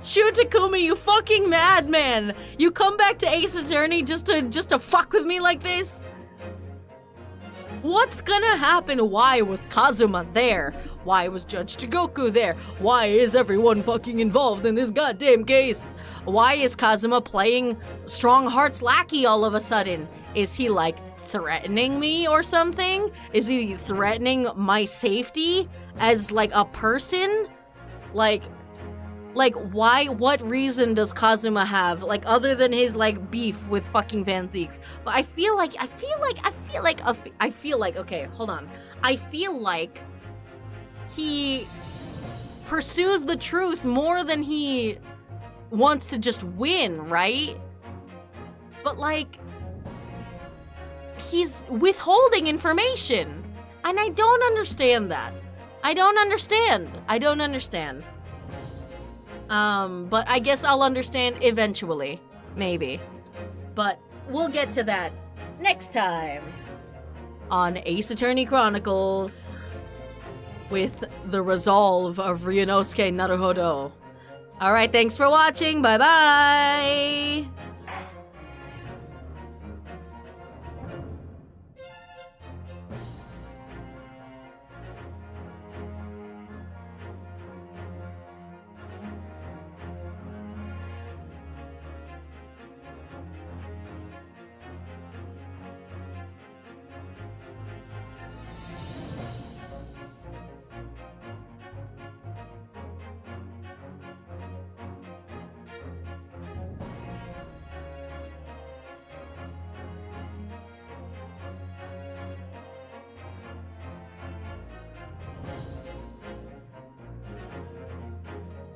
Shu Takumi, you fucking madman! You come back to Ace Attorney just to fuck with me like this? What's gonna happen? Why was Kazuma there? Why was Judge Chigoku there? Why is everyone fucking involved in this goddamn case? Why is Kazuma playing Strong Heart's lackey all of a sudden? Is he, like, threatening me or something? Is he threatening my safety as, like, a person? Like, why, what reason does Kazuma have, like, other than his, like, beef with fucking Van Zeeks? But I feel like, okay, hold on. I feel like he pursues the truth more than he wants to just win, right? But, like, he's withholding information. And I don't understand that. I don't understand. But I guess I'll understand eventually. Maybe. But we'll get to that next time on Ace Attorney Chronicles with the resolve of Ryunosuke Naruhodo. Alright, thanks for watching. Bye-bye!